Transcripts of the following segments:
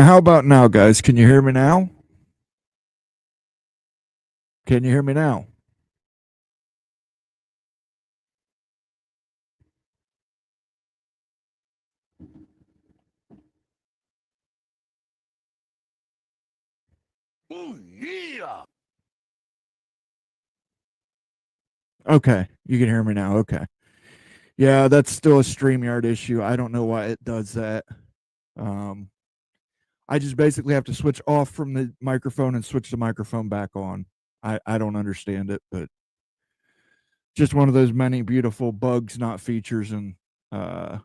How about now, guys? Can you hear me now? Can you hear me now? Oh, yeah. Okay, you can hear me now. Okay. Yeah, that's still a StreamYard issue. I don't know why it does that. Um, I just basically have to switch off from the microphone and switch the microphone back on. I don't understand it, but just one of those many beautiful bugs, not features, in uh,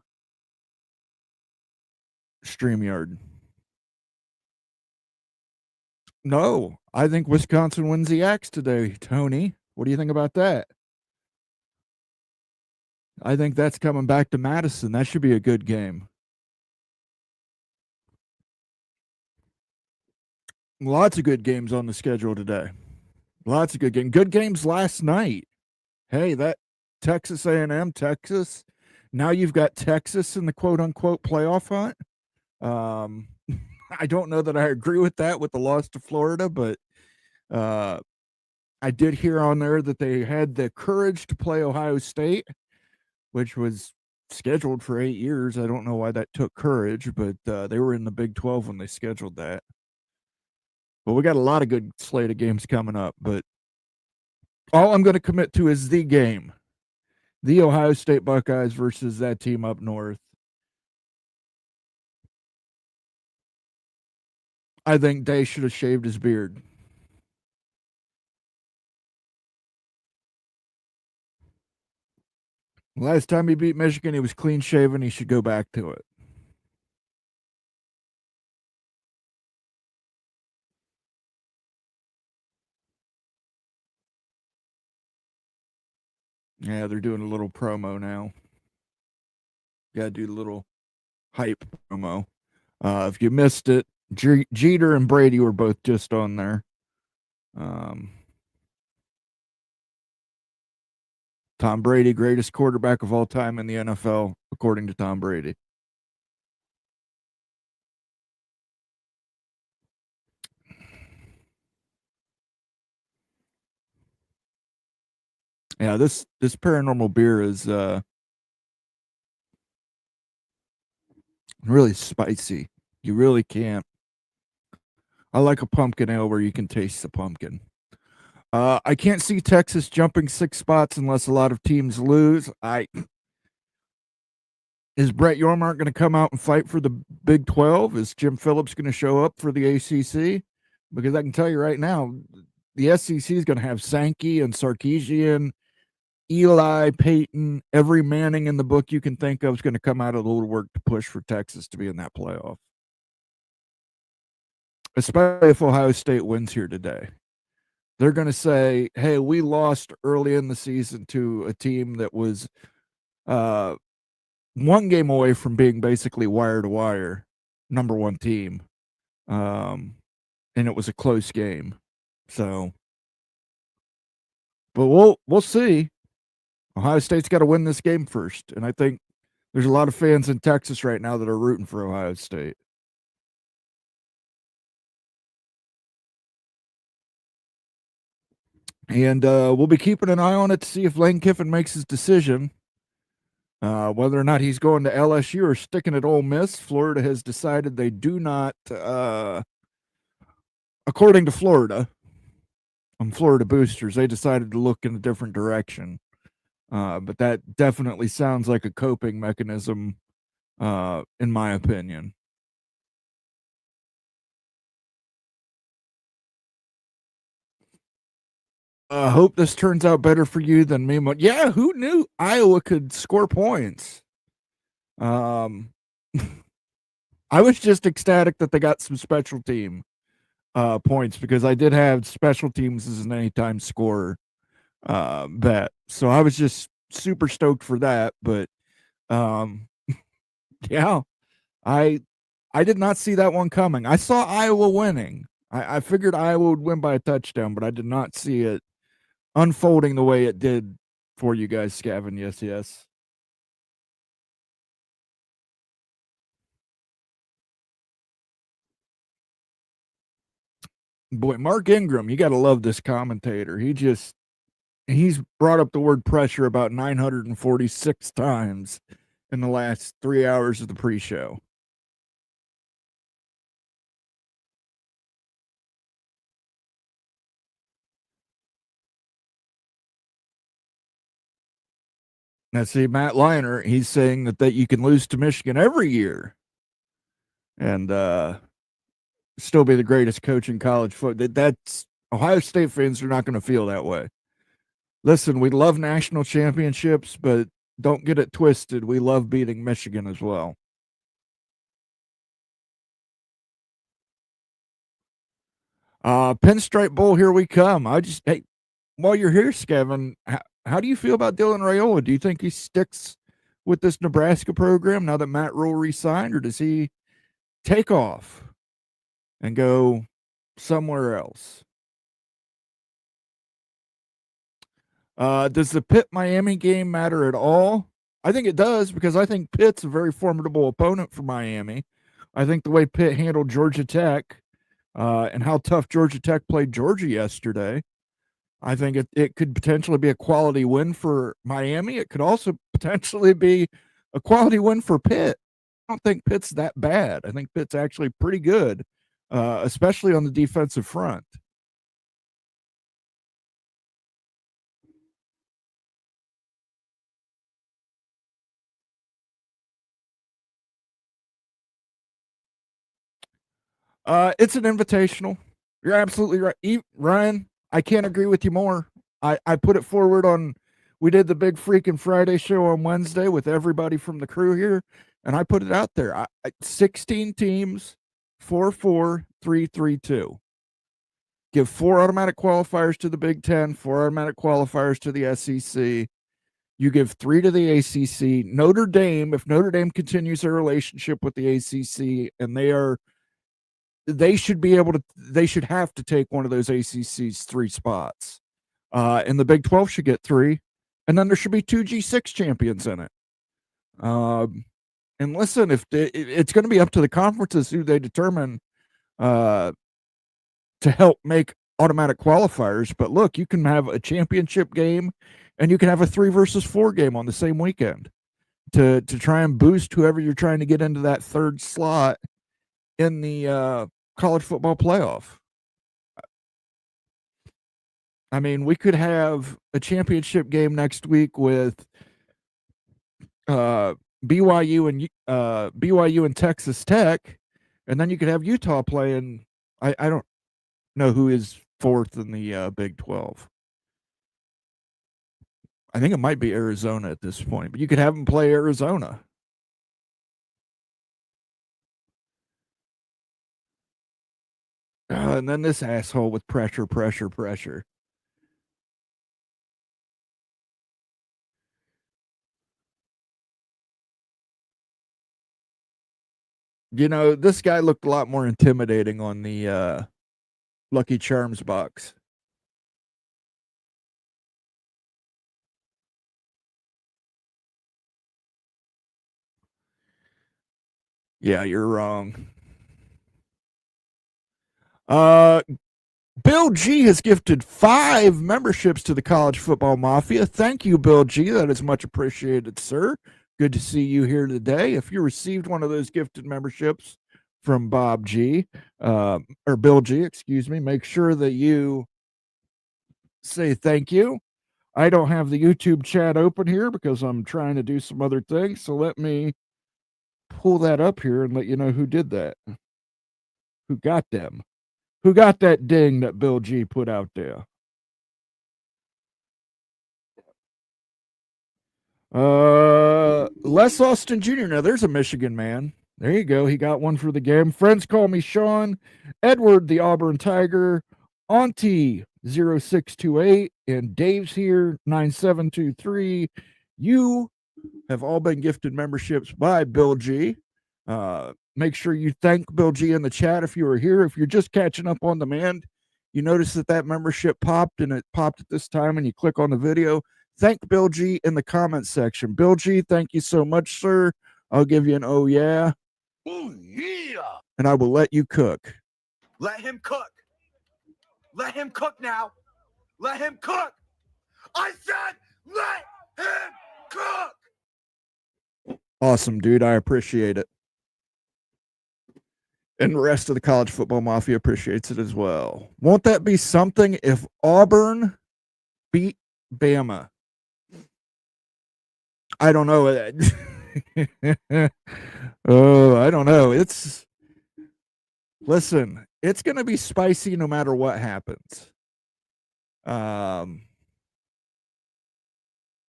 StreamYard. No, I think Wisconsin wins the Axe today, Tony. What do you think about that? I think that's coming back to Madison. That should be a good game. Lots of good games on the schedule today. Lots of good games. Good games last night. Hey, that Texas A&M, Texas. Now you've got Texas in the quote unquote playoff hunt. Um, I don't know that I agree with that with the loss to Florida, but uh, I did hear on there that they had the courage to play Ohio State, which was scheduled for 8 years. I don't know why that took courage, but they were in the Big 12 when they scheduled that. But we got a lot of good slate of games coming up. But all I'm going to commit to is the game, the Ohio State Buckeyes versus that team up north. I think Day should have shaved his beard. Last time he beat Michigan, he was clean shaven. He should go back to it. Yeah, they're doing a little promo now. Got to do a little hype promo. If you missed it, Jeter and Brady were both just on there. Um, Tom Brady, greatest quarterback of all time in the NFL, according to Tom Brady. Yeah, this paranormal beer is really spicy. You really can't. I like a pumpkin ale where you can taste the pumpkin. I can't see Texas jumping 6 spots unless a lot of teams lose. I Is Brett Yormark going to come out and fight for the Big 12? Is Jim Phillips going to show up for the ACC? Because I can tell you right now, the SEC is going to have Sankey and Sarkeesian, Eli, Peyton, every Manning in the book you can think of is going to come out of the woodwork to push for Texas to be in that playoff. Especially if Ohio State wins here today. They're going to say, hey, we lost early in the season to a team that was one game away from being basically wire to wire number one team. And it was a close game. So, but we'll see. Ohio State's got to win this game first, and I think there's a lot of fans in Texas right now that are rooting for Ohio State. And we'll be keeping an eye on it to see if Lane Kiffin makes his decision. Whether or not he's going to LSU or sticking at Ole Miss, Florida has decided they do not, according to Florida boosters, they decided to look in a different direction. But that definitely sounds like a coping mechanism, in my opinion. I hope this turns out better for you than me. But yeah, who knew Iowa could score points? Um, I was just ecstatic that they got some special team points because I did have special teams as an anytime scorer bet. So I was just super stoked for that. But um, yeah, I I did not see that one coming. I saw Iowa winning. I figured Iowa would win by a touchdown, but I did not see it unfolding the way it did for you guys, Scavin. Yes, yes. Boy, Mark Ingram, you got to love this commentator. He's brought up the word pressure about 946 times in the last 3 hours of the pre-show. Now, see, Matt Liner, he's saying that you can lose to Michigan every year and still be the greatest coach in college football. That's Ohio State fans are not going to feel that way. Listen, we love national championships, but don't get it twisted. We love beating Michigan as well. Pinstripe Bowl, here we come. Hey, while you're here, Skevin, how do you feel about Dylan Raiola? Do you think he sticks with this Nebraska program now that Matt Rule resigned, or does he take off and go somewhere else? Does the Pitt-Miami game matter at all? I think it does, because I think Pitt's a very formidable opponent for Miami. I think the way Pitt handled Georgia Tech and how tough Georgia Tech played Georgia yesterday, I think it could potentially be a quality win for Miami. It could also potentially be a quality win for Pitt. I don't think Pitt's that bad. I think Pitt's actually pretty good, especially on the defensive front. It's an invitational. You're absolutely right. Ryan, I can't agree with you more. I put it forward we did the big Freaking Friday show on Wednesday with everybody from the crew here, and I put it out there. 16 teams, 4-4, 3-3-2. Give 4 automatic qualifiers to the Big Ten, 4 automatic qualifiers to the SEC. You give 3 to the ACC. Notre Dame, if Notre Dame continues their relationship with the ACC, and they should have to take one of those ACC's 3 spots. And the Big 12 should get 3. And then there should be 2 G6 champions in it. And listen, it's going to be up to the conferences who they determine to help make automatic qualifiers. But look, you can have a championship game and you can have a 3 versus 4 game on the same weekend to try and boost whoever you're trying to get into that 3rd slot in the college football playoff. I mean, we could have a championship game next week with BYU and Texas Tech, and then you could have Utah playing. I don't know who is 4th in the Big 12. I think it might be Arizona at this point, but you could have them play Arizona. And then this asshole with pressure. You know, this guy looked a lot more intimidating on the Lucky Charms box. Yeah, you're wrong. Bill G has gifted 5 memberships to the College Football Mafia. Thank you, Bill G. That is much appreciated, sir. Good to see you here today. If you received one of those gifted memberships from Bob G, or Bill G, excuse me, make sure that you say thank you. I don't have the YouTube chat open here because I'm trying to do some other things. So let me pull that up here and let you know who did that. Who got them? Who got that ding that Bill G put out there? Les Austin Jr. Now there's a Michigan man. There you go. He got one for the game. Friends call me Sean. Edward, the Auburn Tiger. Auntie 0628. And Dave's here 9723. You have all been gifted memberships by Bill G. Make sure you thank Bill G in the chat if you were here. If you're just catching up on demand, you notice that membership popped, and it popped at this time, and you click on the video. Thank Bill G in the comments section. Bill G, thank you so much, sir. I'll give you an oh yeah. Oh yeah. And I will let you cook. Let him cook. Let him cook now. Let him cook. I said let him cook. Awesome, dude. I appreciate it. And the rest of the college football mafia appreciates it as well. Won't that be something if Auburn beat Bama? I don't know. Oh, I don't know. Listen, it's going to be spicy no matter what happens.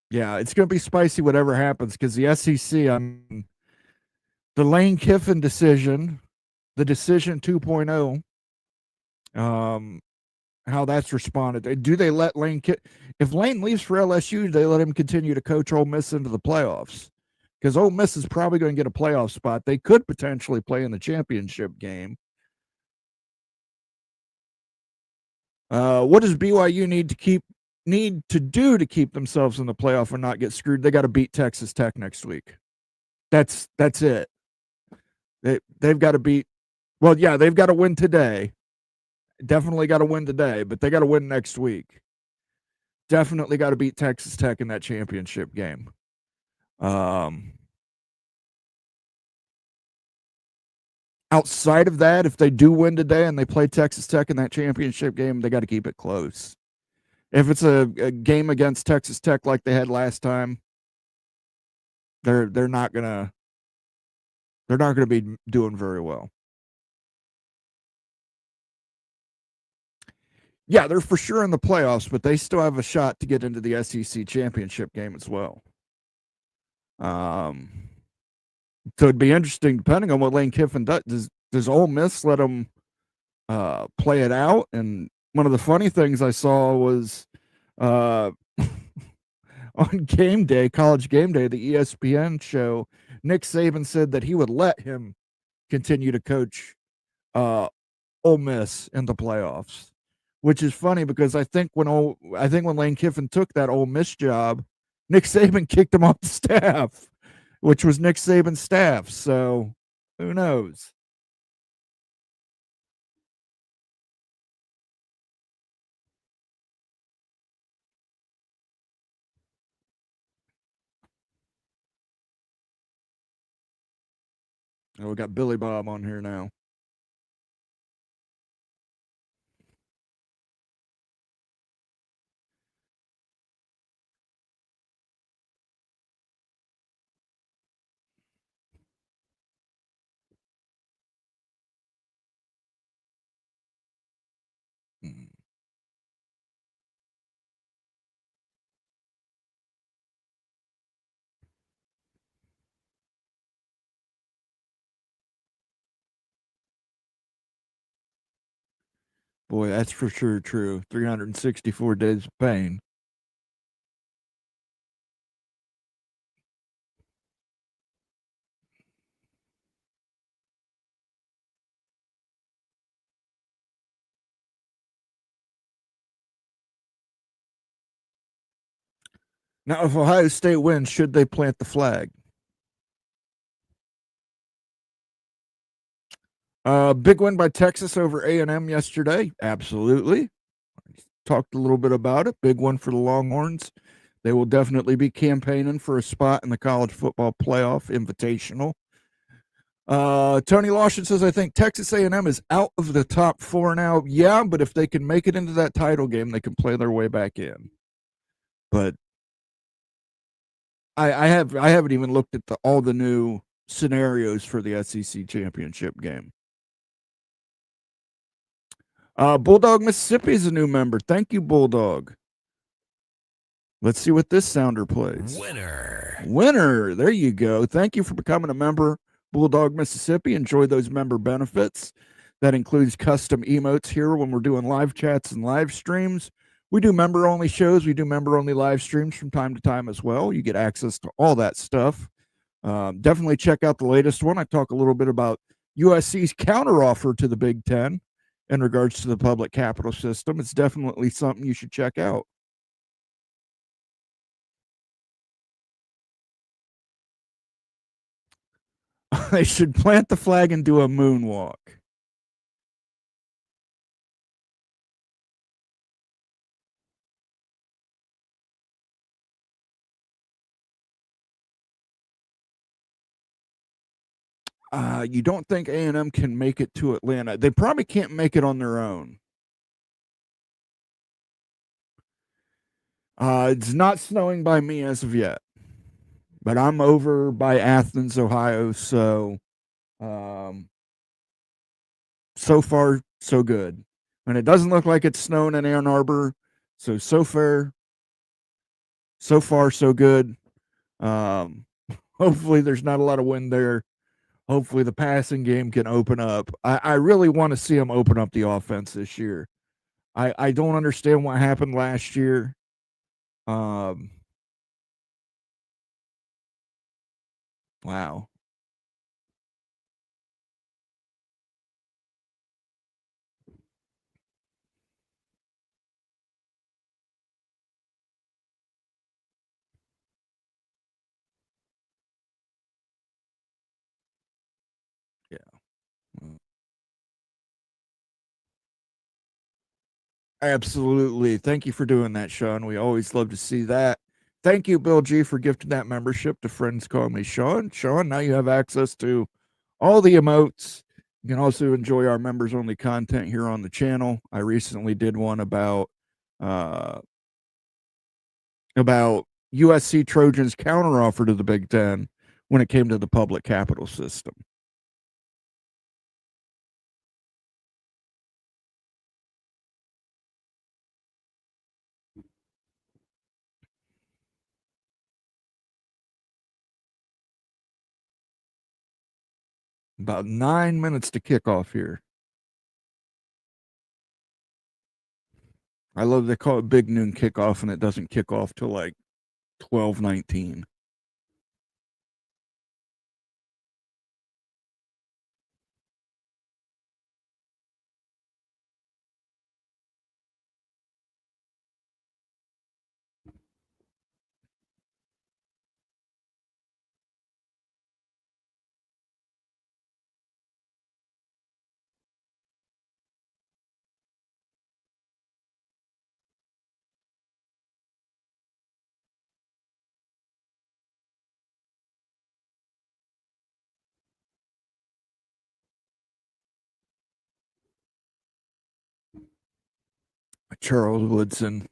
Yeah, it's going to be spicy whatever happens because the SEC, the Lane Kiffin decision, the decision 2.0, how that's responded. Do they let Lane if Lane leaves for LSU, do they let him continue to coach Ole Miss into the playoffs? Because Ole Miss is probably going to get a playoff spot. They could potentially play in the championship game. What does BYU need to do to keep themselves in the playoff and not get screwed? They got to beat Texas Tech next week. That's it. They've got to beat. Well, yeah, they've got to win today. Definitely got to win today, but they got to win next week. Definitely got to beat Texas Tech in that championship game. Outside of that, if they do win today and they play Texas Tech in that championship game, they got to keep it close. If it's a game against Texas Tech like they had last time, they're not gonna be doing very well. Yeah, they're for sure in the playoffs, but they still have a shot to get into the SEC championship game as well. So it'd be interesting, depending on what Lane Kiffin does. Does Ole Miss let them play it out? And one of the funny things I saw was on game day, college game day, the ESPN show, Nick Saban said that he would let him continue to coach Ole Miss in the playoffs, which is funny because I think when Lane Kiffin took that Ole Miss job, Nick Saban kicked him off the staff, which was Nick Saban's staff. So who knows? Oh, we got Billy Bob on here now. Boy, that's for sure true. 364 days of pain. Now, if Ohio State wins, should they plant the flag? Big win by Texas over A&M yesterday. Absolutely. Talked a little bit about it. Big one for the Longhorns. They will definitely be campaigning for a spot in the college football playoff invitational. Tony Lawson says, I think Texas A&M is out of the top 4 now. Yeah, but if they can make it into that title game, they can play their way back in. But I haven't even looked at all the new scenarios for the SEC championship game. Bulldog Mississippi is a new member. Thank you, Bulldog. Let's see what this sounder plays. Winner. There you go. Thank you for becoming a member, Bulldog Mississippi. Enjoy those member benefits. That includes custom emotes here when we're doing live chats and live streams. We do member-only shows. We do member-only live streams from time to time as well. You get access to all that stuff. Definitely check out the latest one. I talk a little bit about USC's counteroffer to the Big Ten in regards to the public capital system. It's definitely something you should check out. They should plant the flag and do a moonwalk. You don't think A&M can make it to Atlanta? They probably can't make it on their own. It's not snowing by me as of yet, but I'm over by Athens, Ohio, so so far so good. And it doesn't look like it's snowing in Ann Arbor, so far so good. Um, hopefully there's not a lot of wind there. Hopefully the passing game can open up. I really want to see them open up the offense this year. I don't understand what happened last year. Wow. Yeah. Absolutely. Thank you for doing that, Sean. We always love to see that. Thank you, Bill G, for gifting that membership to Friends Call Me Sean. Sean, now you have access to all the emotes. You can also enjoy our members only content here on the channel. I recently did one about USC Trojans counteroffer to the Big Ten when it came to the public capital system. About 9 minutes to kick off here. I love they call it big noon kickoff and it doesn't kick off till like 12:19. Charles Woodson.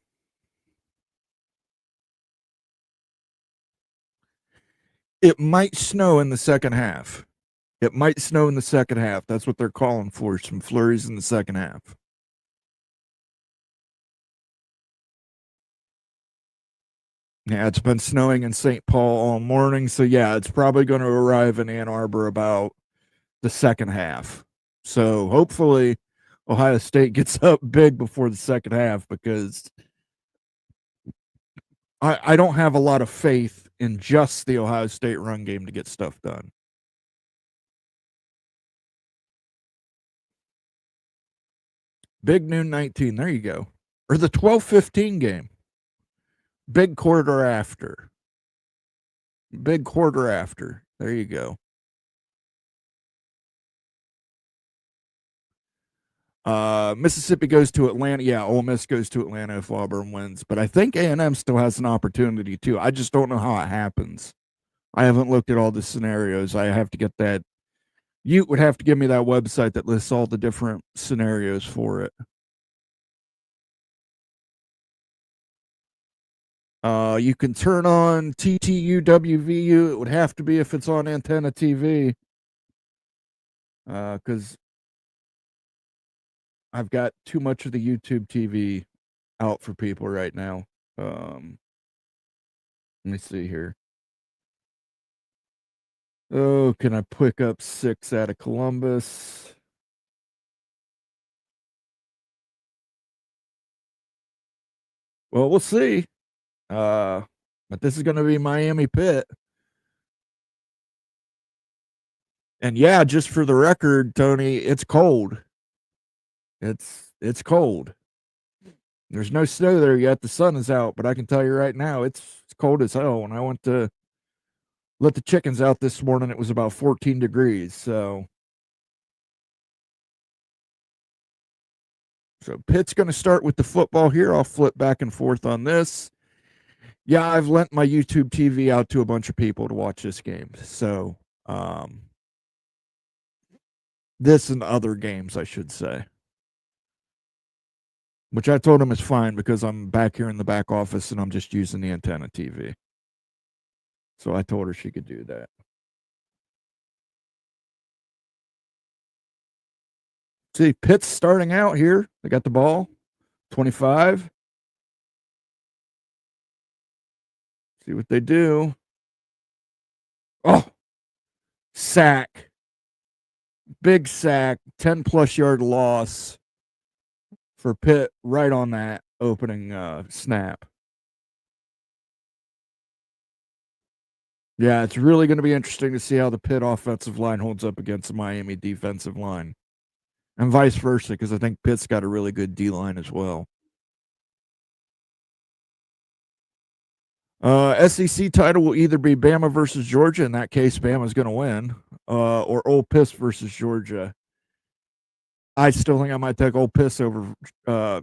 It might snow in the second half. It might snow in the second half. That's what they're calling for, some flurries in the second half. Yeah, it's been snowing in St. Paul all morning. So, yeah, it's probably going to arrive in Ann Arbor about the second half. So, hopefully, Ohio State gets up big before the second half because I don't have a lot of faith in just the Ohio State run game to get stuff done. Big noon 19. There you go. Or the 12:15 game. Big quarter after. Big quarter after. There you go. Mississippi goes to Atlanta. Yeah, Ole Miss goes to Atlanta if Auburn wins. But I think A&M still has an opportunity too. I just don't know how it happens. I haven't looked at all the scenarios. I have to get that. You would have to give me that website that lists all the different scenarios for it. You can turn on TTU WVU. It would have to be if it's on antenna TV. Because I've got too much of the YouTube TV out for people right now. Let me see here. Oh, can I pick up 6 out of Columbus? Well, we'll see. But this is going to be Miami Pitt. And yeah, just for the record, Tony, it's cold. It's cold. There's no snow there yet. The sun is out, but I can tell you right now, it's cold as hell. When I went to let the chickens out this morning, it was about 14 degrees. So Pitt's going to start with the football here. I'll flip back and forth on this. Yeah, I've lent my YouTube TV out to a bunch of people to watch this game. So This and other games, I should say. Which I told him is fine because I'm back here in the back office and I'm just using the antenna TV. So I told her she could do that. See, Pitt's starting out here. They got the ball. 25. See what they do. Oh, sack. Big sack. 10-plus yard loss for Pitt right on that opening snap. Yeah, it's really going to be interesting to see how the Pitt offensive line holds up against the Miami defensive line. And vice versa, because I think Pitt's got a really good D-line as well. SEC title will either be Bama versus Georgia. In that case, Bama's going to win. Or Ole Miss versus Georgia. I still think I might take Ole Miss over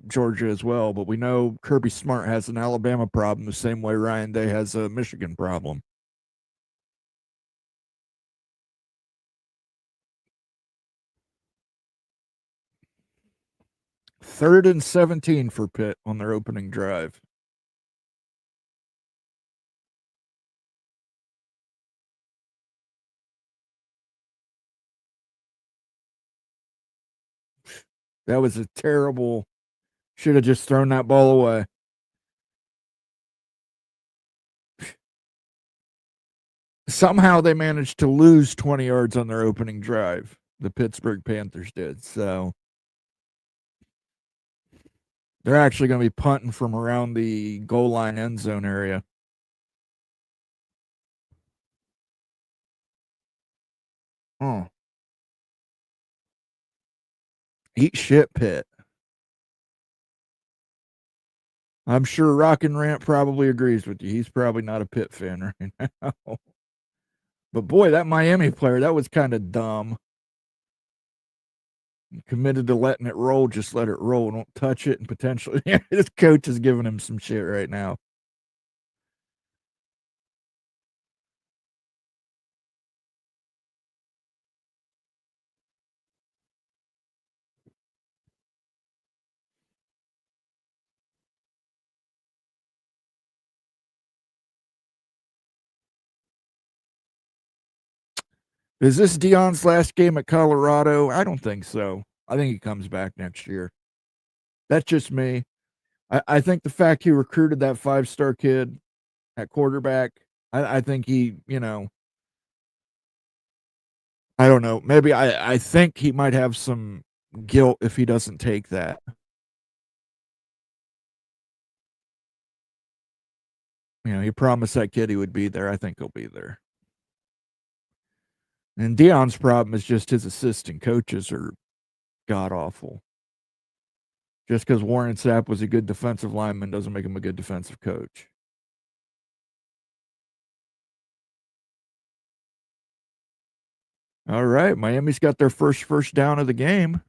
Georgia as well, but we know Kirby Smart has an Alabama problem the same way Ryan Day has a Michigan problem. Third and 17 for Pitt on their opening drive. That was a terrible. Should have just thrown that ball away. Somehow they managed to lose 20 yards on their opening drive. The Pittsburgh Panthers did. So they're actually going to be punting from around the goal line end zone area. Oh. Eat shit, Pitt. I'm sure Rockin' Rant probably agrees with you. He's probably not a Pitt fan right now. But boy, that Miami player, that was kind of dumb. Committed to letting it roll, just let it roll. Don't touch it and potentially. This coach is giving him some shit right now. Is this Deion's last game at Colorado? I don't think so. I think he comes back next year. That's just me. I think the fact he recruited that 5-star kid at quarterback, I think he, I don't know. Maybe I think he might have some guilt if he doesn't take that. He promised that kid he would be there. I think he'll be there. And Deion's problem is just his assistant coaches are god awful. Just because Warren Sapp was a good defensive lineman doesn't make him a good defensive coach. All right, Miami's got their first down of the game.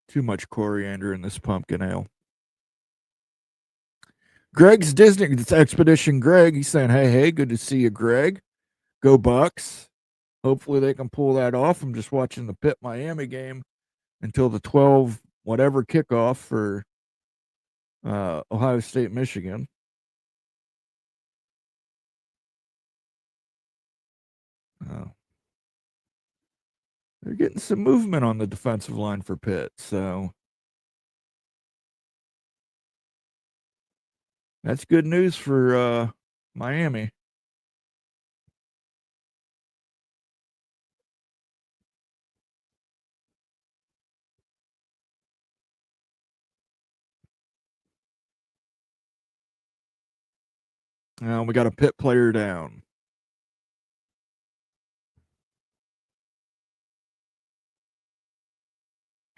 Too much coriander in this pumpkin ale. Greg's Disney Expedition. Greg, he's saying, hey, good to see you, Greg. Go Bucks. Hopefully they can pull that off. I'm just watching the Pitt Miami game until the 12 whatever kickoff for Ohio State, Michigan. They're getting some movement on the defensive line for Pitt, so that's good news for Miami. Now we got a Pitt player down.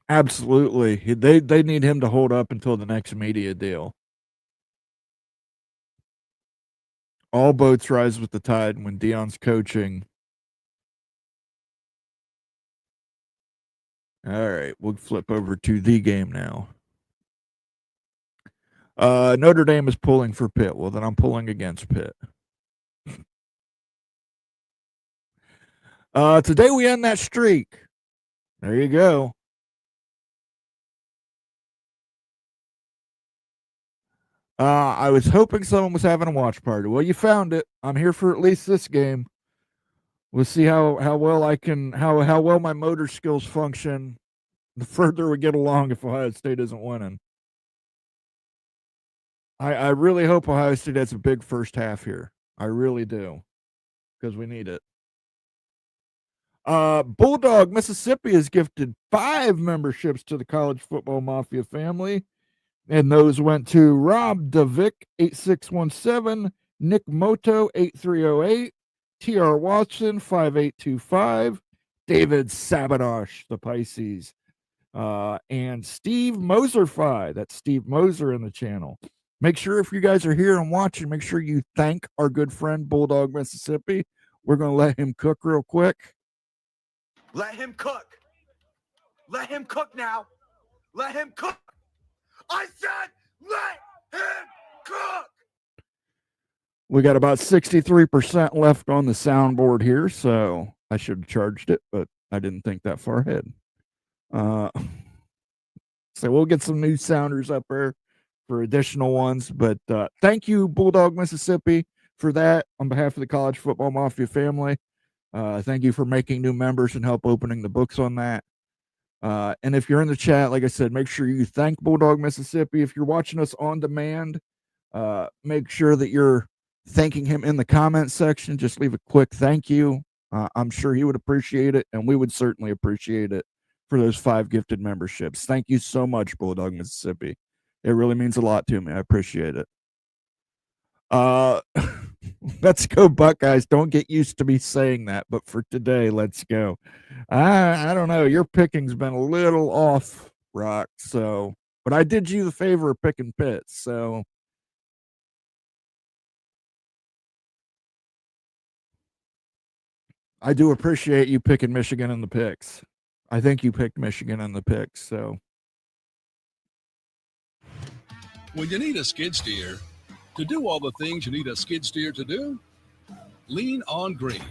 Absolutely. They need him to hold up until the next media deal. All boats rise with the tide when Deion's coaching. All right, we'll flip over to the game now. Notre Dame is pulling for Pitt. Well, then I'm pulling against Pitt. Today we end that streak. There you go. I was hoping someone was having a watch party. Well, you found it. I'm here for at least this game. We'll see how well I can how well my motor skills function the further we get along if Ohio State isn't winning. I really hope Ohio State has a big first half here. I really do. Because we need it. Bulldog, Mississippi has gifted 5 memberships to the College Football Mafia family. And those went to Rob Devick, 8617, Nick Moto, 8308, TR Watson, 5825, David Sabotage, the Pisces, and Steve Moserfi. That's Steve Moser in the channel. Make sure if you guys are here and watching, make sure you thank our good friend Bulldog Mississippi. We're going to let him cook real quick. Let him cook. Let him cook now. Let him cook. I said, let him cook. We got about 63% left on the soundboard here, so I should have charged it, but I didn't think that far ahead. So we'll get some new sounders up there for additional ones, but thank you, Bulldog Mississippi, for that on behalf of the College Football Mafia family. Thank you for making new members and help opening the books on that. And if you're in the chat, like I said, make sure you thank Bulldog Mississippi. If you're watching us on demand, make sure that you're thanking him in the comments section. Just leave a quick thank you. I'm sure he would appreciate it, and we would certainly appreciate it for those 5 gifted memberships. Thank you so much, Bulldog Mississippi. It really means a lot to me. I appreciate it. Let's go Buckeyes. Don't get used to me saying that, but for today, let's go. I don't know. Your picking's been a little off, Rock. So, but I did you the favor of picking Pitt. So, I do appreciate you picking Michigan in the picks. I think you picked Michigan in the picks. So, when you need a skid steer to do all the things you need a skid steer to do, lean on green.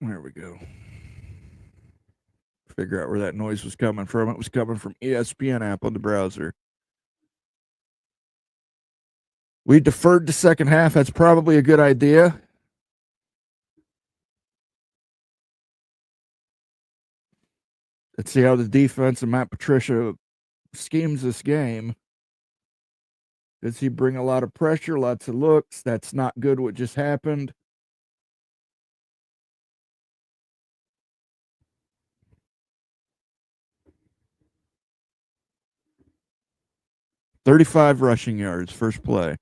there we go. Figure out where that noise was coming from. It was coming from ESPN app on the browser. We deferred the second half. That's probably a good idea. Let's see how the defense and Matt Patricia schemes this game. Does he bring a lot of pressure, lots of looks? That's not good what just happened. $35 rushing yards, first play.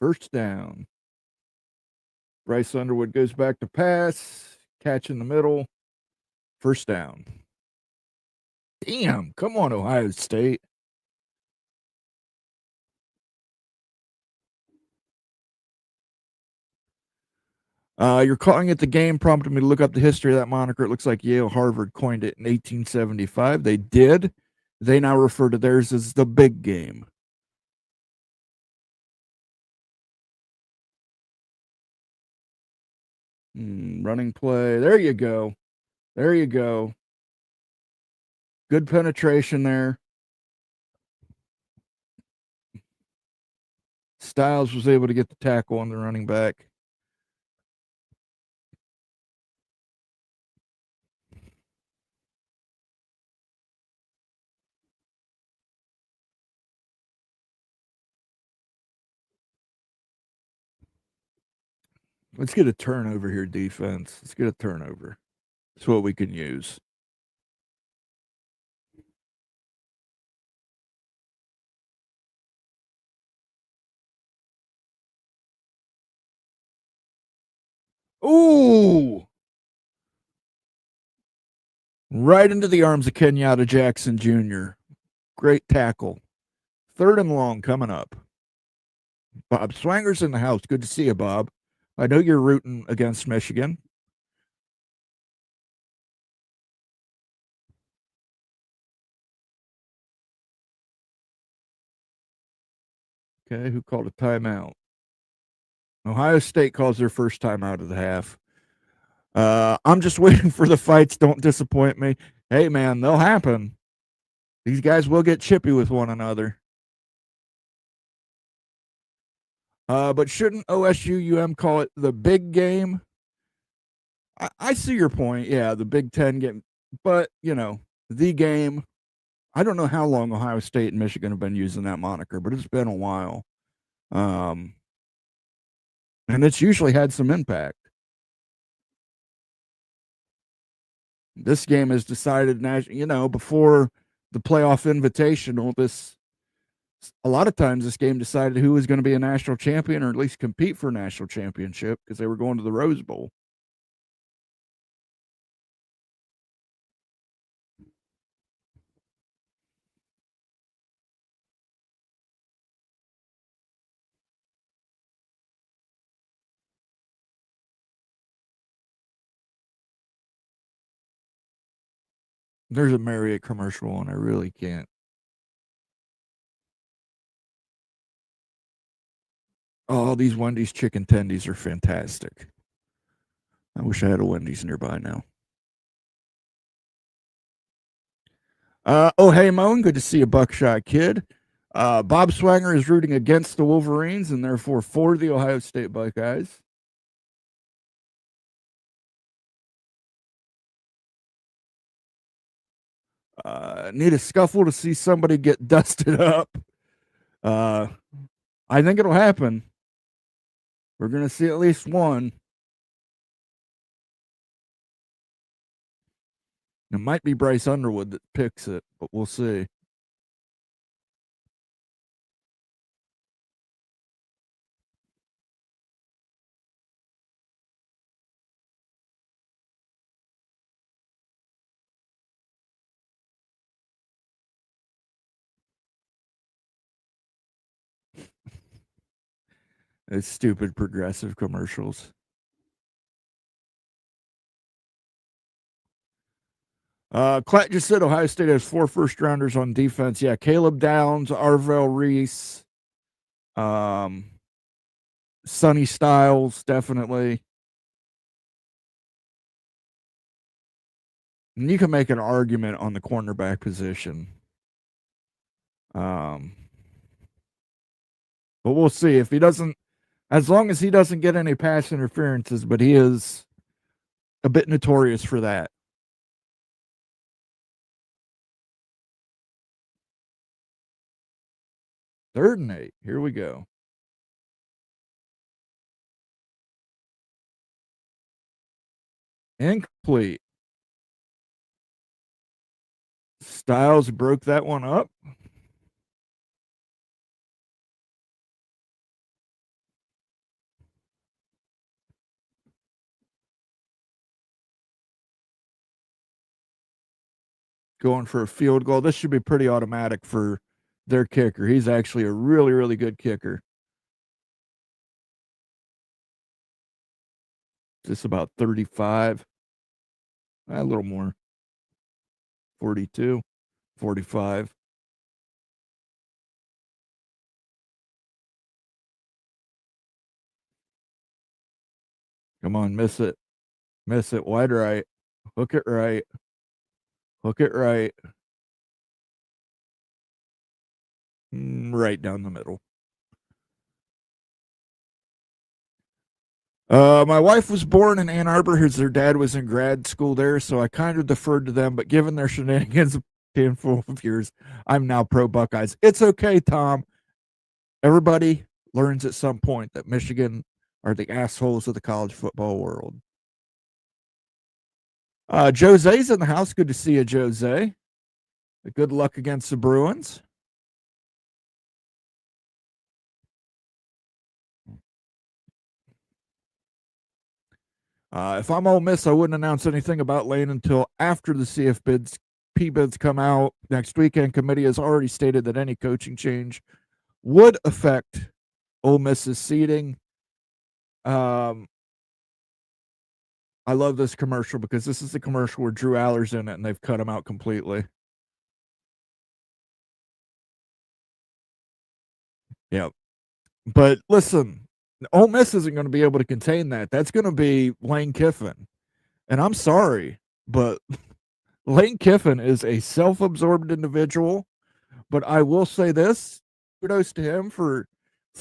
First down. Bryce Underwood goes back to pass. Catch in the middle. First down. Damn, come on, Ohio State. You're calling it the game, prompted me to look up the history of that moniker. It looks like Yale Harvard coined it in 1875. They did. They now refer to theirs as the big game. Running play. There you go. There you go. Good penetration there. Styles was able to get the tackle on the running back. Let's get a turnover here, defense. Let's get a turnover. That's what we can use. Ooh. Right into the arms of Kenyatta Jackson Jr. Great tackle. 3rd and long coming up. Bob Swanger's in the house. Good to see you, Bob. I know you're rooting against Michigan. Okay, who called a timeout? Ohio State calls their first timeout of the half. I'm just waiting for the fights. Don't disappoint me. Hey, man, they'll happen. These guys will get chippy with one another. But shouldn't OSU UM call it the big game? I see your point. Yeah, the Big Ten game. But, the game. I don't know how long Ohio State and Michigan have been using that moniker, but it's been a while. And it's usually had some impact. This game is decided, before the playoff invitational, a lot of times this game decided who was going to be a national champion or at least compete for a national championship because they were going to the Rose Bowl. There's a Marriott commercial, and I really can't. Oh, these Wendy's chicken tendies are fantastic. I wish I had a Wendy's nearby now. Hey, Moen, good to see you, Buckshot Kid. Bob Swanger is rooting against the Wolverines and therefore for the Ohio State Buckeyes. Need a scuffle to see somebody get dusted up. I think it'll happen. We're going to see at least one. It might be Bryce Underwood that picks it, but we'll see. It's stupid progressive commercials. Clatt just said Ohio State has 4 first-rounders on defense. Yeah, Caleb Downs, Arvell Reese, Sonny Styles, definitely. And you can make an argument on the cornerback position. But we'll see if he doesn't, as long as he doesn't get any pass interferences, but he is a bit notorious for that. Third and 8. Here we go. Incomplete. Styles broke that one up. Going for a field goal. This should be pretty automatic for their kicker. He's actually a really, really good kicker. Just about 35. A little more. 42. 45. Come on, miss it. Miss it. Wide right. Hook it right. Hook it right. Right down the middle. My wife was born in Ann Arbor. Her dad was in grad school there, so I kind of deferred to them. But given their shenanigans of 10 full years, I'm now pro Buckeyes. It's okay, Tom. Everybody learns at some point that Michigan are the assholes of the college football world. Jose's in the house. Good to see you, Jose. Good luck against the Bruins. If I'm Ole Miss, I wouldn't announce anything about Lane until after the CFP bids come out next weekend. Committee has already stated that any coaching change would affect Ole Miss's seeding. I love this commercial because this is the commercial where Drew Aller's in it and they've cut him out completely. Yep. But listen, Ole Miss isn't going to be able to contain that. That's going to be Lane Kiffin. And I'm sorry, but Lane Kiffin is a self-absorbed individual. But I will say this, kudos to him for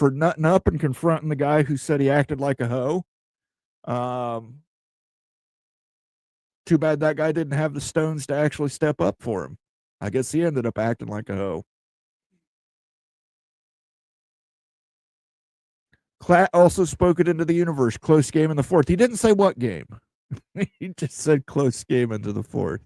nutting up and confronting the guy who said he acted like a hoe. Too bad that guy didn't have the stones to actually step up for him. I guess he ended up acting like a hoe. Klatt also spoke it into the universe. Close game in the fourth. He didn't say what game. He just said close game into the fourth.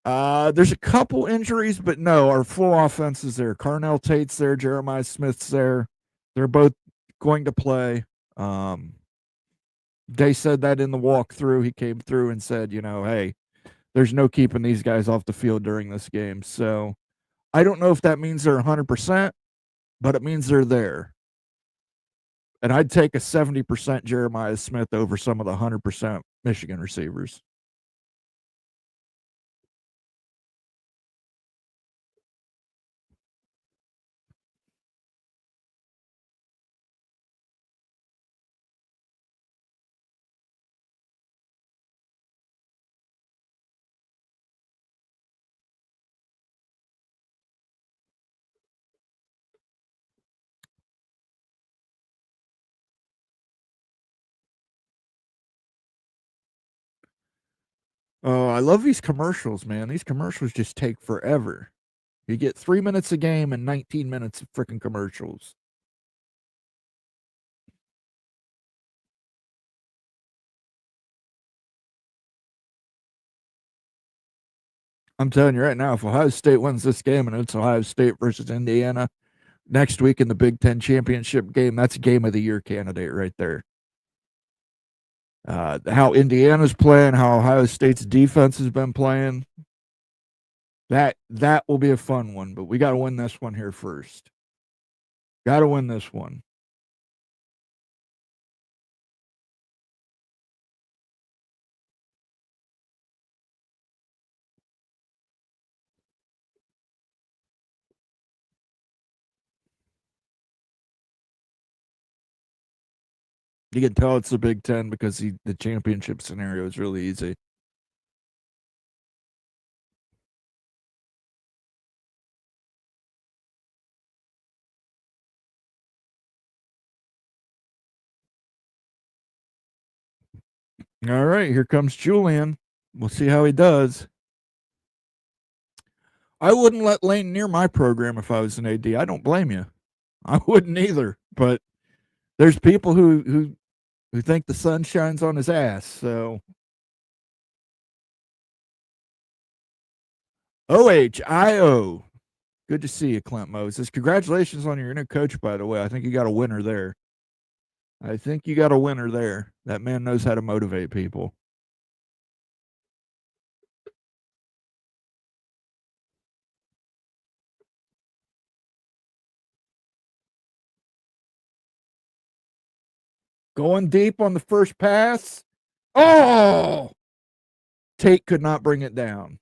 There's a couple injuries, but no, our full offense is there. Carnell, Tate's there. Jeremiah Smith's there. They're both going to play. They said that in the walkthrough. He came through and said, hey, there's no keeping these guys off the field during this game. So I don't know if that means they're 100%, but it means they're there. And I'd take a 70% Jeremiah Smith over some of the 100% Michigan receivers. Oh, I love these commercials, man. These commercials just take forever. You get 3 minutes a game and 19 minutes of freaking commercials. I'm telling you right now, if Ohio State wins this game and it's Ohio State versus Indiana next week in the Big Ten championship game, that's a game of the year candidate right there. How Indiana's playing, how Ohio State's defense has been playing, that will be a fun one. But we got to win this one here first. Got to win this one. You can tell it's the Big Ten because the championship scenario is really easy. All right, here comes Julian. We'll see how he does. I wouldn't let Lane near my program if I was an AD. I don't blame you. I wouldn't either. But there's people who think the sun shines on his ass. So OHIO. Good to see you, Clint Moses. Congratulations on your new coach, by the way. I think you got a winner there. That man knows how to motivate people. Going deep on the first pass. Oh! Tate could not bring it down.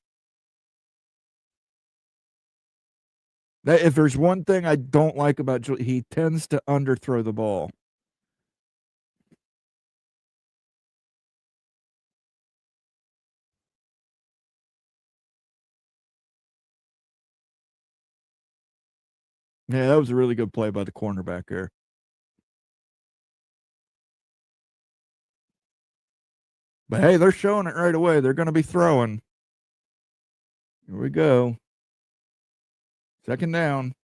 That if there's one thing I don't like about Julian, he tends to underthrow the ball. Yeah, that was a really good play by the cornerback there. But hey, they're showing it right away. They're going to be throwing. Here we go. Second down.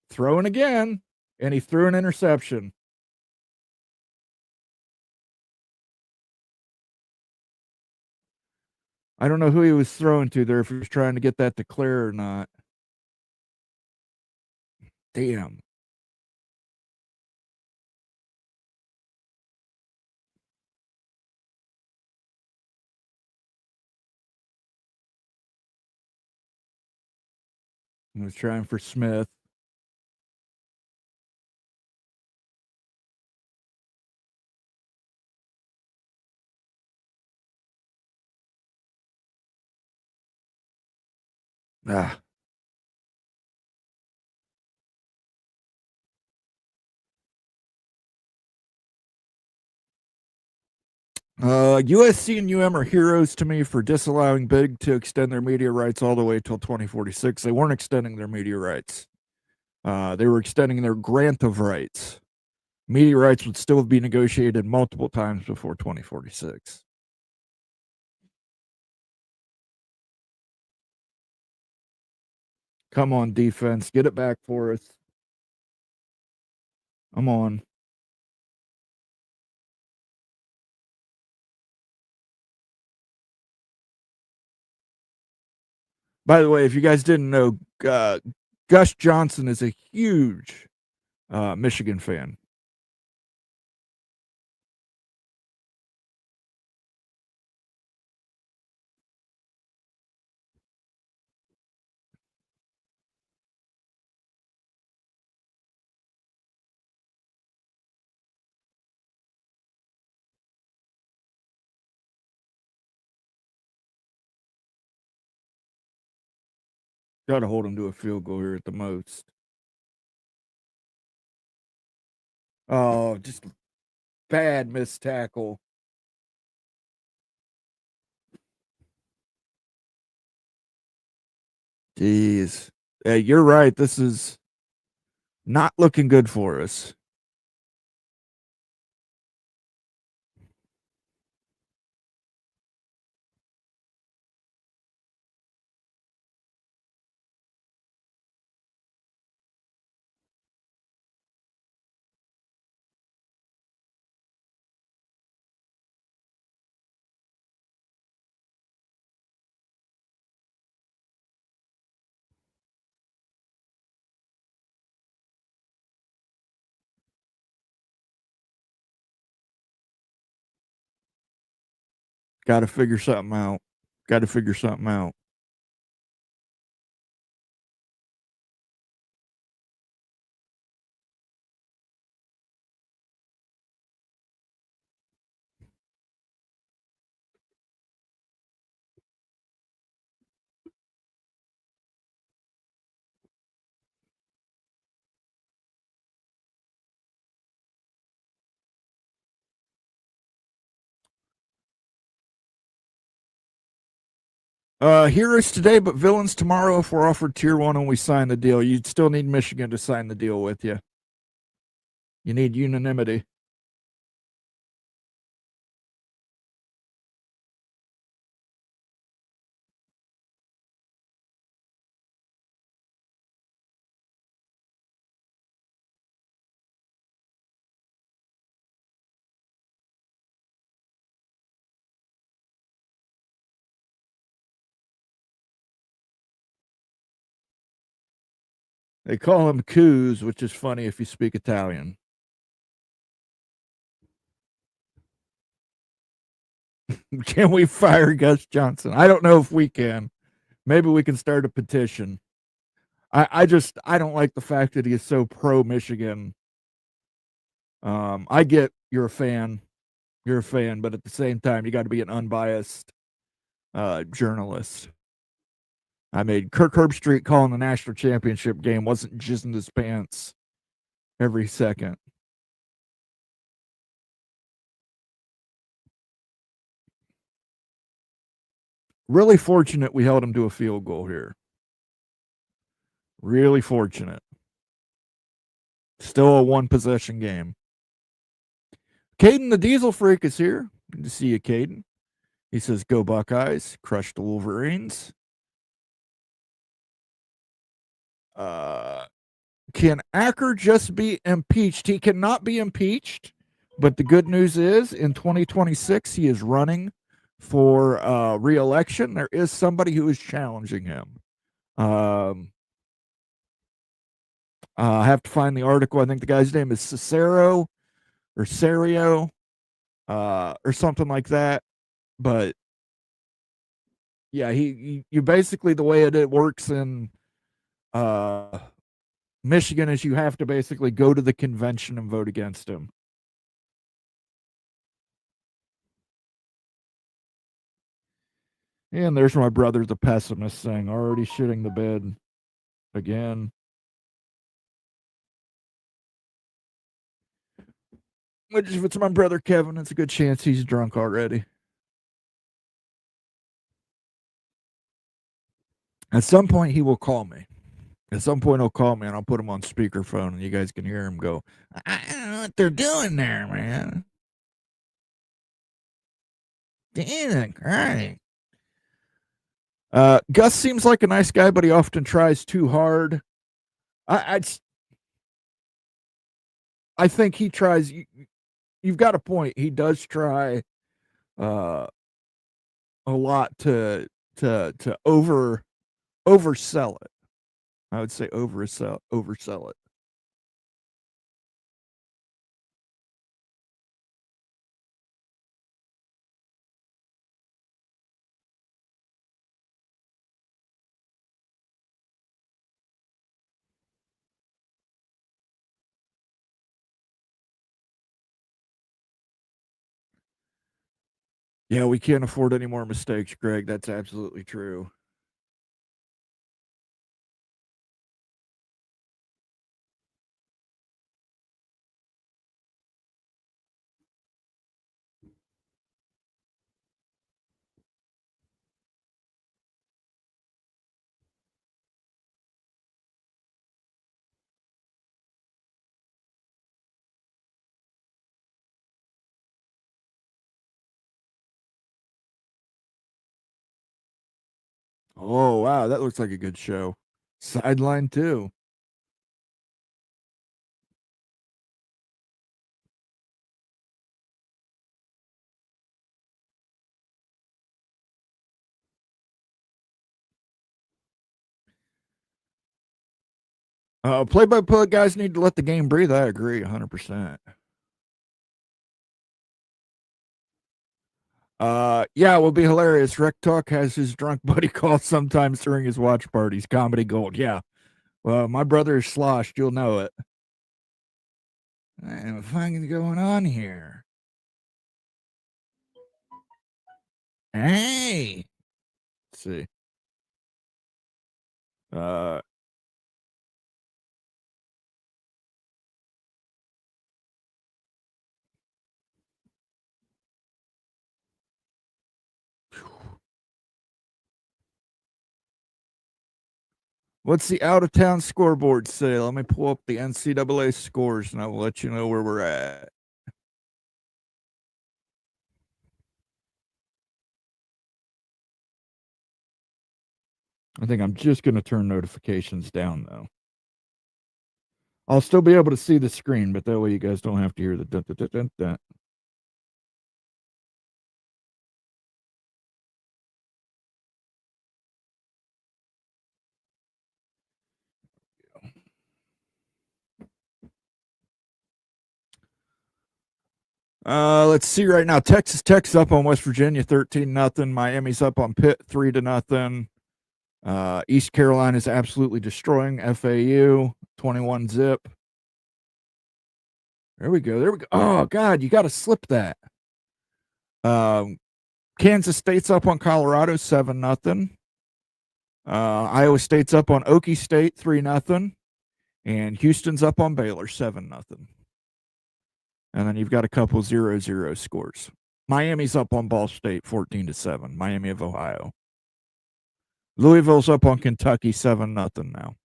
Throwing again. And he threw an interception. I don't know who he was throwing to there, if he was trying to get that to clear or not. Damn. He was trying for Smith. Ah. USC and UM are heroes to me for disallowing Big to extend their media rights all the way till 2046. They weren't extending their media rights. They were extending their grant of rights. Media rights would still be negotiated multiple times before 2046. Come on, defense. Get it back for us. Come on. By the way, if you guys didn't know, Gus Johnson is a huge Michigan fan. Got to hold him to a field goal here at the most. Oh, just bad missed tackle. Jeez. Hey, you're right. This is not looking good for us. Got to figure something out. Got to figure something out. Heroes today, but villains tomorrow if we're offered tier 1 and we sign the deal. You'd still need Michigan to sign the deal with you. You need unanimity. They call him Coos, which is funny if you speak Italian. Can we fire Gus Johnson? I don't know if we can. Maybe we can start a petition. I don't like the fact that he is so pro Michigan. I get you're a fan, but at the same time, you got to be an unbiased journalist. I mean, Kirk Herbstreit calling the national championship game wasn't jizzing his pants every second. Really fortunate we held him to a field goal here. Really fortunate. Still a one-possession game. Caden the Diesel Freak is here. Good to see you, Caden. He says, go Buckeyes. Crush the Wolverines. Can Acker just be impeached? He cannot be impeached, but the good news is in 2026, he is running for re-election. There is somebody who is challenging him. I have to find the article. I think the guy's name is Cicero or Serio or something like that. But yeah, you basically, the way it works in Michigan is you have to basically go to the convention and vote against him. And there's my brother, the pessimist, saying, already shitting the bed again. Which, if it's my brother Kevin, it's a good chance he's drunk already. At some point, he will call me. At some point, he'll call me, and I'll put him on speakerphone, and you guys can hear him go, I don't know what they're doing there, man. Damn, right. Gus seems like a nice guy, but he often tries too hard. I think he tries. You've got a point. He does try a lot to oversell it. I would say oversell it. Yeah, we can't afford any more mistakes, Greg. That's absolutely true. Oh, wow. That looks like a good show. Sideline, too. Play-by-play guys need to let the game breathe. I agree 100%. Yeah, it will be hilarious. Rec Talk has his drunk buddy call sometimes during his watch parties. Comedy gold. Yeah. Well, my brother is sloshed. You'll know it. What the fuck is going on here? Hey. Let's see. What's the out-of-town scoreboard say? Let me pull up the NCAA scores, and I will let you know where we're at. I think I'm just going to turn notifications down, though. I'll still be able to see the screen, but that way you guys don't have to hear the dun, dun, dun, dun, dun. Let's see right now. Texas up on West Virginia 13-0. Miami's up on Pitt 3-0. East Carolina is absolutely destroying FAU 21-0. There we go. Oh God, you got to slip that. Kansas State's up on Colorado 7-0. Iowa State's up on Okie State 3-0. And Houston's up on Baylor 7-0. And then you've got a couple 0-0 scores. Miami's up on Ball State 14-7. Miami of Ohio. Louisville's up on Kentucky 7-0 now.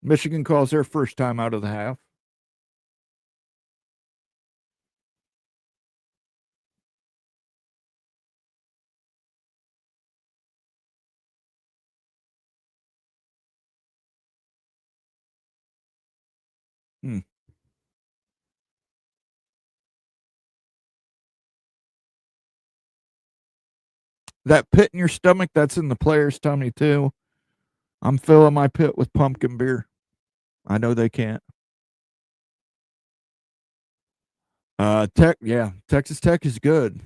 Michigan calls their first time out of the half. That pit in your stomach, that's in the player's tummy too. I'm filling my pit with pumpkin beer. I know they can't. Texas Tech is good.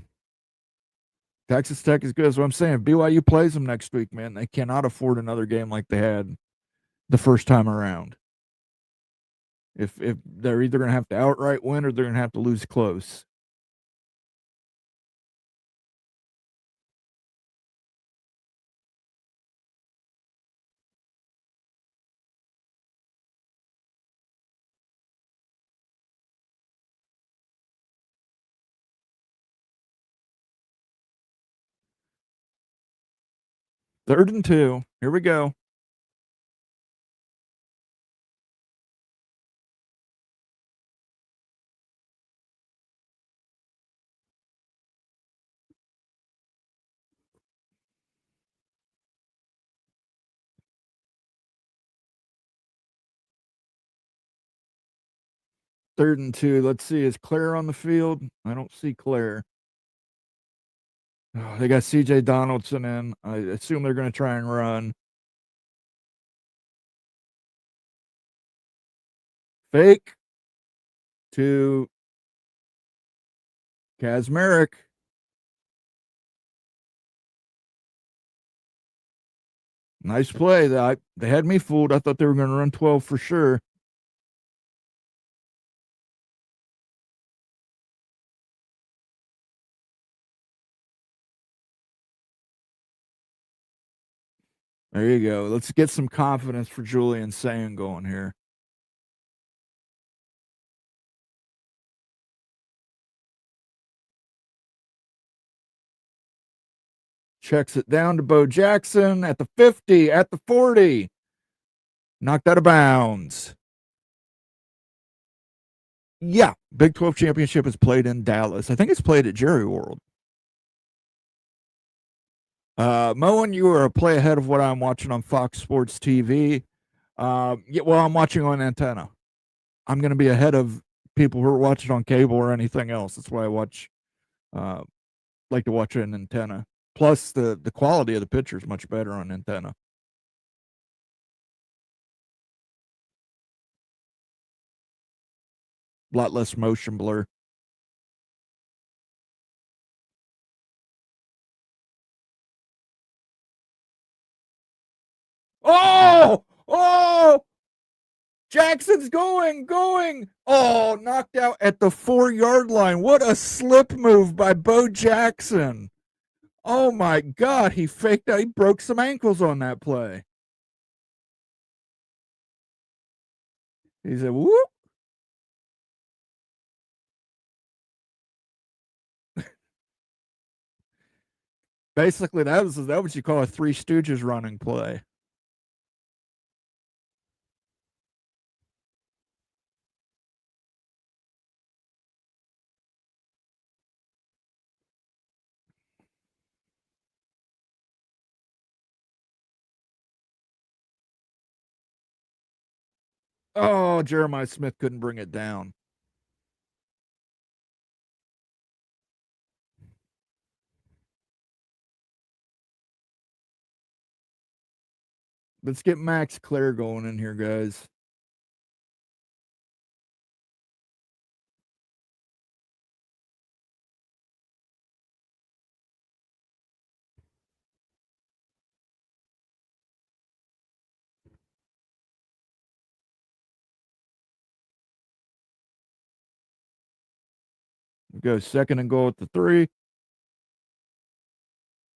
Texas Tech is good. That's what I'm saying. BYU plays them next week, man. They cannot afford another game like they had the first time around. If they're either going to have to outright win or they're going to have to lose close. Third and 2. Here we go. Third and 2. Let's see. Is Claire on the field? I don't see Claire. Oh, they got CJ Donaldson in. I assume they're going to try and run. Fake to Kazmarek. Nice play. They had me fooled. I thought they were going to run 12 for sure. There you go. Let's get some confidence for Julian Sayin going here. Checks it down to Bo Jackson at the 50, at the 40. Knocked out of bounds. Yeah, Big 12 championship is played in Dallas. I think it's played at Jerry World. Moen, you are a play ahead of what I'm watching on Fox Sports TV. I'm watching on antenna. I'm going to be ahead of people who are watching on cable or anything else. That's why I like to watch it on antenna. Plus, the quality of the picture is much better on antenna. A lot less motion blur. Oh! Jackson's going. Oh, knocked out at the 4-yard line. What a slip move by Bo Jackson. Oh my God, he faked out. He broke some ankles on that play. He said, whoop. Basically, that was what you call a Three Stooges running play. Oh, Jeremiah Smith couldn't bring it down. Let's get Max Clare going in here, guys. We go second and goal at the 3.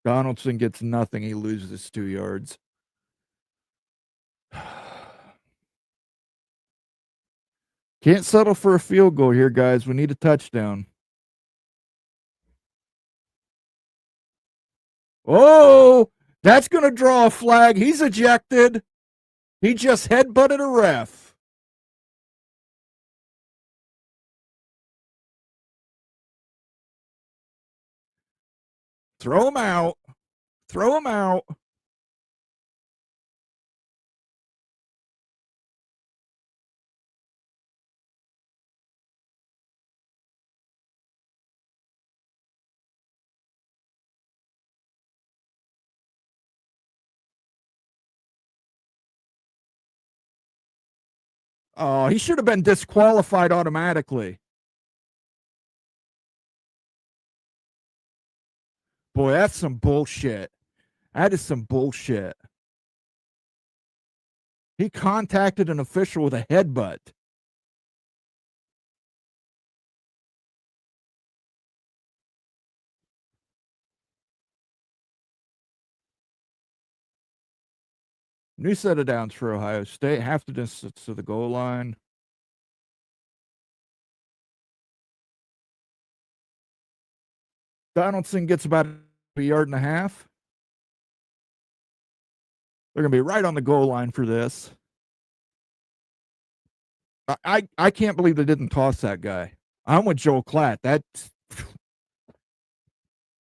Donaldson gets nothing. He loses 2 yards. Can't settle for a field goal here, guys. We need a touchdown. Oh, that's going to draw a flag. He's ejected. He just headbutted a ref. Throw him out. Throw him out. Oh, he should have been disqualified automatically. Boy, that's some bullshit. That is some bullshit. He contacted an official with a headbutt. New set of downs for Ohio State. Half the distance to the goal line. Donaldson gets about a yard and a half. They're going to be right on the goal line for this. I can't believe they didn't toss that guy. I'm with Joel Klatt. That's,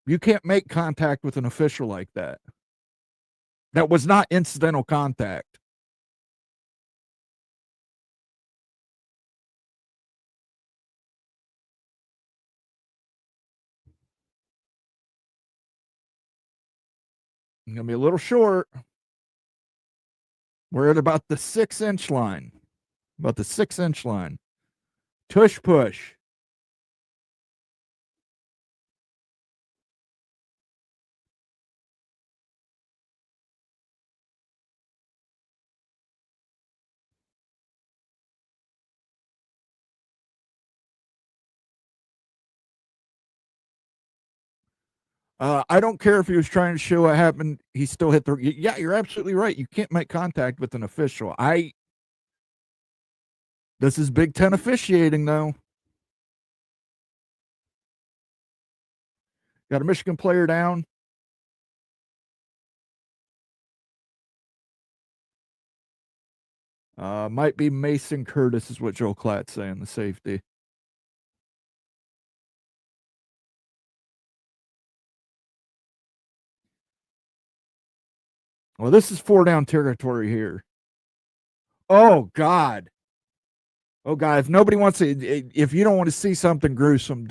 you can't make contact with an official like that. That was not incidental contact. I'm going to be a little short. We're at about the 6-inch line. About the 6-inch line. Tush push. I don't care if he was trying to show what happened. He still hit the. Yeah, you're absolutely right. You can't make contact with an official. This is Big Ten officiating, though. Got a Michigan player down. Might be Mason Curtis, is what Joel Klatt's saying, the safety. Well, this is 4-down territory here. Oh, God. Oh, God. If nobody wants to, if you don't want to see something gruesome,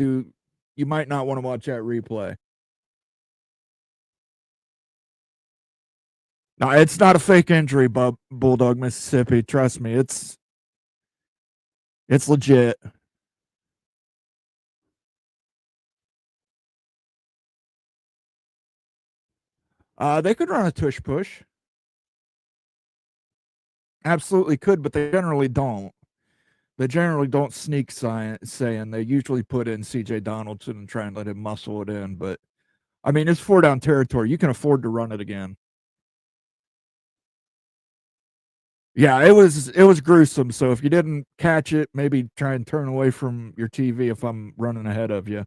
you might not want to watch that replay. No, it's not a fake injury, Bulldog, Mississippi. Trust me, it's legit. They could run a tush push. Absolutely could, but they generally don't. They generally don't sneak Sayin. They usually put in C.J. Donaldson and try and let him muscle it in. But, I mean, it's 4-down territory. You can afford to run it again. Yeah, it was gruesome. So if you didn't catch it, maybe try and turn away from your TV if I'm running ahead of you.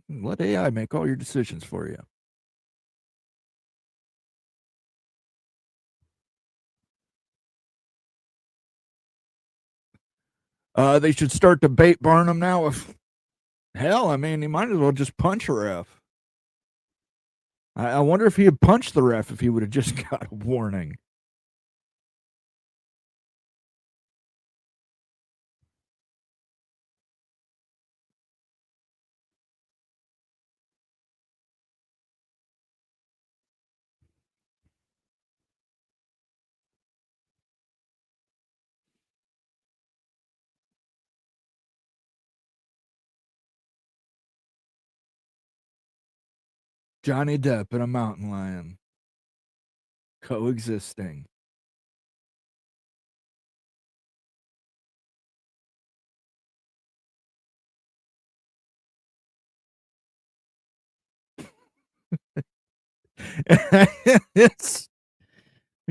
Let AI make all your decisions for you. They should start to bait Barnum now. Hell, I mean, he might as well just punch a ref. I wonder if he had punched the ref if he would have just got a warning. Johnny Depp and a mountain lion coexisting. It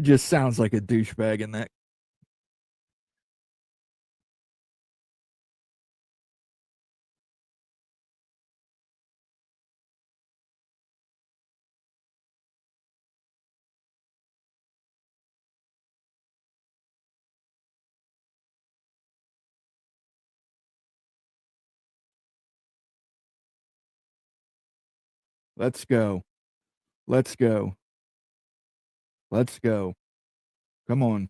just sounds like a douchebag in that. Let's go. Let's go. Let's go. Come on.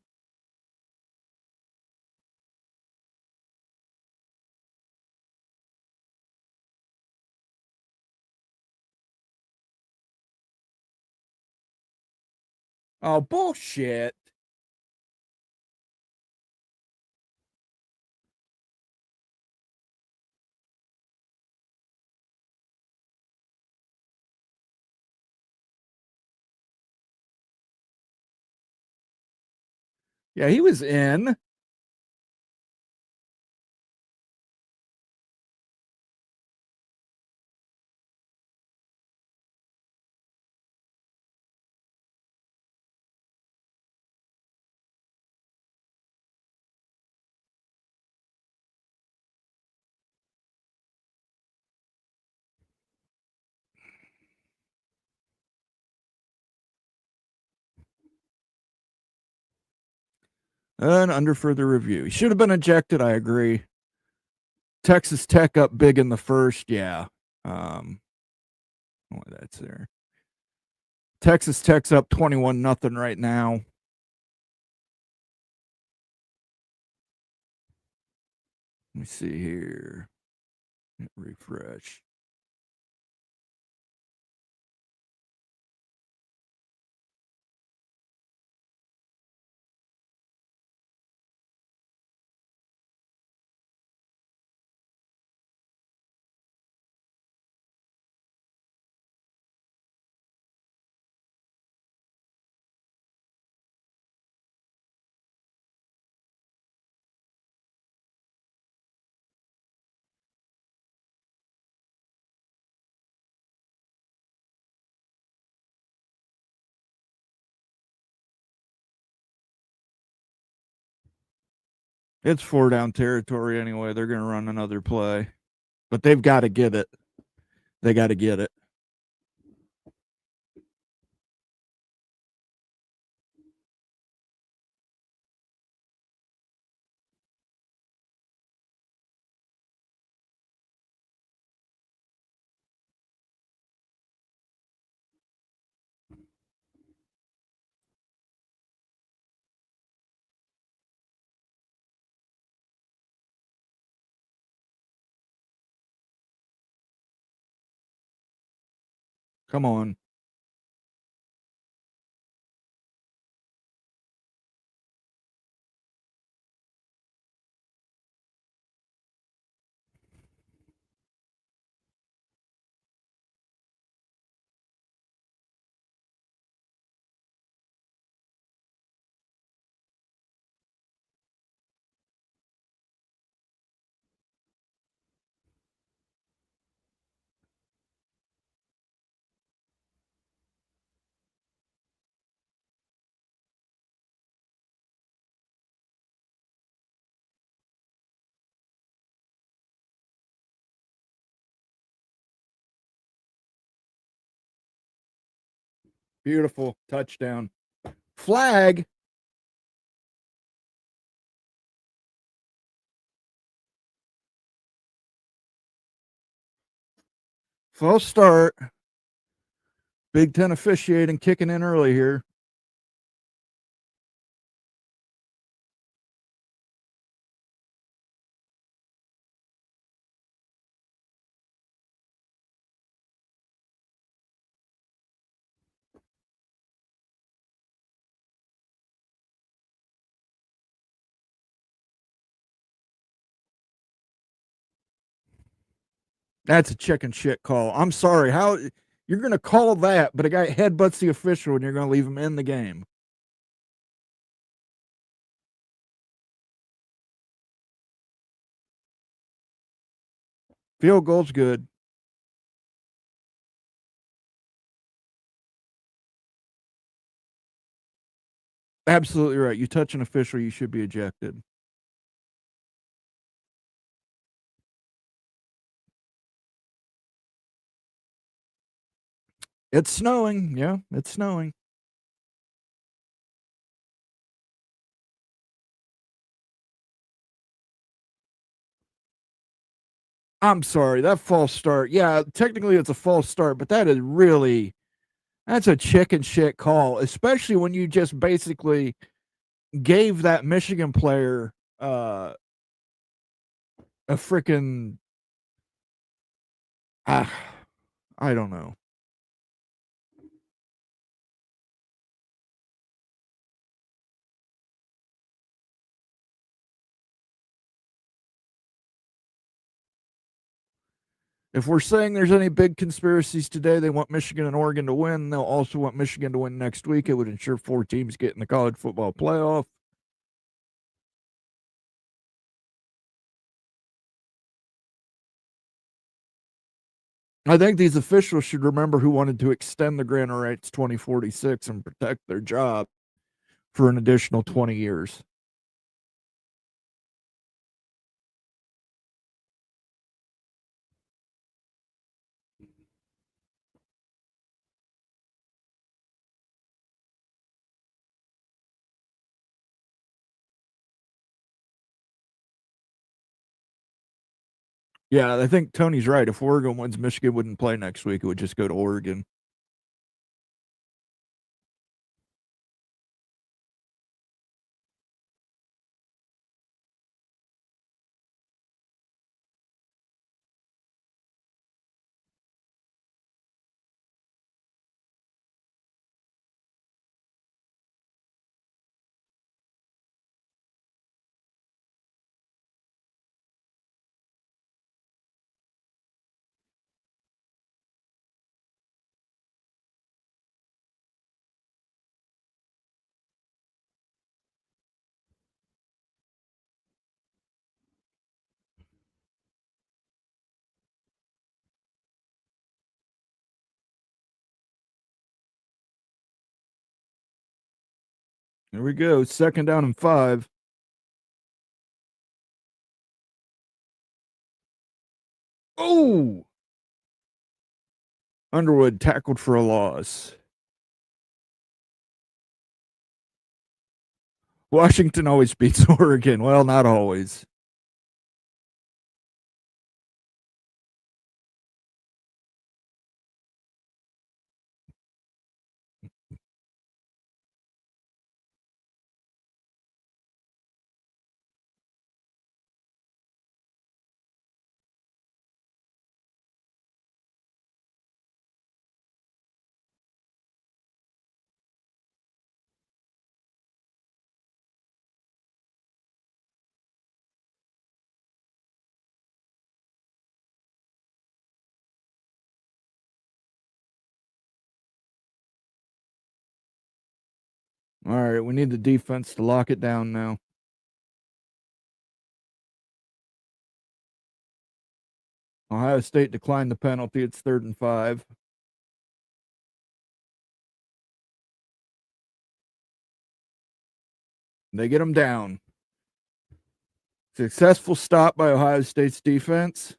Oh, bullshit. Yeah, he was in. And under further review. He should have been ejected. I agree. Texas Tech up big in the first. Yeah. Oh, that's there. Texas Tech's up 21-0 right now. Let me see here. Refresh. It's 4-down territory anyway. They're going to run another play. But they've got to get it. They got to get it. Come on. Beautiful. Touchdown. Flag. False start. Big Ten officiating kicking in early here. That's a chicken shit call. I'm sorry. How you're going to call that, but a guy headbutts the official and you're going to leave him in the game. Field goal's good. Absolutely right. You touch an official, you should be ejected. It's snowing. Yeah, it's snowing. I'm sorry, that false start. Yeah, technically it's a false start, but that is really that's a chicken shit call, especially when you just basically gave that Michigan player a freaking I don't know. If we're saying there's any big conspiracies today, they want Michigan and Oregon to win. They'll also want Michigan to win next week. It would ensure 4 teams get in the college football playoff. I think these officials should remember who wanted to extend the grant of rights 2046 and protect their job for an additional 20 years. Yeah, I think Tony's right. If Oregon wins, Michigan wouldn't play next week. It would just go to Oregon. Here we go. 2nd down and 5. Oh! Underwood tackled for a loss. Washington always beats Oregon. Well, not always. All right, we need the defense to lock it down now. Ohio State declined the penalty. It's 3rd and 5. They get them down. Successful stop by Ohio State's defense.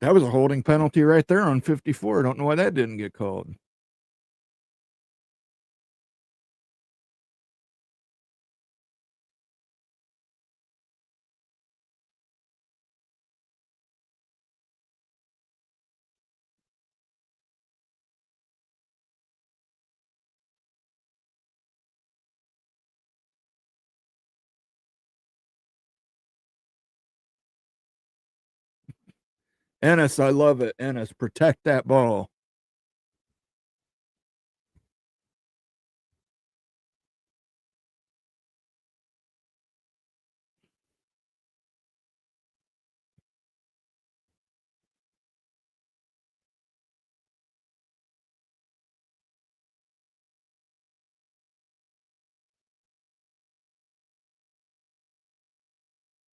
That was a holding penalty right there on 54. I don't know why that didn't get called. Ennis, I love it. Ennis, protect that ball.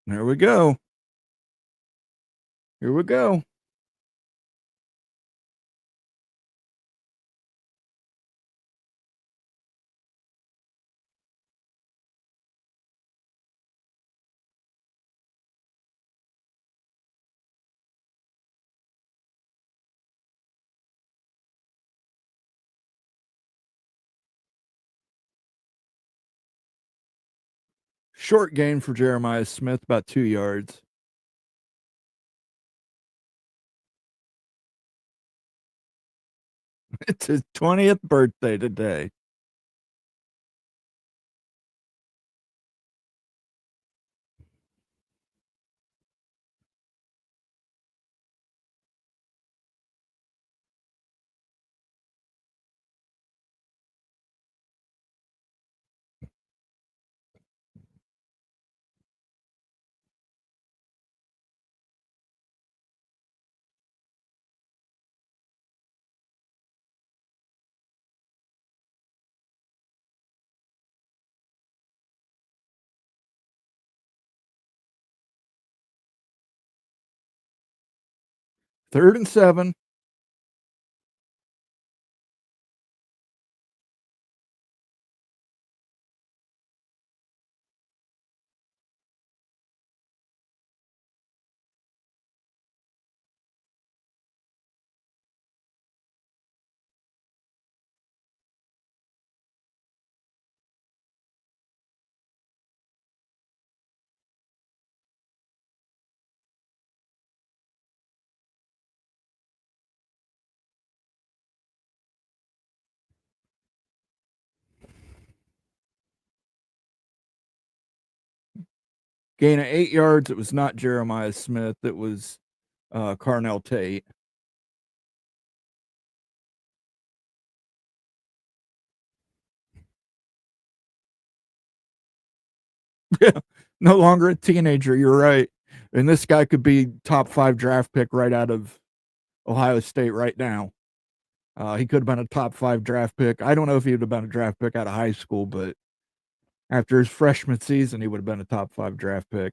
There we go. Here we go. short gain for Jeremiah Smith, about 2 yards. It's his 20th birthday today. Third and 7. Gain of 8 yards. It was not Jeremiah Smith. It was Carnell Tate. Yeah, no longer a teenager. You're right. And this guy could be top 5 draft pick right out of Ohio State right now. He could have been a top 5 draft pick. I don't know if he would have been a draft pick out of high school, but after his freshman season, he would have been a top 5 draft pick.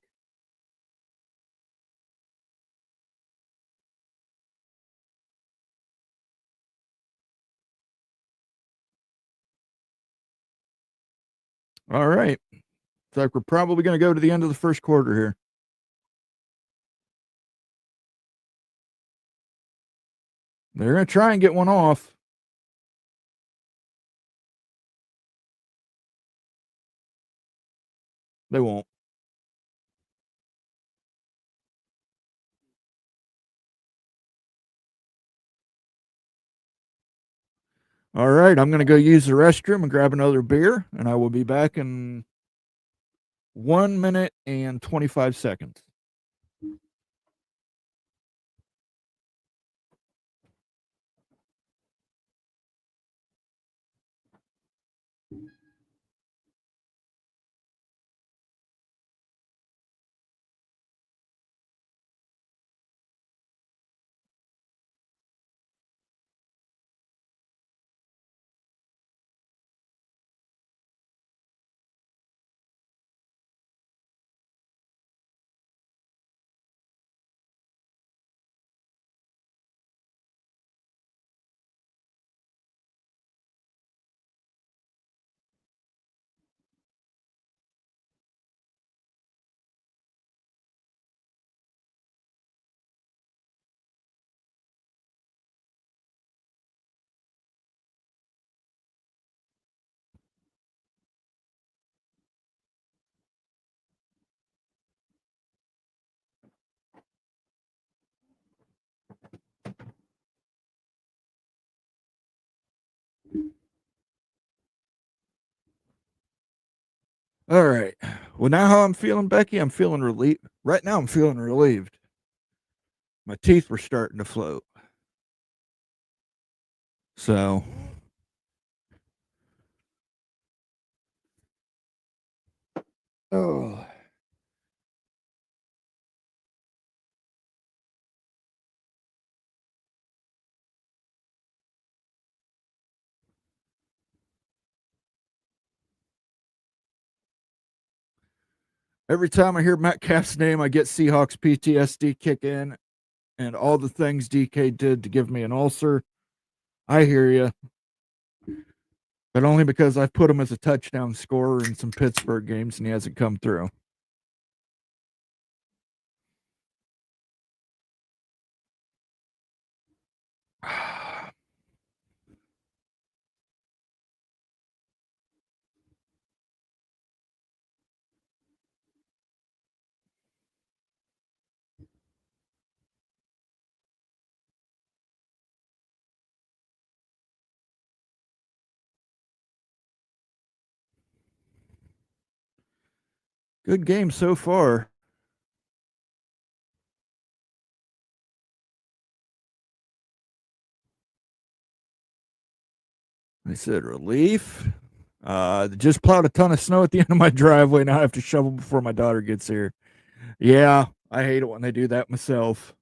All right. Looks like we're probably going to go to the end of the first quarter here. They're going to try and get one off. They won't. All right. I'm going to go use the restroom and grab another beer, and I will be back in 1 minute and 25 seconds. All right. Well, now how I'm feeling, Becky, I'm feeling relieved. Right now, I'm feeling relieved. My teeth were starting to float. So, oh. Every time I hear Metcalf's name, I get Seahawks PTSD kick in, and all the things DK did to give me an ulcer. I hear you, but only because I've put him as a touchdown scorer in some Pittsburgh games, and he hasn't come through. Good game so far. I said relief. Just plowed a ton of snow at the end of my driveway. Now I have to shovel before my daughter gets here. Yeah, I hate it when they do that myself.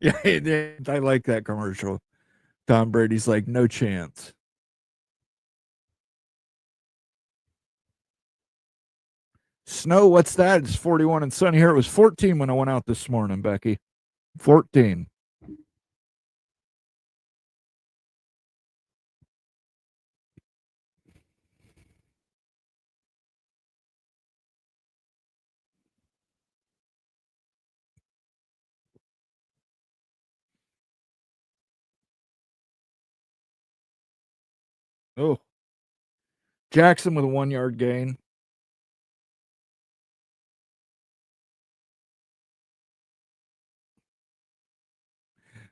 Yeah, I like that commercial. Tom Brady's like, no chance. Snow, what's that? It's 41 and sunny here. It was 14 when I went out this morning, Becky. 14. Oh, Jackson with a 1 yard gain.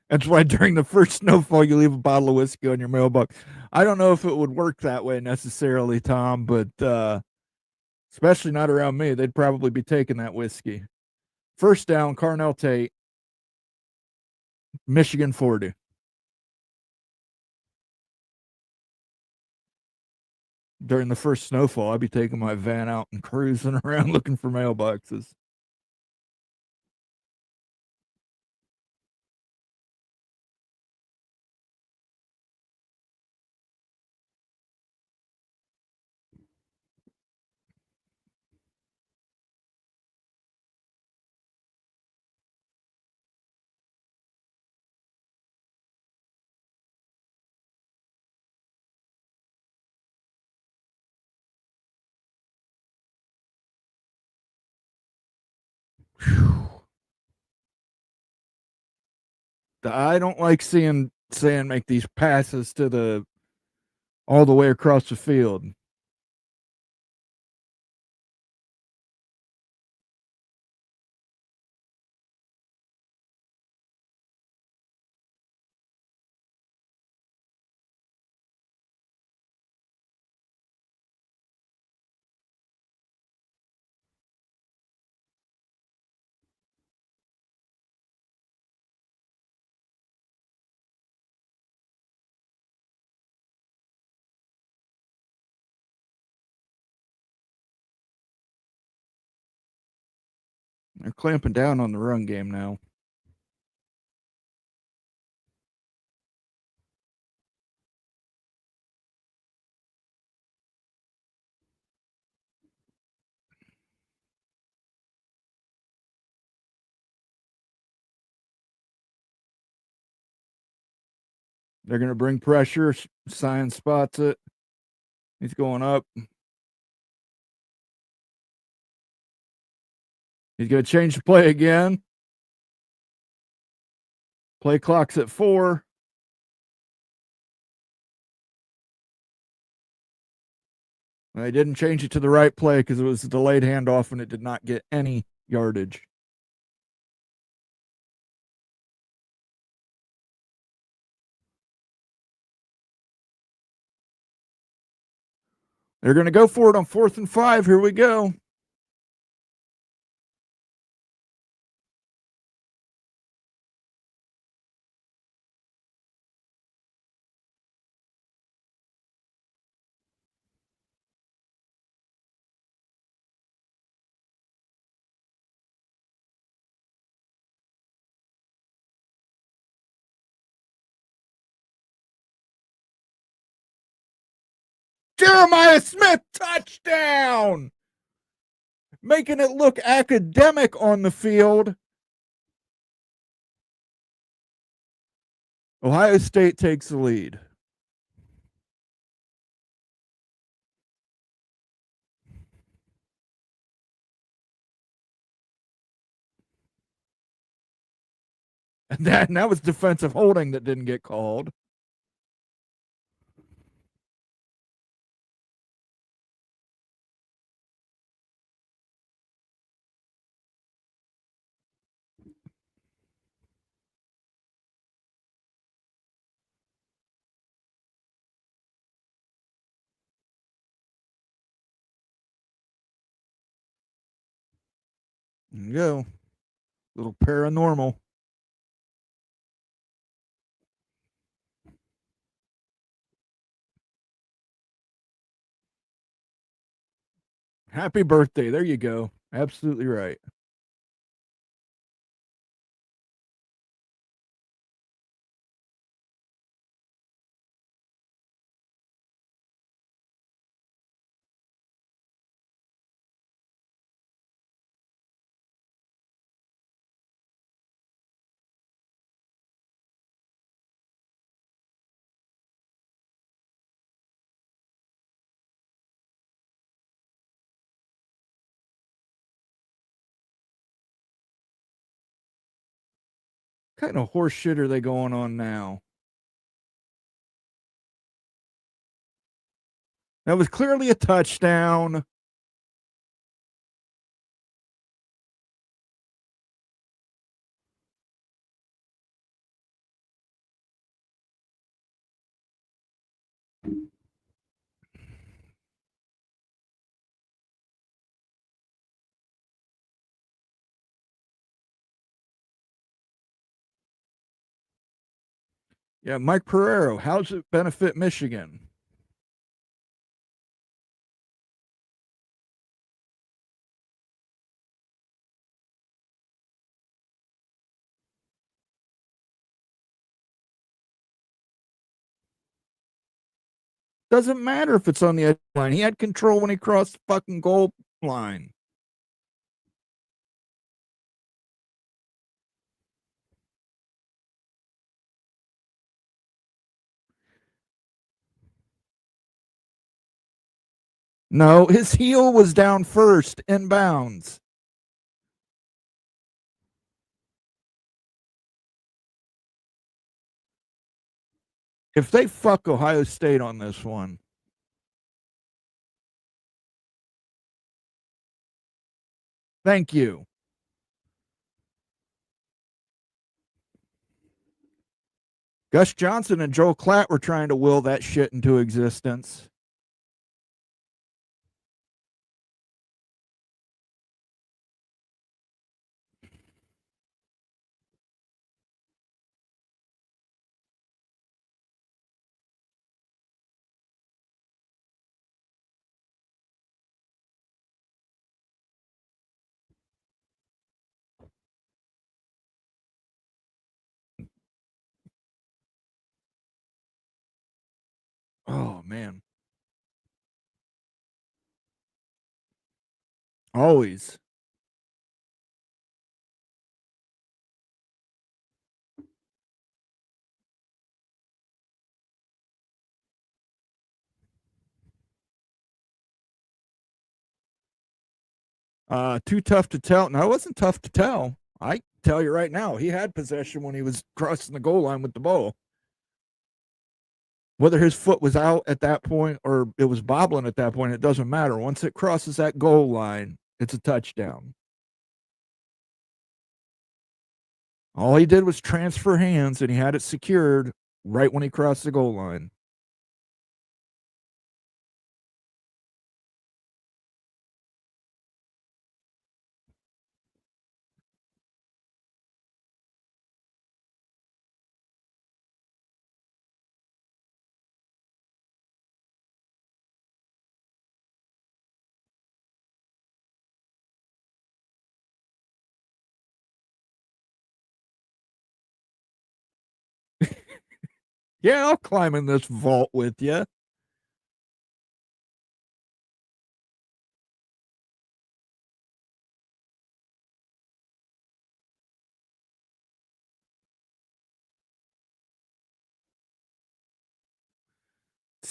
That's why during the first snowfall, you leave a bottle of whiskey on your mailbox. I don't know if it would work that way necessarily, Tom, but especially not around me. They'd probably be taking that whiskey. First down, Carnell Tate, Michigan 40. During the first snowfall, I'd be taking my van out and cruising around looking for mailboxes. I don't like seeing Sayin make these passes to the all the way across the field. They're clamping down on the run game now. They're going to bring pressure. Sayin spots it. He's going up. He's going to change the play again. Play clock's at 4. They didn't change it to the right play because it was a delayed handoff and it did not get any yardage. They're going to go for it on 4th and 5. Here we go. Jeremiah Smith, touchdown. making it look academic on the field. Ohio State takes the lead. And that was defensive holding that didn't get called. There you go. Little paranormal. Happy birthday. There you go. Absolutely right. What kind of horse shit are they going on now? That was clearly a touchdown. Yeah, Mike Pereiro, how's it benefit Michigan? Doesn't matter if it's on the edge line. He had control when he crossed the fucking goal line. No, his heel was down first, inbounds. If they fuck Ohio State on this one, thank you. Gus Johnson and Joel Klatt were trying to will that shit into existence. Oh, man. Always. Too tough to tell. No, it wasn't tough to tell. I tell you right now, he had possession when he was crossing the goal line with the ball. Whether his foot was out at that point or it was bobbling at that point, it doesn't matter. Once it crosses that goal line, it's a touchdown. All he did was transfer hands, and he had it secured right when he crossed the goal line. Yeah, I'll climb in this vault with you.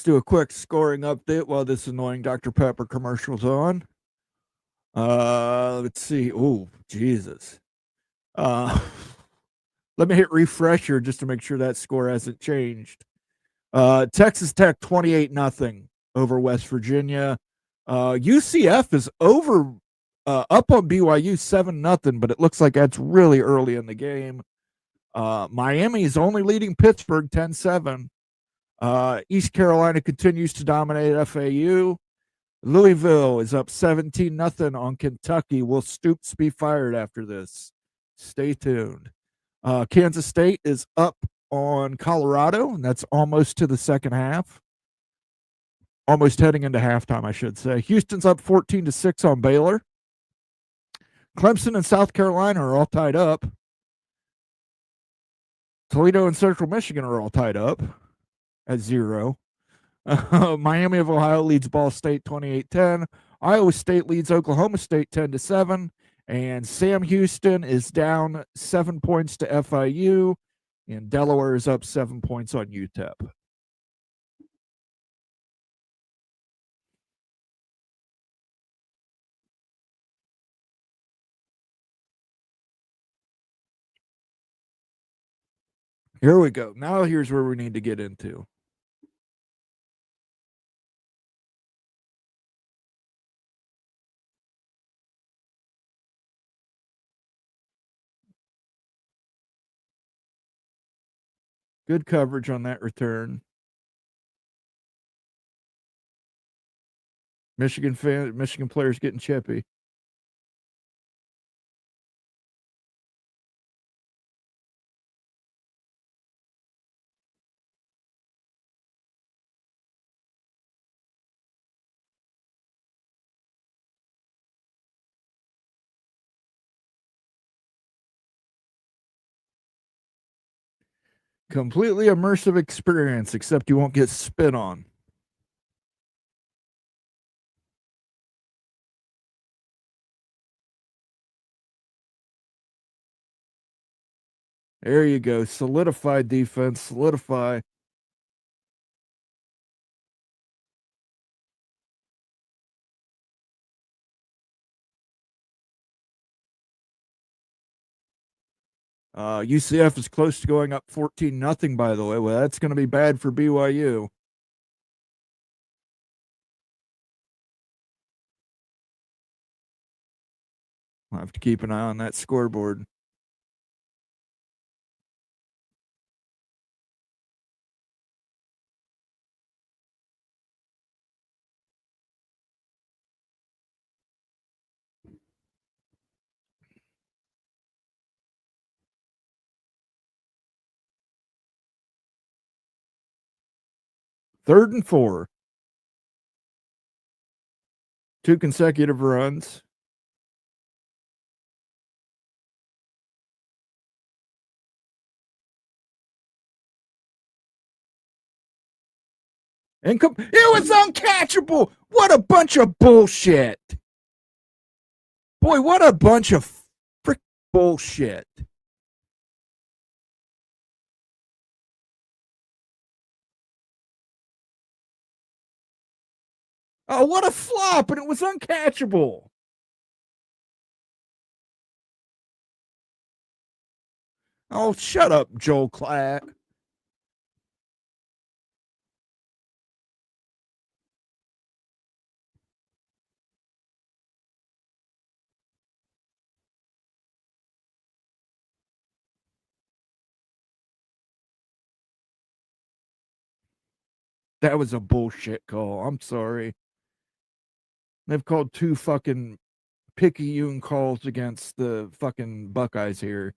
Let's do a quick scoring update while this annoying Dr. Pepper commercial's on. Let's see. Oh, Jesus. Let me hit refresher just to make sure that score hasn't changed. Texas Tech 28-0 over West Virginia. UCF is over up on BYU 7-0, but it looks like that's really early in the game. Miami is only leading Pittsburgh 10-7. East Carolina continues to dominate FAU. Louisville is up 17-0 on Kentucky. Will Stoops be fired after this? Stay tuned. Kansas State is up on Colorado, and that's almost to the second half. Almost heading into halftime, I should say. Houston's up 14-6 on Baylor. Clemson and South Carolina are all tied up. Toledo and Central Michigan are all tied up at 0. Miami of Ohio leads Ball State 28-10. Iowa State leads Oklahoma State 10-7. And Sam Houston is down 7 points to FIU. And Delaware is up 7 points on UTEP. Here we go. Now here's where we need to get into. Good coverage on that return. Michigan players getting chippy. Completely immersive experience, except you won't get spit on. There you go. Solidify defense. Solidify. UCF is close to going up 14-0, by the way. Well, that's going to be bad for BYU. I'll have to keep an eye on that scoreboard. Third and 4. 2 consecutive runs. It was uncatchable. What a bunch of bullshit. Boy, what a bunch of frick bullshit. Oh, what a flop, and it was uncatchable. Oh, shut up, Joel Klatt. That was a bullshit call. I'm sorry. They've called 2 fucking picayune calls against the fucking Buckeyes here.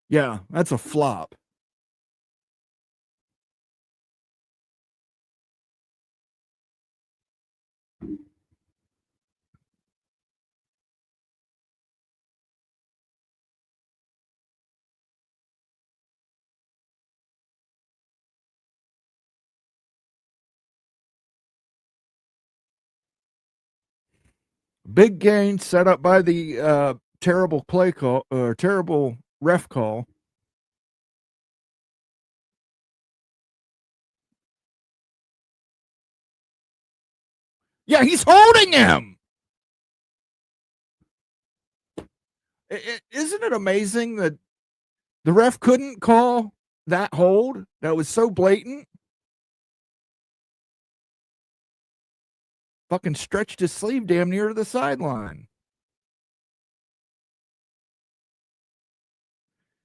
Yeah, that's a flop. Big gain set up by the terrible play call or terrible ref call. Yeah, he's holding him. Isn't it amazing that the ref couldn't call that hold? That was so blatant. Fucking stretched his sleeve damn near to the sideline.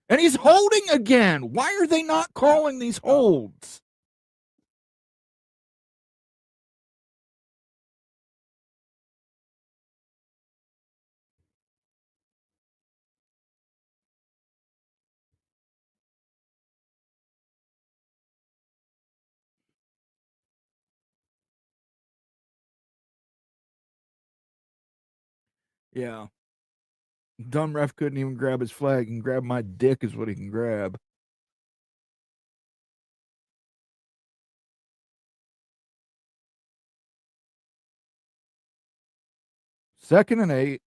And he's holding again. Why are they not calling these holds? Yeah. Dumb ref couldn't even grab his flag, and grab my dick is what he can grab. Second and 8.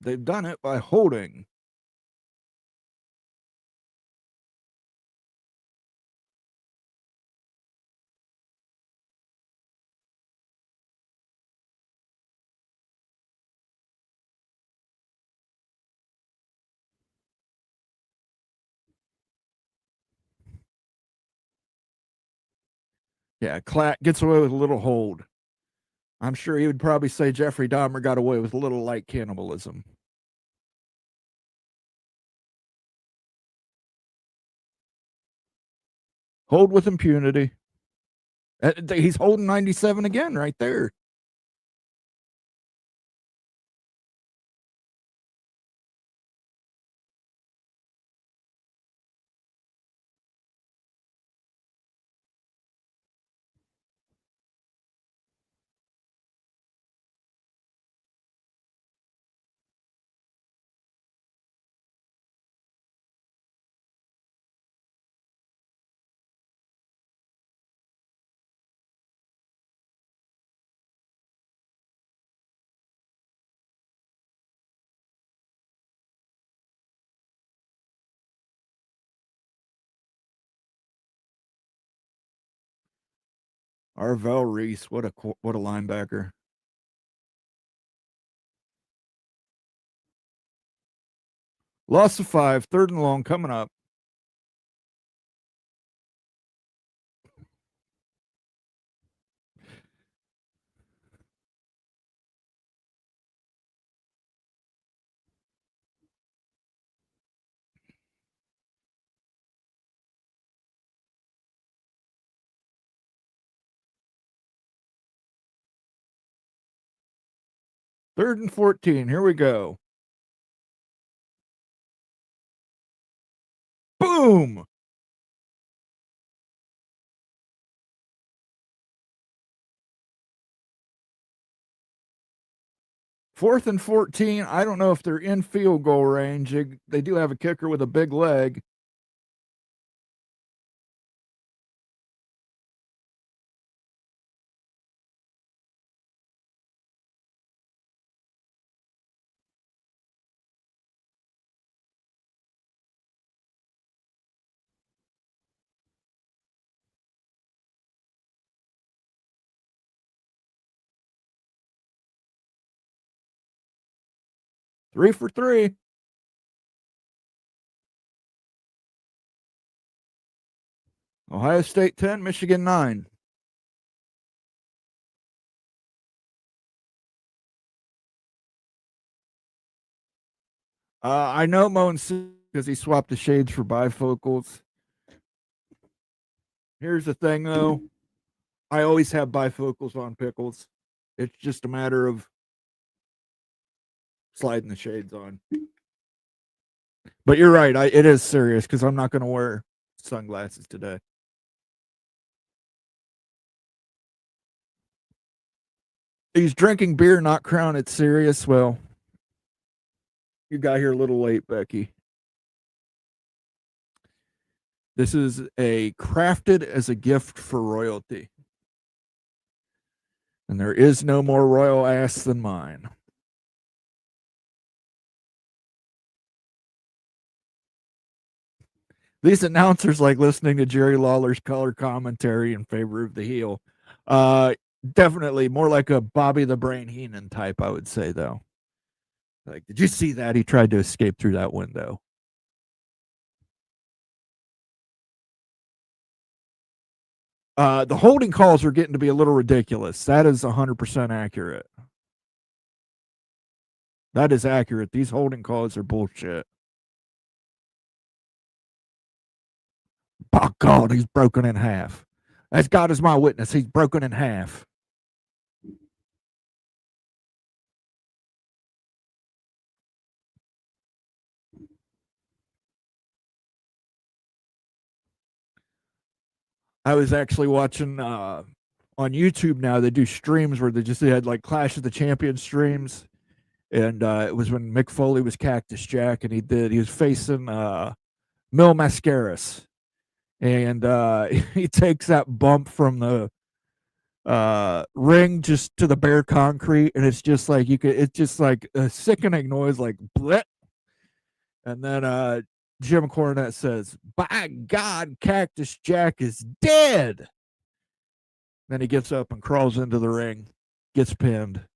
They've done it by holding. Yeah, Clatt gets away with a little hold. I'm sure he would probably say Jeffrey Dahmer got away with a little light cannibalism. Hold with impunity. He's holding 97 again right there. Arvell Reese, what a linebacker. Loss of 5, 3rd and long coming up. Third and 14. Here we go. Boom. Fourth and 14. I don't know if they're in field goal range. They do have a kicker with a big leg. Three for 3. Ohio State 10, Michigan 9. I know Moen because he swapped the shades for bifocals. Here's the thing, though. I always have bifocals on pickles. It's just a matter of sliding the shades on. But you're right. It is serious because I'm not going to wear sunglasses today. He's drinking beer, not crown it serious. Well, you got here a little late, Becky. This is a crafted as a gift for royalty. And there is no more royal ass than mine. These announcers like listening to Jerry Lawler's color commentary in favor of the heel. Definitely more like a Bobby the Brain Heenan type, I would say, though. Like, did you see that? He tried to escape through that window. The holding calls are getting to be a little ridiculous. That is 100% accurate. That is accurate. These holding calls are bullshit. By God, he's broken in half. As God is my witness, he's broken in half. I was actually watching on YouTube now. They do streams where they had like Clash of the Champions streams, and it was when Mick Foley was Cactus Jack, and he was facing Mil Mascaras, and he takes that bump from the ring just to the bare concrete, and it's just like it's just like a sickening noise, like blip. And then Jim Cornette says, "By God, Cactus Jack is dead." Then he gets up and crawls into the ring, gets pinned.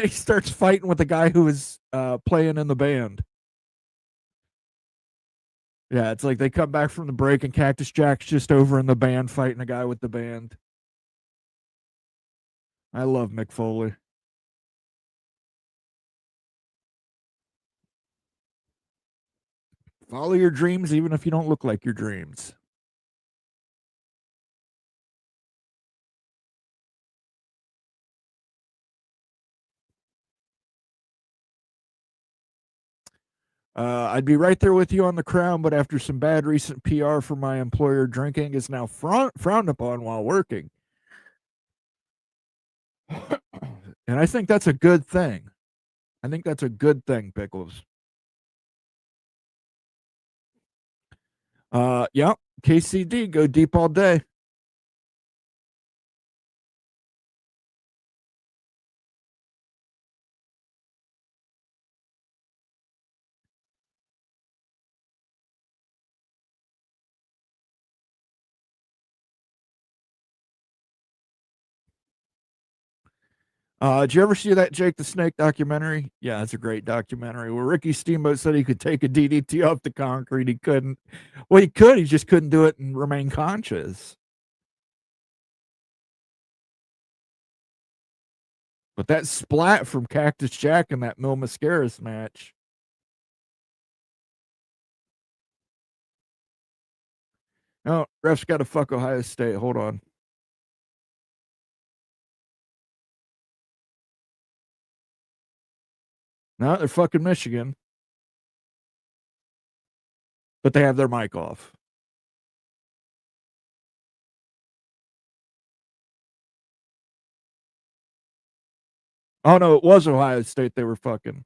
He starts fighting with the guy who was playing in the band. Yeah, it's like they come back from the break and Cactus Jack's just over in the band fighting a guy with the band. I love Mick Foley. Follow your dreams even if you don't look like your dreams. I'd be right there with you on the crown, but after some bad recent PR for my employer, drinking is now frowned upon while working. And I think that's a good thing. I think that's a good thing, Pickles. Yeah, KCD, go deep all day. Did you ever see that Jake the Snake documentary? Yeah, it's a great documentary where Ricky Steamboat said he could take a DDT off the concrete. He couldn't. Well, he could. He just couldn't do it and remain conscious. But that splat from Cactus Jack in that Mil Mascaras match. No, ref's got to fuck Ohio State. Hold on. No, they're fucking Michigan. But they have their mic off. Oh, no, it was Ohio State they were fucking.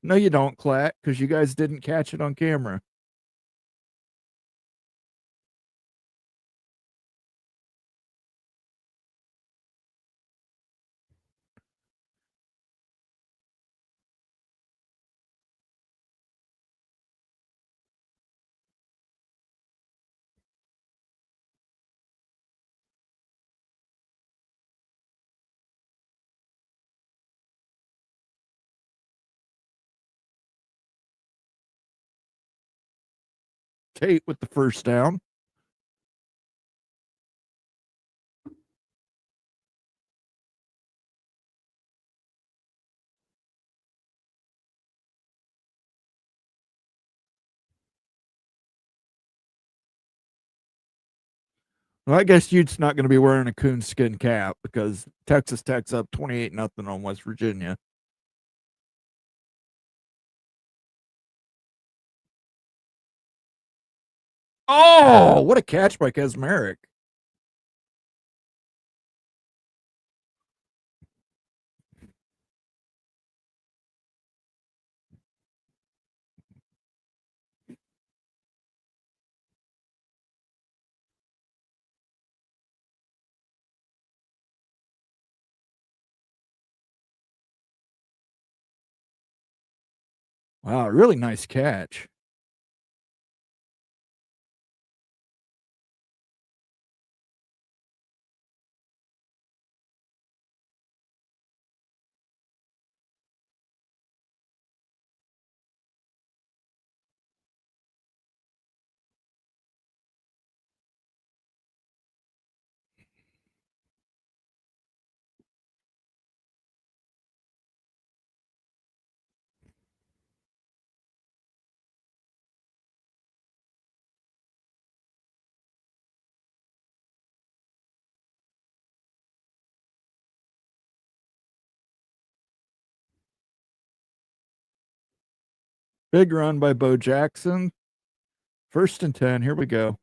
No, you don't, Clack, because you guys didn't catch it on camera. Tate with the first down. Well, I guess Utes not going to be wearing a coonskin cap because Texas Tech's up 28-0 on West Virginia. Oh, what a catch by Kesmerick. Wow, really nice catch. Big run by Bo Jackson. 1st and 10. Here we go.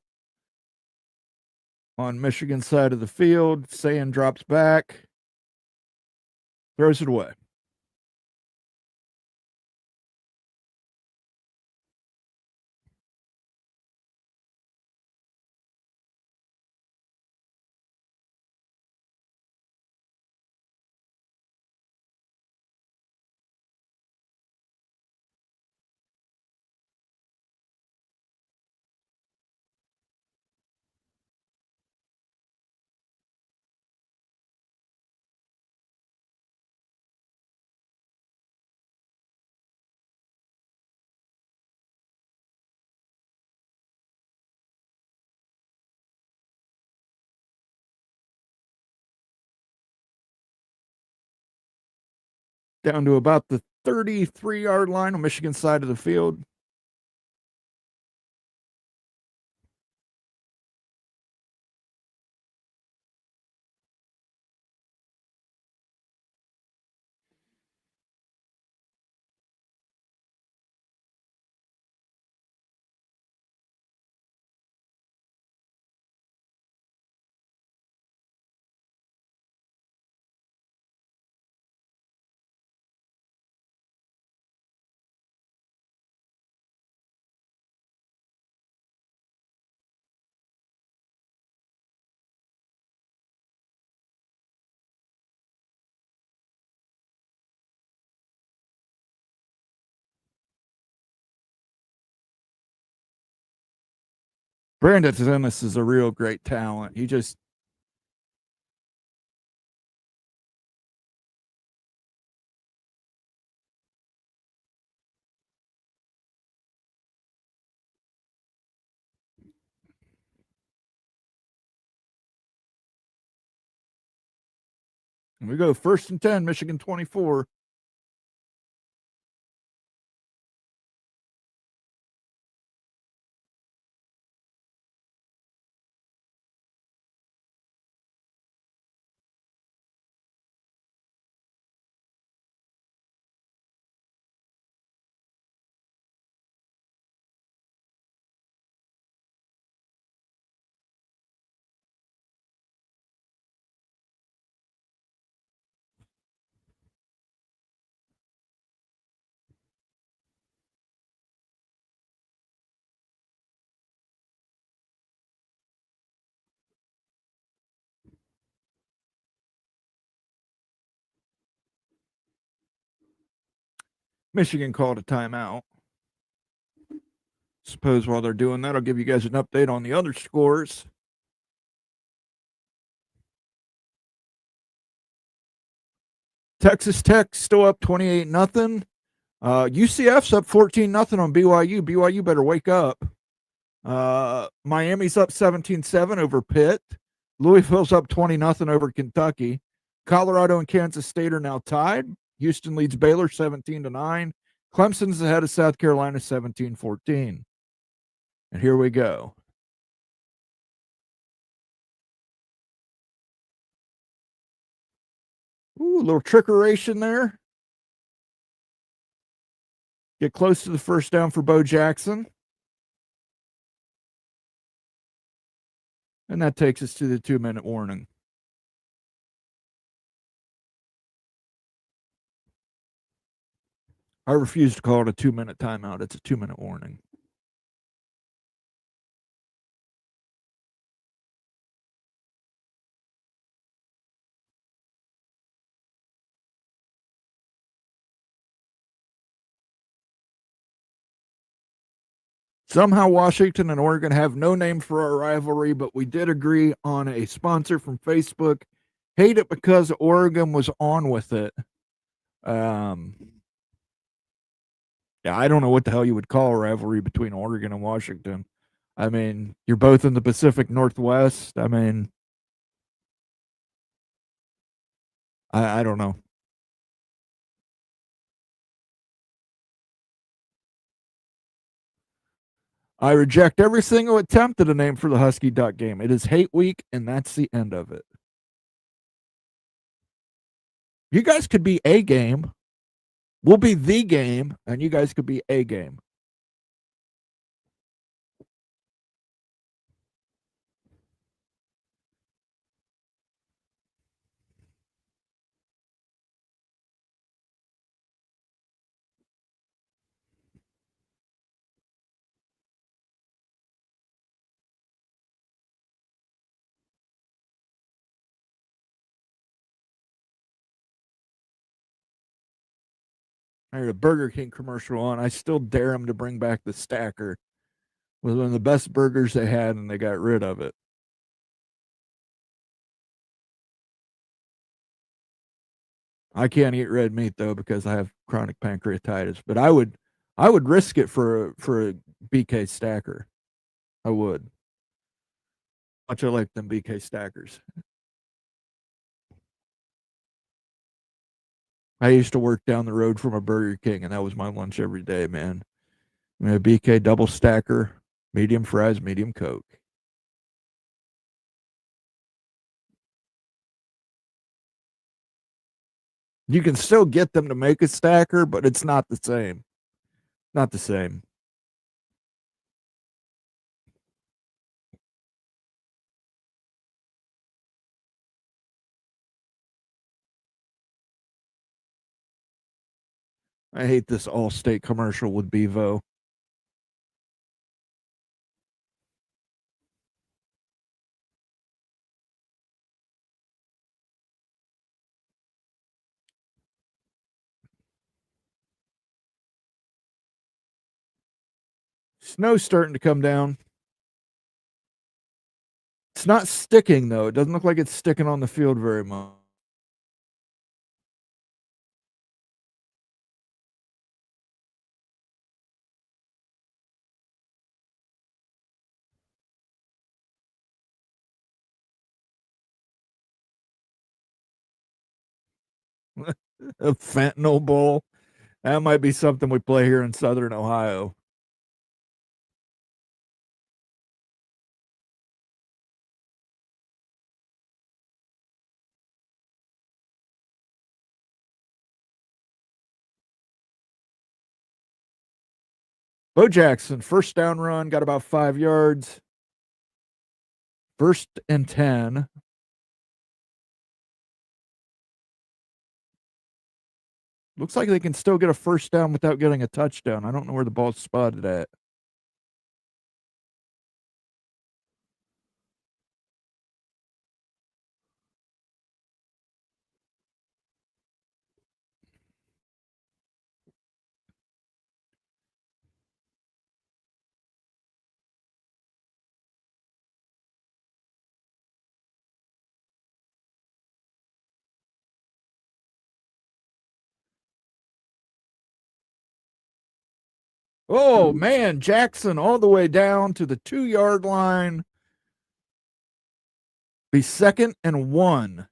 On Michigan's side of the field, Sayin drops back, throws it away. Down to about the 33-yard line on Michigan's side of the field. Brandon Dennis is a real great talent. He just we go 1st and 10, Michigan 24. Michigan called a timeout. Suppose while they're doing that, I'll give you guys an update on the other scores. Texas Tech still up 28-0. UCF's up 14-0 on BYU. BYU better wake up. Miami's up 17-7 over Pitt. Louisville's up 20-0 over Kentucky. Colorado and Kansas State are now tied. Houston leads Baylor 17-9. Clemson's ahead of South Carolina 17-14. And here we go. Ooh, a little trickeration there. Get close to the first down for Bo Jackson. And that takes us to the 2-minute warning. I refuse to call it a 2-minute timeout. It's a 2-minute warning. Somehow Washington and Oregon have no name for our rivalry, but we did agree on a sponsor from Facebook. Hate it because Oregon was on with it. Yeah, I don't know what the hell you would call a rivalry between Oregon and Washington. I mean, you're both in the Pacific Northwest. I mean, I don't know. I reject every single attempt at a name for the Husky Duck game. It is hate week, and that's the end of it. You guys could be a game. We'll be the game, and you guys could be a game. I heard a Burger King commercial on. I still dare them to bring back the Stacker. It was one of the best burgers they had, and they got rid of it. I can't eat red meat though because I have chronic pancreatitis. But I would risk it for a BK Stacker. I would. Much I like them BK Stackers. I used to work down the road from a Burger King, and that was my lunch every day, man. I mean, a BK double stacker, medium fries, medium Coke. You can still get them to make a stacker, but it's not the same. Not the same. I hate this Allstate commercial with Bevo. Snow's starting to come down. It's not sticking, though. It doesn't look like it's sticking on the field very much. A fentanyl bowl. That might be something we play here in Southern Ohio. Bo Jackson, first down run, got about 5 yards. 1st and 10. Looks like they can still get a first down without getting a touchdown. I don't know where the ball's spotted at. Oh, man, Jackson all the way down to the 2-yard line. Be 2nd and 1.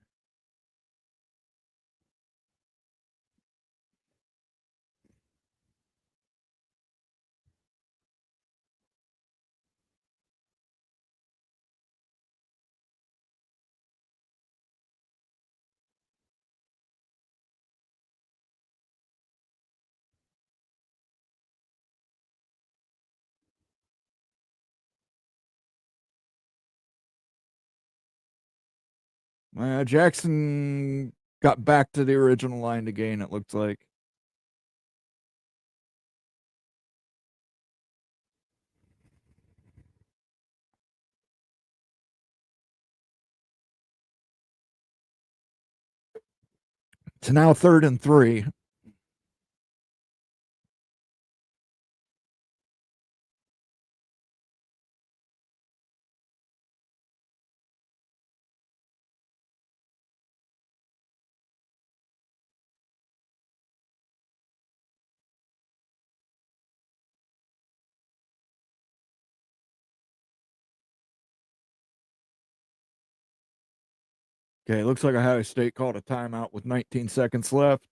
Jackson got back to the original line to gain, it looks like. It's now 3rd and 3. Okay, looks like Ohio State called a timeout with 19 seconds left.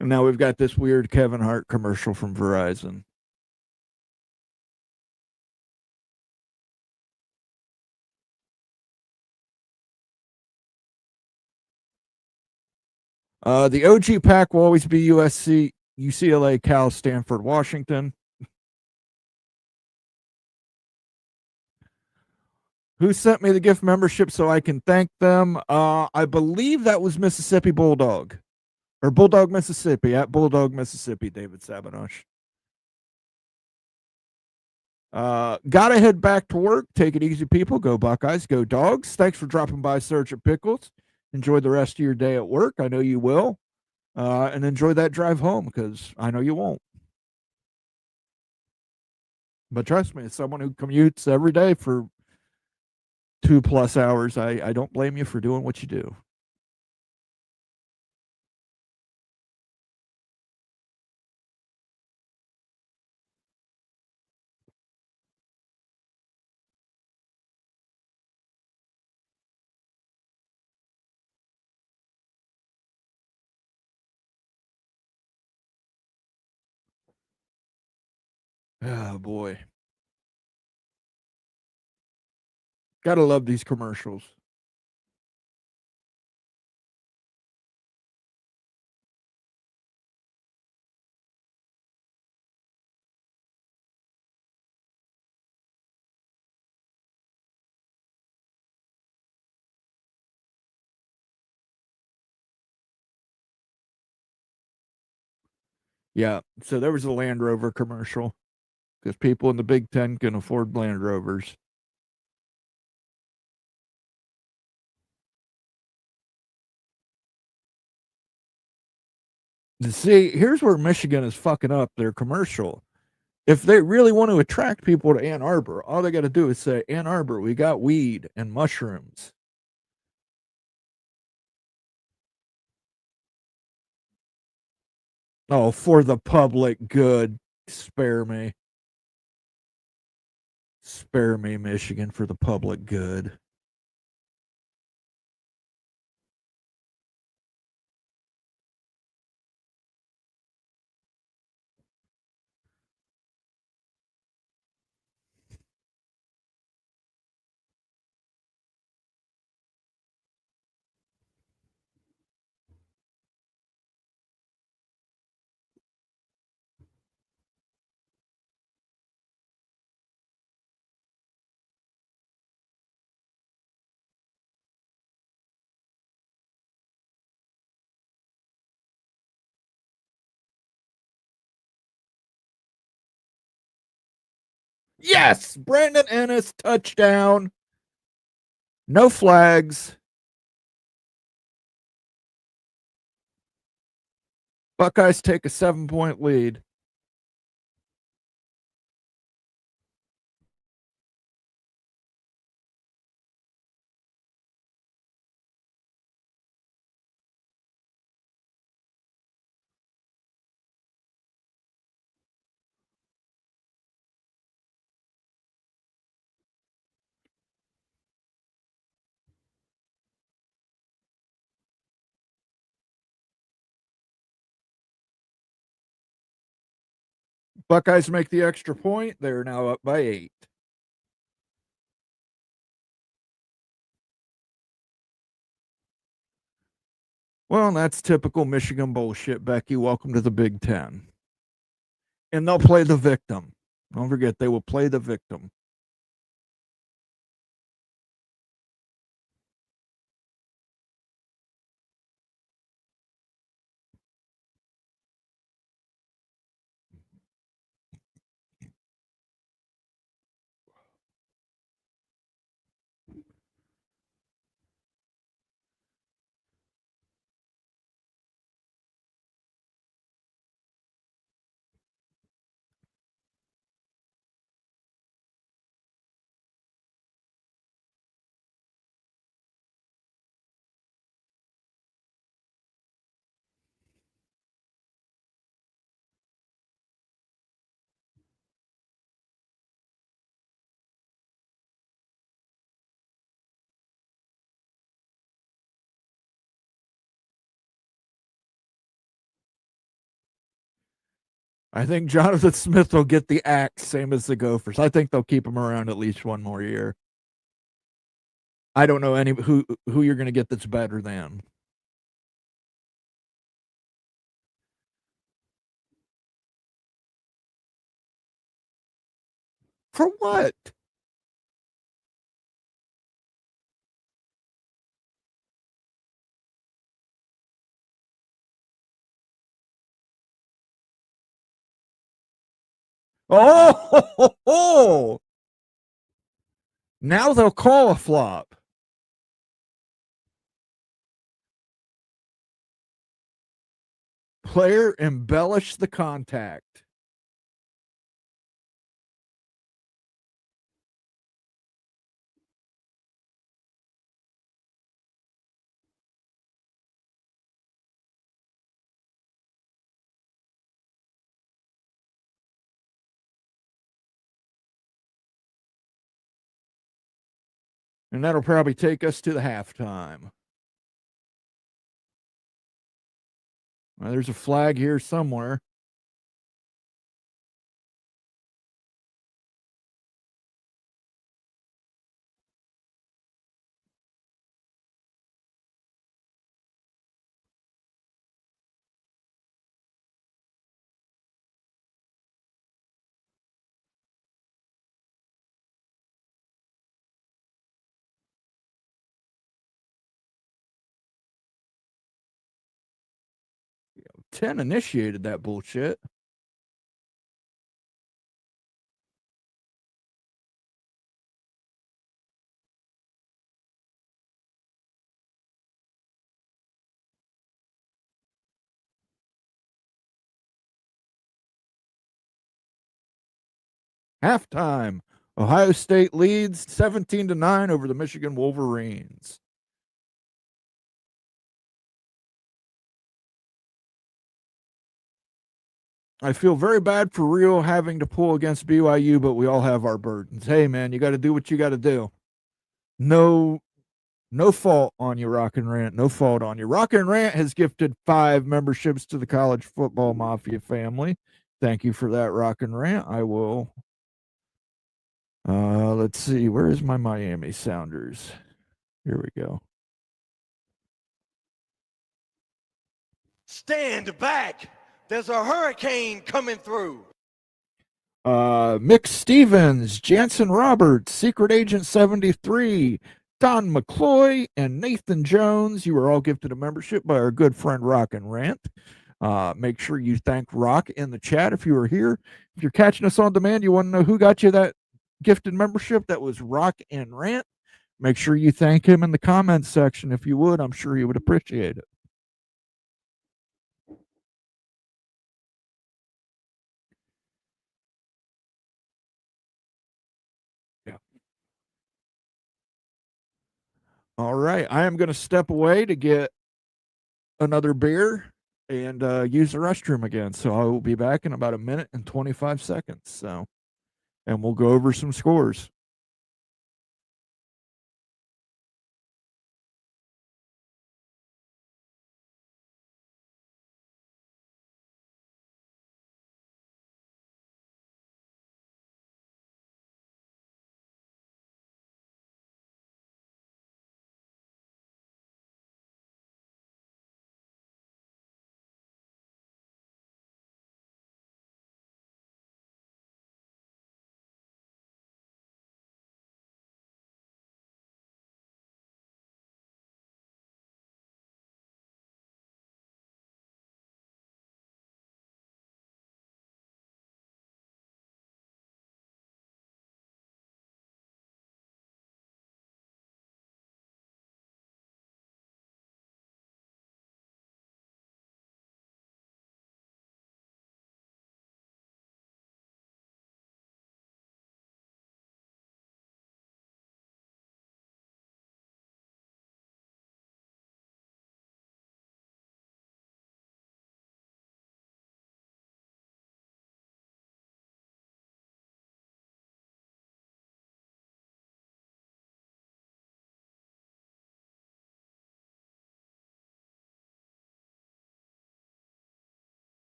And now we've got this weird Kevin Hart commercial from Verizon. The OG pack will always be USC, UCLA, Cal, Stanford, Washington. Who sent me the gift membership so I can thank them? I believe that was Mississippi Bulldog or Bulldog Mississippi at Bulldog Mississippi, David Sabinosh. Gotta head back to work. Take it easy, people. Go Buckeyes. Go Dogs. Thanks for dropping by, Sergeant Pickles. Enjoy the rest of your day at work. I know you will. And enjoy that drive home because I know you won't. But trust me, as someone who commutes every day for 2+ hours, I don't blame you for doing what you do. Oh boy. Gotta love these commercials. Yeah. So there was a Land Rover commercial because people in the Big Ten can afford Land Rovers. See, here's where Michigan is fucking up their commercial. If they really want to attract people to Ann Arbor, all they got to do is say, Ann Arbor, we got weed and mushrooms. Oh, for the public good. Spare me. Spare me, Michigan, for the public good. Yes, Brandon Ennis, touchdown. No flags. Buckeyes take a 7-point lead. Buckeyes make the extra point. They're now up by 8. Well, that's typical Michigan bullshit, Becky. Welcome to the Big Ten. And they'll play the victim. Don't forget, they will play the victim. I think Jonathan Smith will get the axe, same as the Gophers. I think they'll keep him around at least one more year. I don't know any who you're going to get that's better than. For what? Oh, now they'll call a flop. Player embellish the contact. And that'll probably take us to the halftime. Well, there's a flag here somewhere. Ten initiated that bullshit. Halftime. Ohio State leads 17-9 over the Michigan Wolverines. I feel very bad for real having to pull against BYU, but we all have our burdens. Hey, man, you got to do what you got to do. No, no fault on you, Rock and Rant. No fault on you. Rock and Rant has gifted 5 memberships to the College Football Mafia family. Thank you for that, Rock and Rant. I will. Let's see. Where is my Miami Sounders? Here we go. Stand back. There's a hurricane coming through. Mick Stevens, Jansen Roberts, Secret Agent 73, Don McCloy, and Nathan Jones. You were all gifted a membership by our good friend Rock and Rant. Make sure you thank Rock in the chat if you were here. If you're catching us on demand, you want to know who got you that gifted membership. That was Rock and Rant. Make sure you thank him in the comments section if you would. I'm sure he would appreciate it. Yeah. All right. I am going to step away to get another beer and use the restroom again. So I will be back in about a minute and 25 seconds. So, and we'll go over some scores.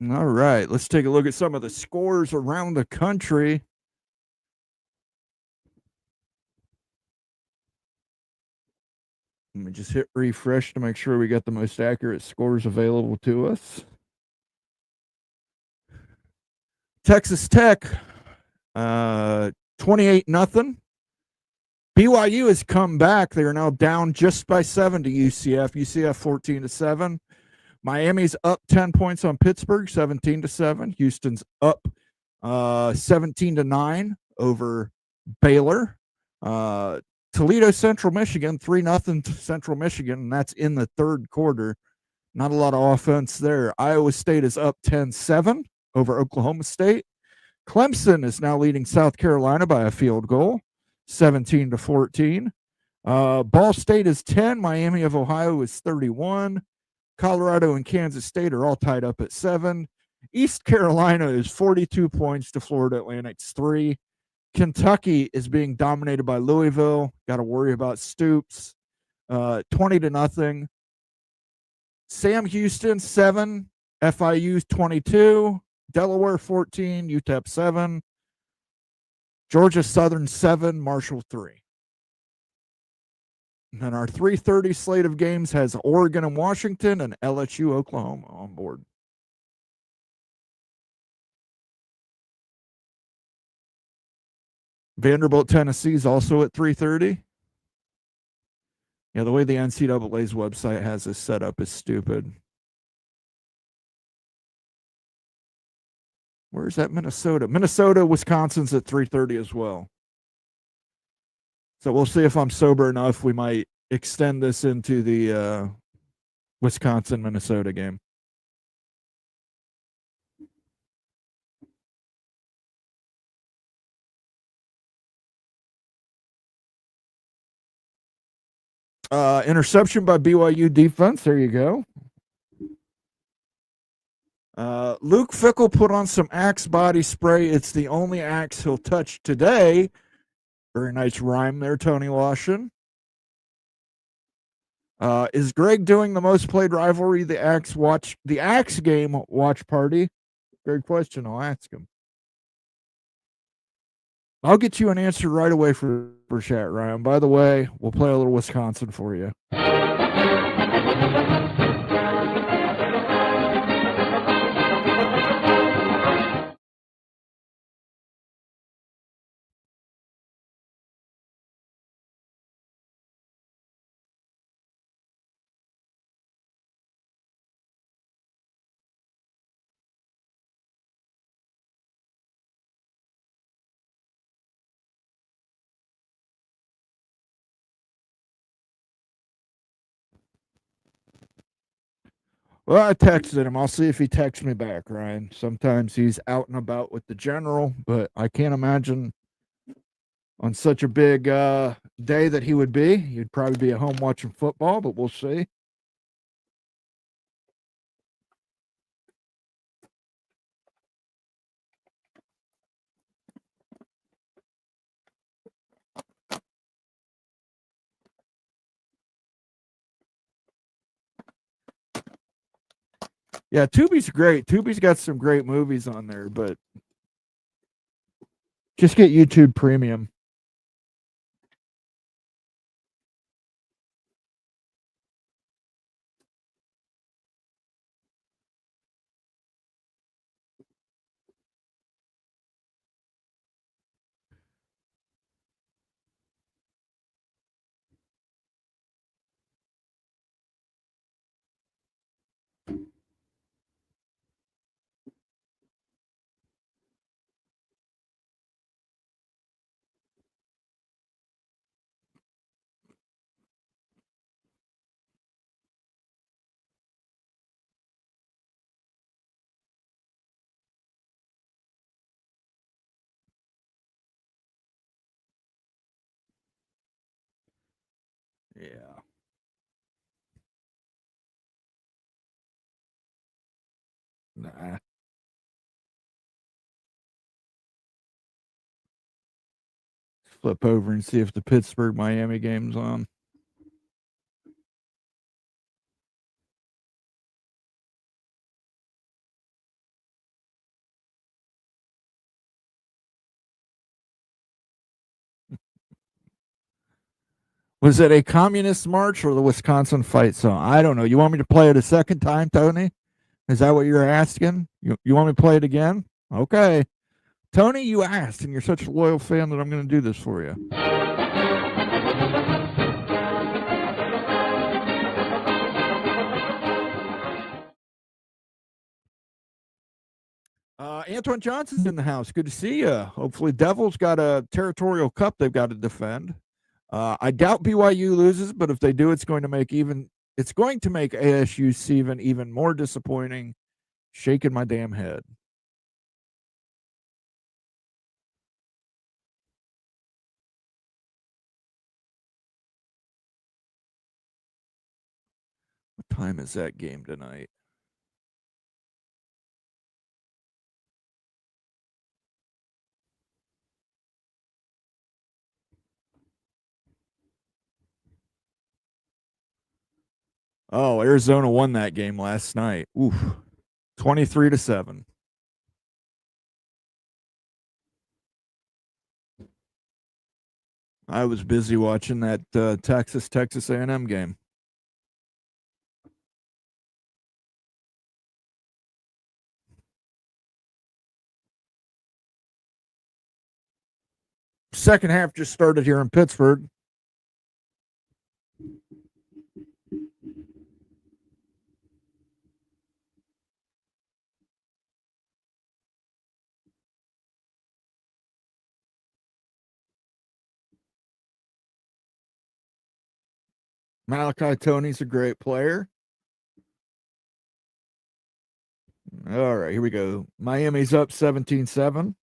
All right, let's take a look at some of the scores around the country. Let me just hit refresh to make sure we got the most accurate scores available to us. Texas Tech, 28-0. BYU has come back. They are now down just by 7 to UCF. UCF 14-7. Miami's up 10 points on Pittsburgh, 17-7. Houston's up 17-9 over Baylor. Toledo, Central Michigan, 3-0 to Central Michigan, and that's in the third quarter. Not a lot of offense there. Iowa State is up 10-7 over Oklahoma State. Clemson is now leading South Carolina by a field goal, 17-14. Ball State is 10. Miami of Ohio is 31. Colorado and Kansas State are all tied up at 7. East Carolina is 42 points to Florida Atlantic's 3. Kentucky is being dominated by Louisville. Got to worry about Stoops. 20-0. Sam Houston 7. FIU 22. Delaware 14. UTEP 7. Georgia Southern 7. Marshall 3. And our 3:30 slate of games has Oregon and Washington and LSU Oklahoma on board. Vanderbilt, Tennessee is also at 3:30. Yeah, the way the NCAA's website has this set up is stupid. Where's that Minnesota? Minnesota, Wisconsin's at 3:30 as well. So we'll see if I'm sober enough. We might extend this into the Wisconsin-Minnesota game. Interception by BYU defense. There you go. Luke Fickell put on some Axe body spray. It's the only Axe he'll touch today. Very nice rhyme there, Tony Lawson. Is Greg doing the most played rivalry, the Axe game watch party? Great question. I'll ask him. I'll get you an answer right away for chat, Ryan. By the way, we'll play a little Wisconsin for you. Well, I texted him. I'll see if he texts me back, Ryan. Sometimes he's out and about with the general, but I can't imagine on such a big day that he would be. He'd probably be at home watching football, but we'll see. Yeah, Tubi's great. Tubi's got some great movies on there, but just get YouTube Premium. Yeah. Nah. Flip over and see if the Pittsburgh Miami game's on. Was it a communist march or the Wisconsin fight song? I don't know. You want me to play it a second time, Tony? Is that what you're asking? You want me to play it again? Okay. Tony, you asked, and you're such a loyal fan that I'm going to do this for you. Antoine Johnson's in the house. Good to see you. Hopefully, Devils got a territorial cup they've got to defend. I doubt BYU loses, but if they do, it's going to make ASU Steven even more disappointing. Shaking my damn head. What time is that game tonight? Oh, Arizona won that game last night. Oof. 23-7. I was busy watching that Texas A&M game. Second half just started here in Pittsburgh. Malachi Tony's a great player. All right, here we go. Miami's up 17-7.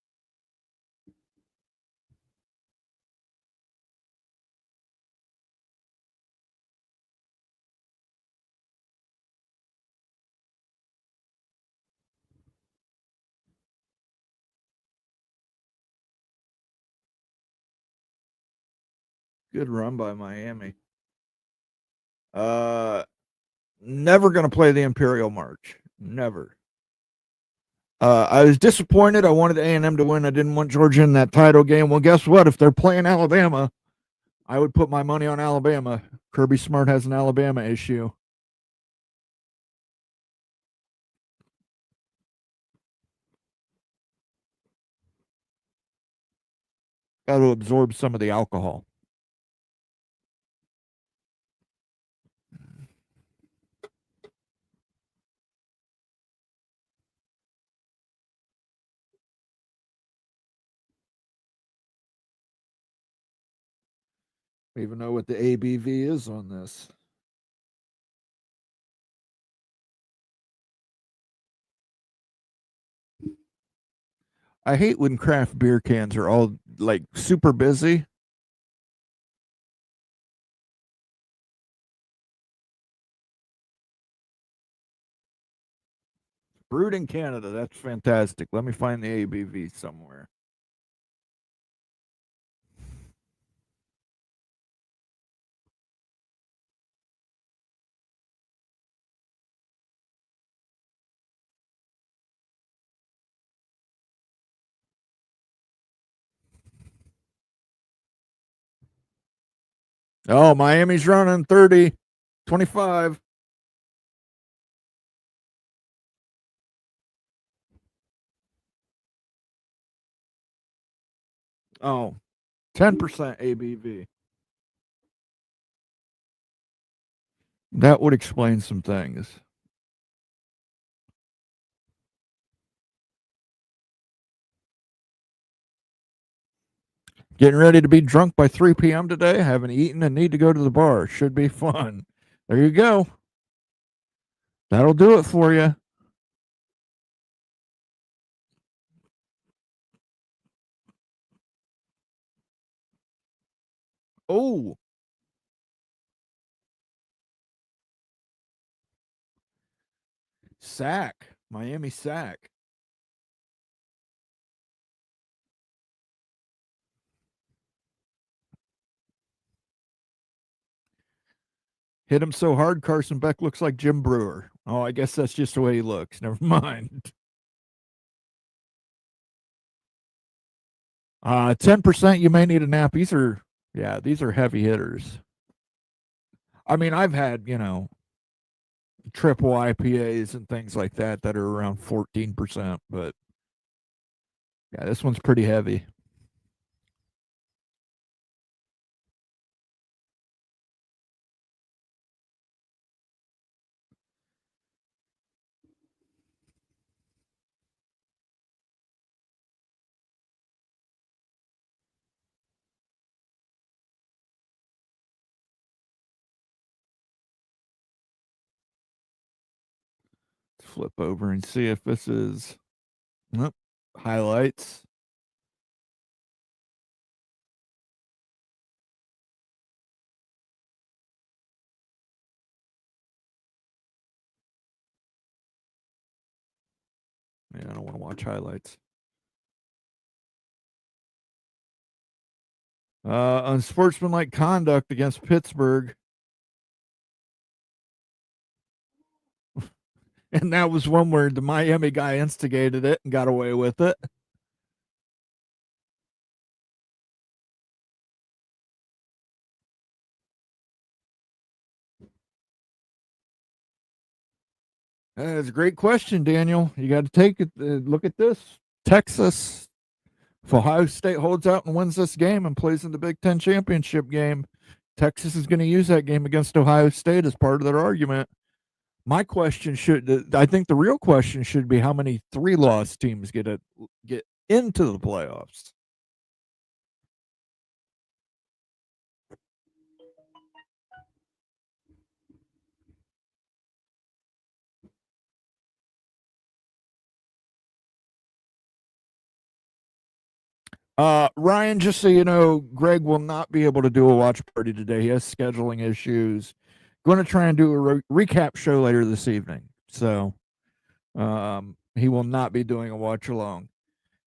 Good run by Miami. Never going to play the Imperial March. Never. I was disappointed. I wanted A&M to win. I didn't want Georgia in that title game. Well, guess what? If they're playing Alabama, I would put my money on Alabama. Kirby Smart has an Alabama issue. Got to absorb some of the alcohol. I even know what the ABV is on this. I hate when craft beer cans are all like super busy. Brewed in Canada. That's fantastic. Let me find the ABV somewhere. Oh, Miami's running 30-25. Oh, 10% ABV. That would explain some things. Getting ready to be drunk by 3 p.m. today. Haven't eaten and need to go to the bar. Should be fun. There you go. That'll do it for you. Oh. Sack. Miami sack. Hit him so hard, Carson Beck looks like Jim Brewer. Oh, I guess that's just the way he looks. Never mind. 10%, you may need a nap. These are heavy hitters. I mean, I've had, triple IPAs and things like that are around 14%, but yeah, this one's pretty heavy. Let's flip over and see if this is highlights. Yeah, I don't want to watch highlights. Unsportsmanlike conduct against Pittsburgh. And that was one where the Miami guy instigated it and got away with it. That's a great question, Daniel. You got to take it. Look at this. Texas. If Ohio State holds out and wins this game and plays in the Big Ten championship game, Texas is going to use that game against Ohio State as part of their argument. My question I think the real question should be how many 3-loss teams get into the playoffs. Ryan, just so you know, Greg will not be able to do a watch party today. He has scheduling issues. Going to try and do a recap show later this evening. So he will not be doing a watch along.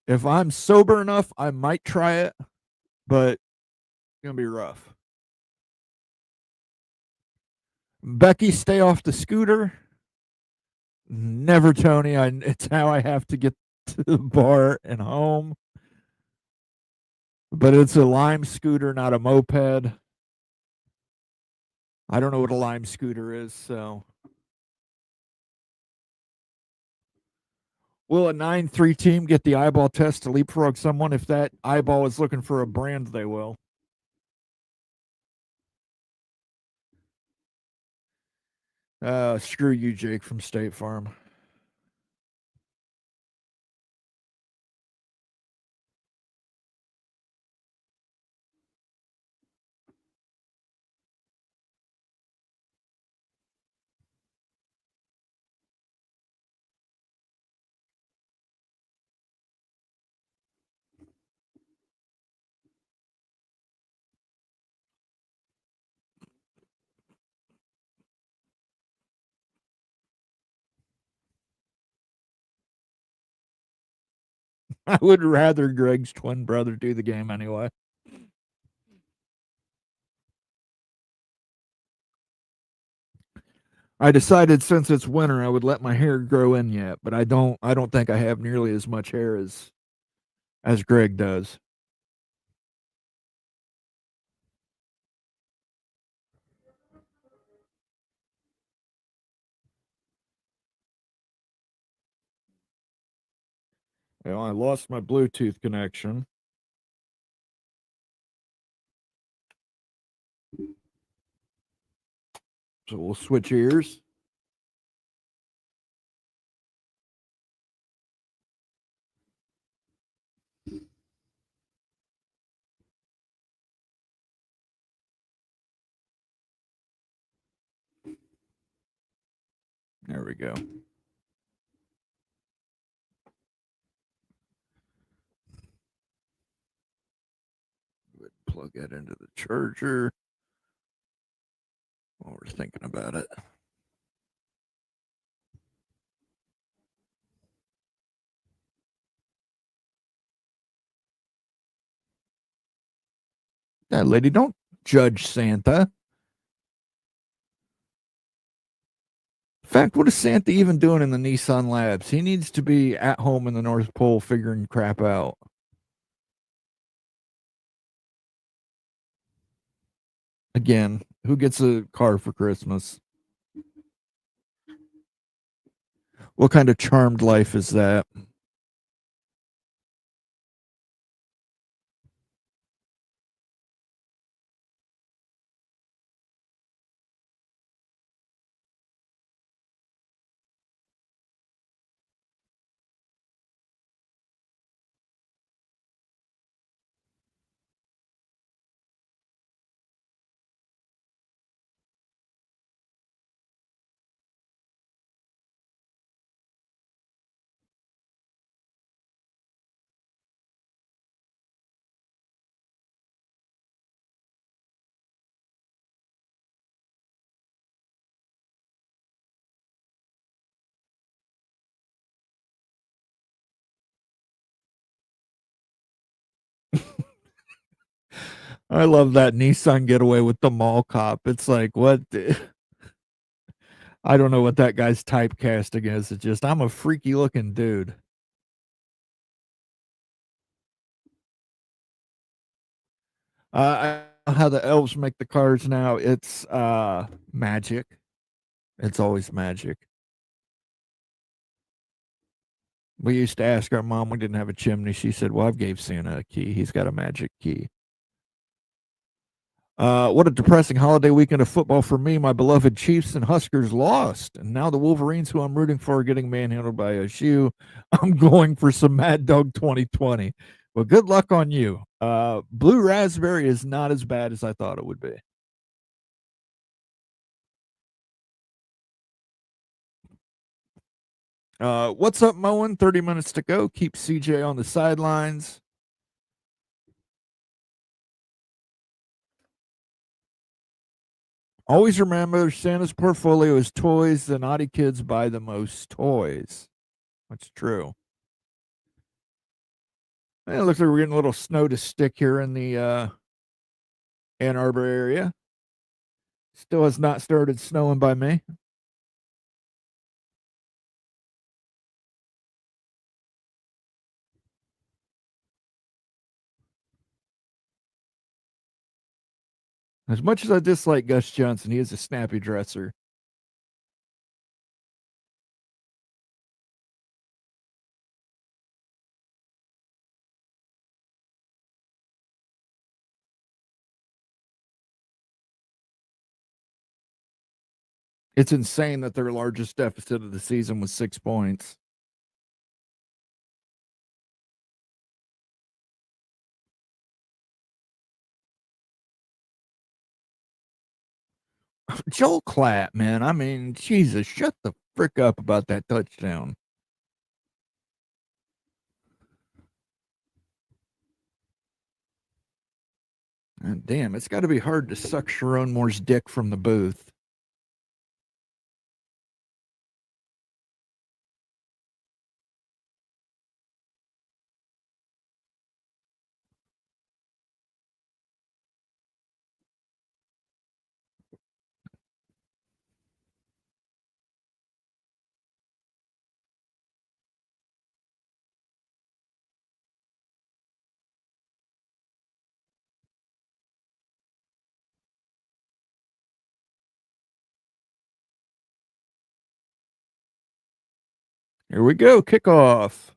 If I'm sober enough, I might try it, but it's going to be rough. Becky, stay off the scooter. Never, Tony. It's how I have to get to the bar and home. But it's a Lime scooter, not a moped. I don't know what a Lime scooter is, so. Will a 9-3 team get the eyeball test to leapfrog someone? If that eyeball is looking for a brand, they will. Screw you, Jake from State Farm. I would rather Greg's twin brother do the game anyway. I decided since it's winter, I would let my hair grow in yet, but I don't think I have nearly as much hair as Greg does. Well, I lost my Bluetooth connection. So we'll switch ears. There we go. Plug it into the charger while we're thinking about it. That lady, don't judge Santa. In fact, what is Santa even doing in the Nissan Labs? He needs to be at home in the North Pole figuring crap out. Again, Who gets a car for Christmas? What kind of charmed life is that? I love that Nissan getaway with the mall cop. It's like, what? I don't know what that guy's typecasting is. It's just, I'm a freaky looking dude. I know how the elves make the cars now. It's magic. It's always magic. We used to ask our mom, we didn't have a chimney. She said, well, I've gave Santa a key. He's got a magic key. What a depressing holiday weekend of football for me. My beloved Chiefs and Huskers lost. And now the Wolverines, who I'm rooting for, are getting manhandled by a shoe. I'm going for some Mad Dog 2020. Well, good luck on you. Blue Raspberry is not as bad as I thought it would be. What's up, Moen? 30 minutes to go. Keep CJ on the sidelines. Always remember Santa's portfolio is toys. The naughty kids buy the most toys. That's true. And it looks like we're getting a little snow to stick here in the Ann Arbor area. Still has not started snowing by me. As much as I dislike Gus Johnson, he is a snappy dresser. It's insane that their largest deficit of the season was 6 points. Joel Klatt, man. I mean, Jesus, shut the frick up about that touchdown. And damn, it's got to be hard to suck Sharon Moore's dick from the booth. Here we go, kickoff.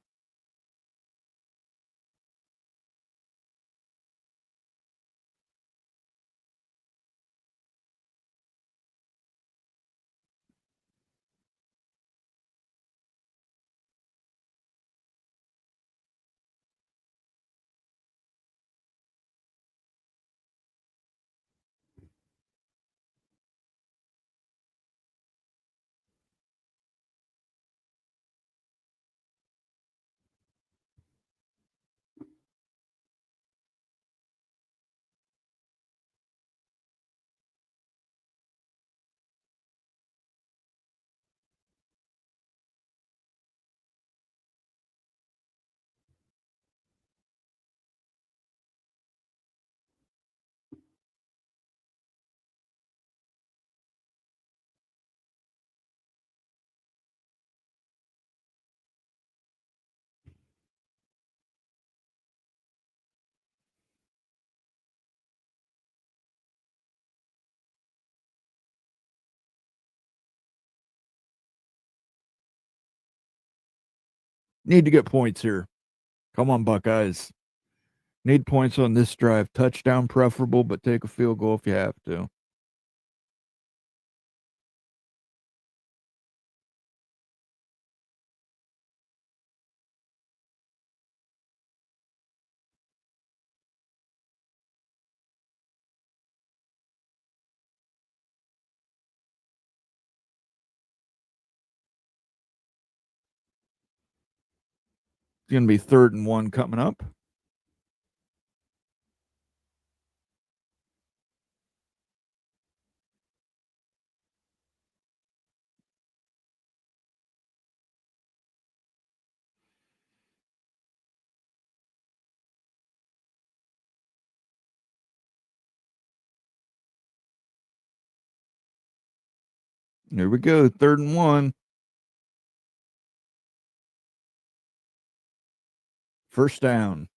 Need to get points here. Come on, Buckeyes. Need points on this drive. Touchdown preferable, but take a field goal if you have to. It's going to be 3rd and 1 coming up. Here we go. 3rd and 1. First down.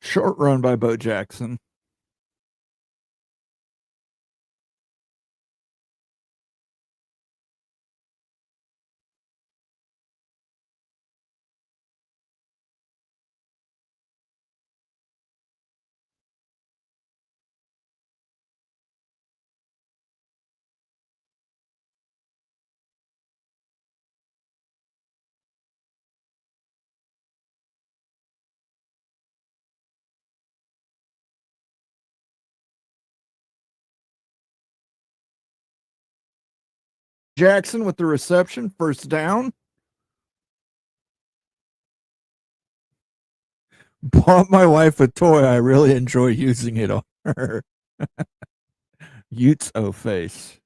Short run by Bo Jackson. Jackson with the reception. First down. Bought my wife a toy. I really enjoy using it on her. Utes O face.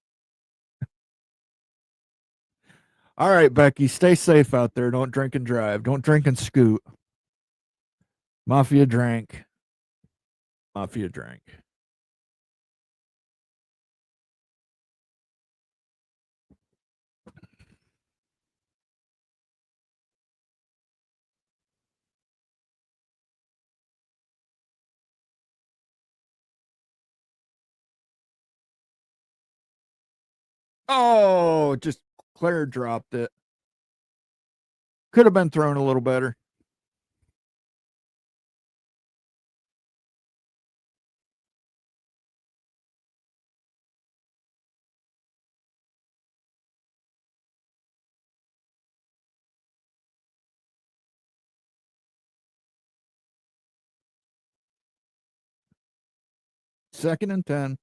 All right, Becky, stay safe out there. Don't drink and drive. Don't drink and scoot. Mafia drank. Mafia drank. Oh, just Claire dropped it. Could have been thrown a little better. Second and 10.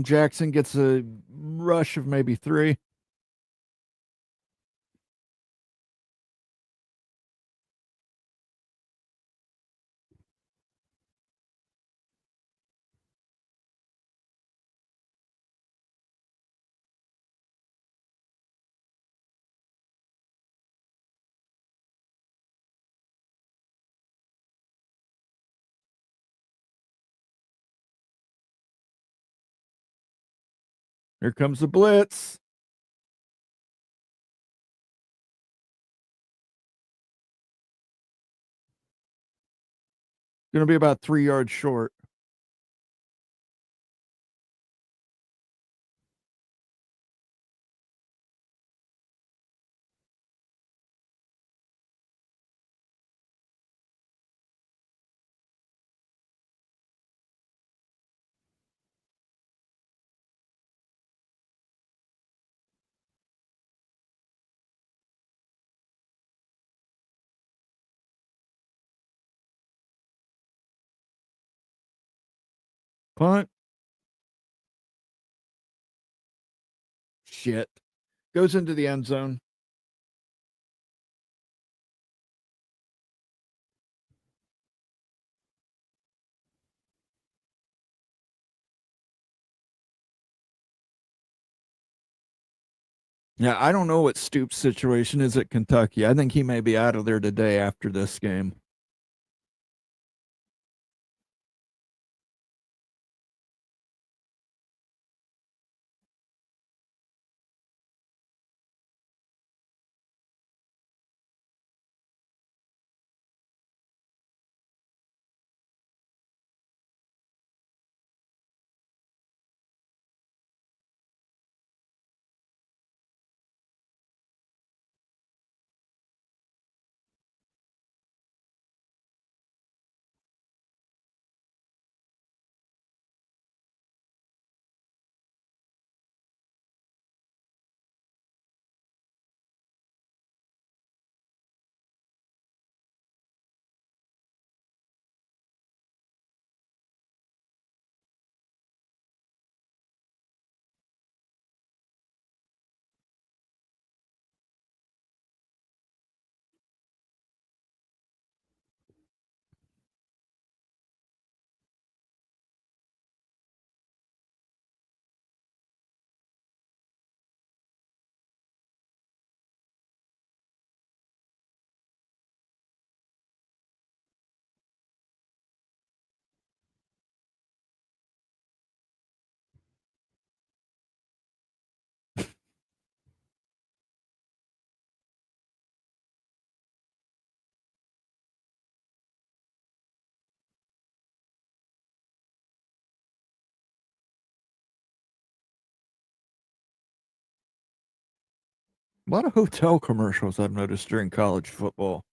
Jackson gets a rush of maybe 3. Here comes the blitz. Going to be about 3 yards short. Punt. Shit. Goes into the end zone. Yeah, I don't know what Stoops' situation is at Kentucky. I think he may be out of there today after this game. A lot of hotel commercials I've noticed during college football.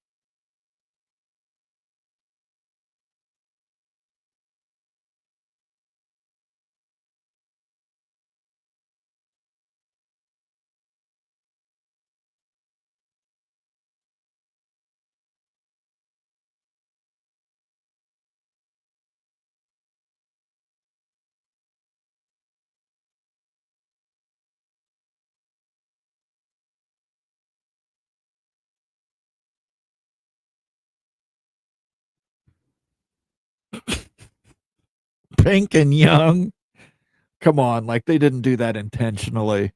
Pink and young. Come on, like they didn't do that intentionally.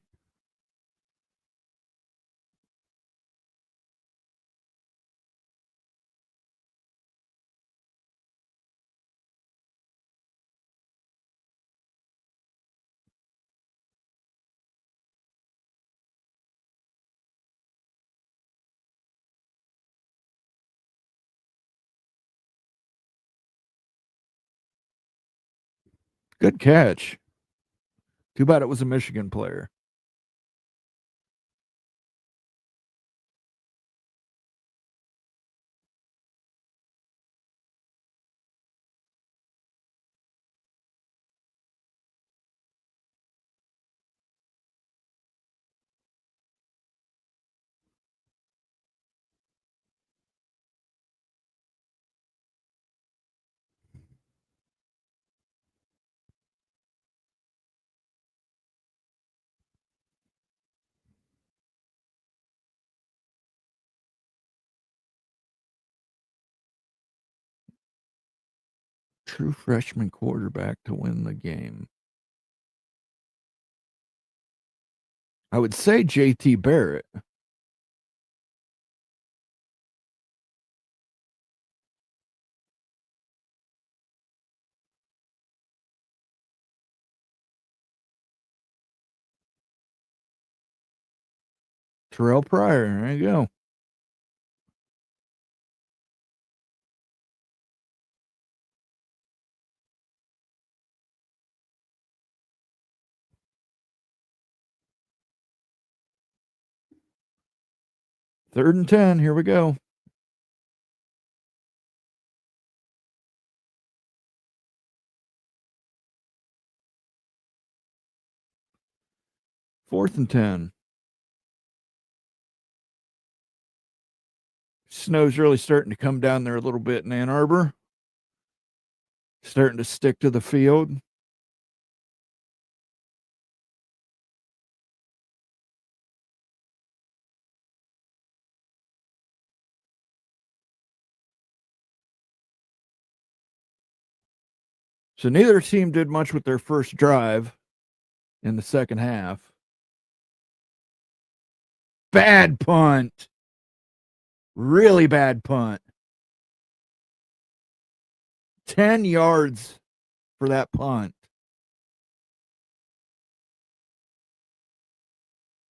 Good catch. Too bad it was a Michigan player. True freshman quarterback to win the game. I would say JT Barrett. Terrell Pryor. There you go. Third and 10. Here we go. Fourth and 10. Snow's really starting to come down there a little bit in Ann Arbor. Starting to stick to the field. So neither team did much with their first drive in the second half. Bad punt. Really bad punt. 10 yards for that punt.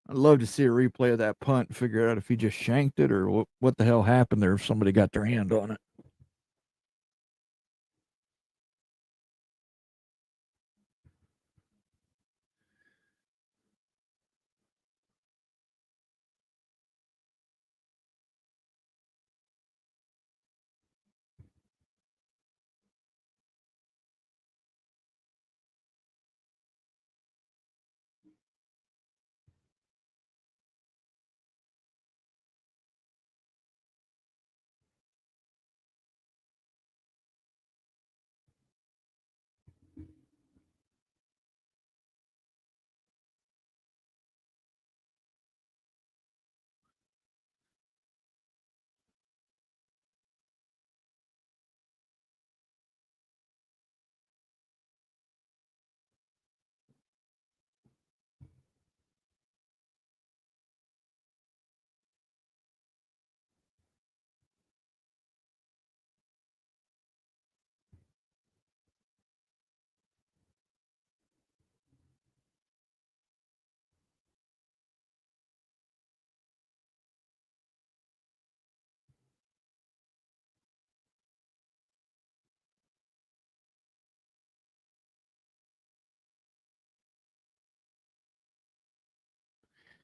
I'd love to see a replay of that punt and figure out if he just shanked it or what the hell happened there if somebody got their hand on it.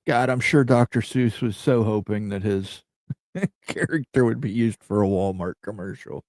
God, I'm sure Dr. Seuss was so hoping that his character would be used for a Walmart commercial.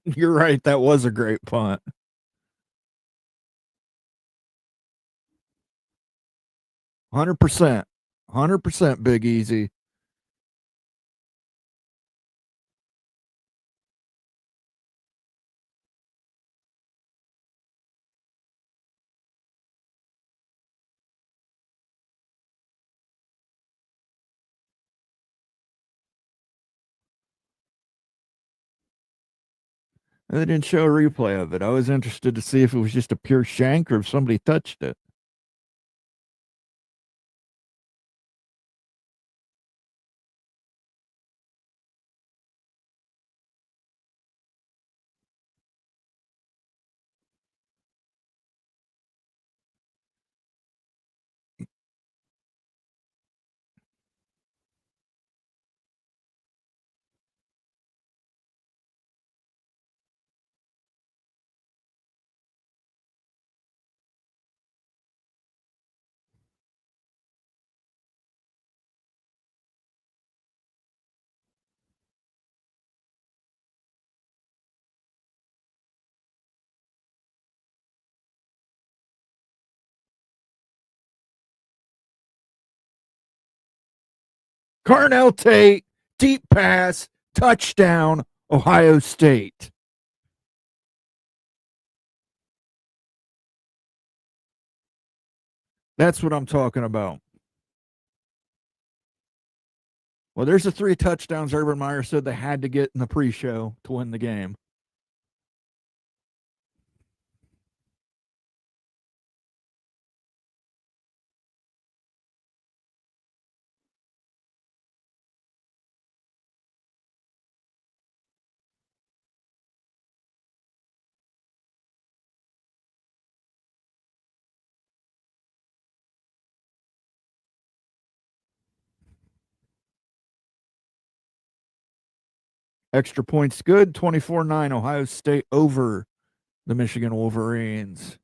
You're right. That was a great punt. 100%. 100% Big Easy. And they didn't show a replay of it. I was interested to see if it was just a pure shank or if somebody touched it. Carnell Tate, deep pass, touchdown, Ohio State. That's what I'm talking about. Well, there's the 3 touchdowns Urban Meyer said they had to get in the pre-show to win the game. Extra points good. 24-9, Ohio State over the Michigan Wolverines.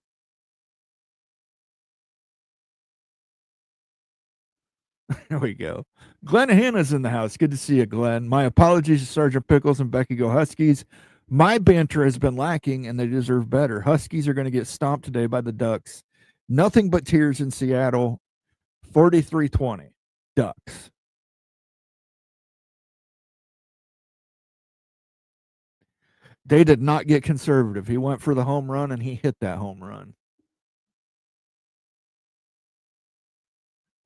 There we go. Glenn Hanna's in the house. Good to see you, Glenn. My apologies to Sergeant Pickles and Becky Go Huskies. My banter has been lacking, and they deserve better. Huskies are going to get stomped today by the Ducks. Nothing but tears in Seattle. 43-20. Ducks. They did not get conservative. He went for the home run, and he hit that home run.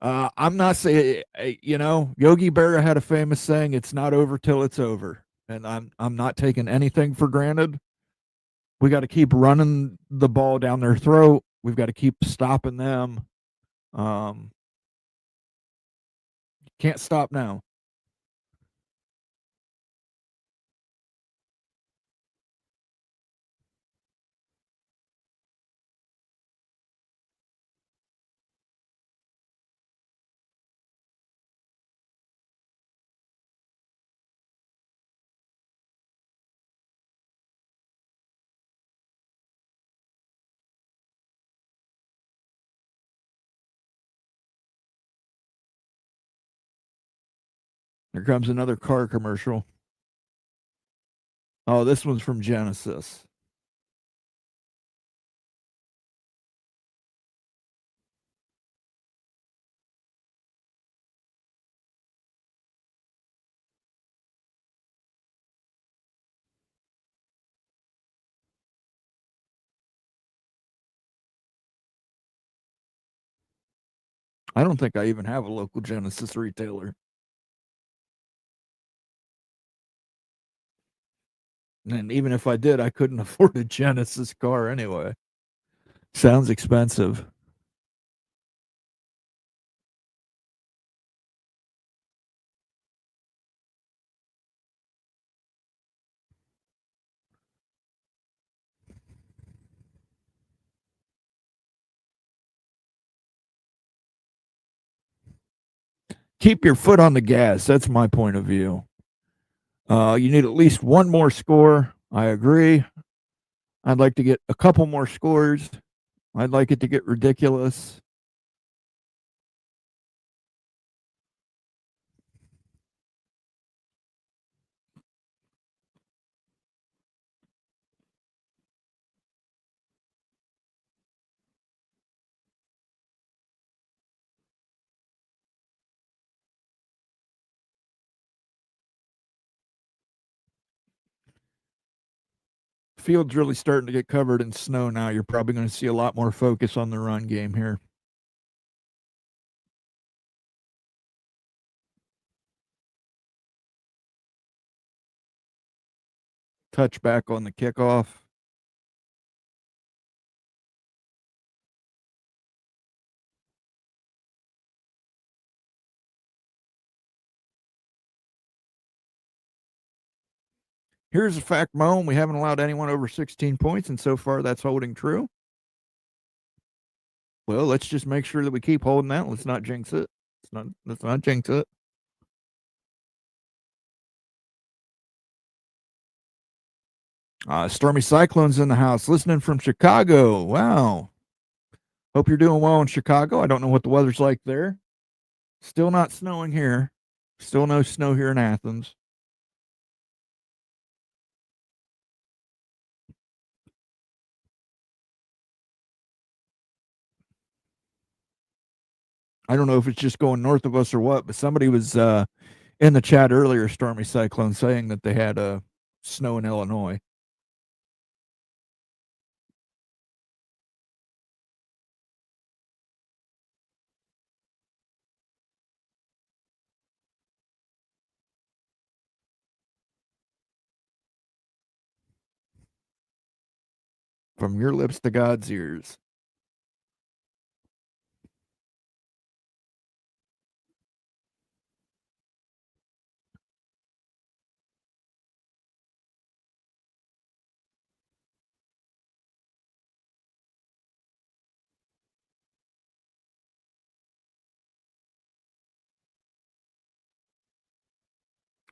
I'm not saying, Yogi Berra had a famous saying, "It's not over till it's over," and I'm not taking anything for granted. We got to keep running the ball down their throat. We've got to keep stopping them. Can't stop now. Here comes another car commercial. Oh, this one's from Genesis. I don't think I even have a local Genesis retailer. And even if I did, I couldn't afford a Genesis car anyway. Sounds expensive. Keep your foot on the gas. That's my point of view. You need at least one more score. I agree. I'd like to get a couple more scores. I'd like it to get ridiculous. Field's really starting to get covered in snow now. You're probably going to see a lot more focus on the run game here. Touchback on the kickoff. Here's a fact, Moen. We haven't allowed anyone over 16 points, and so far that's holding true. Well, let's just make sure that we keep holding that. Let's not jinx it. Let's not jinx it. Stormy Cyclone's in the house, listening from Chicago. Wow. Hope you're doing well in Chicago. I don't know what the weather's like there. Still not snowing here. Still no snow here in Athens. I don't know if it's just going north of us or what, but somebody was in the chat earlier, Stormy Cyclone, saying that they had snow in Illinois. From your lips to God's ears.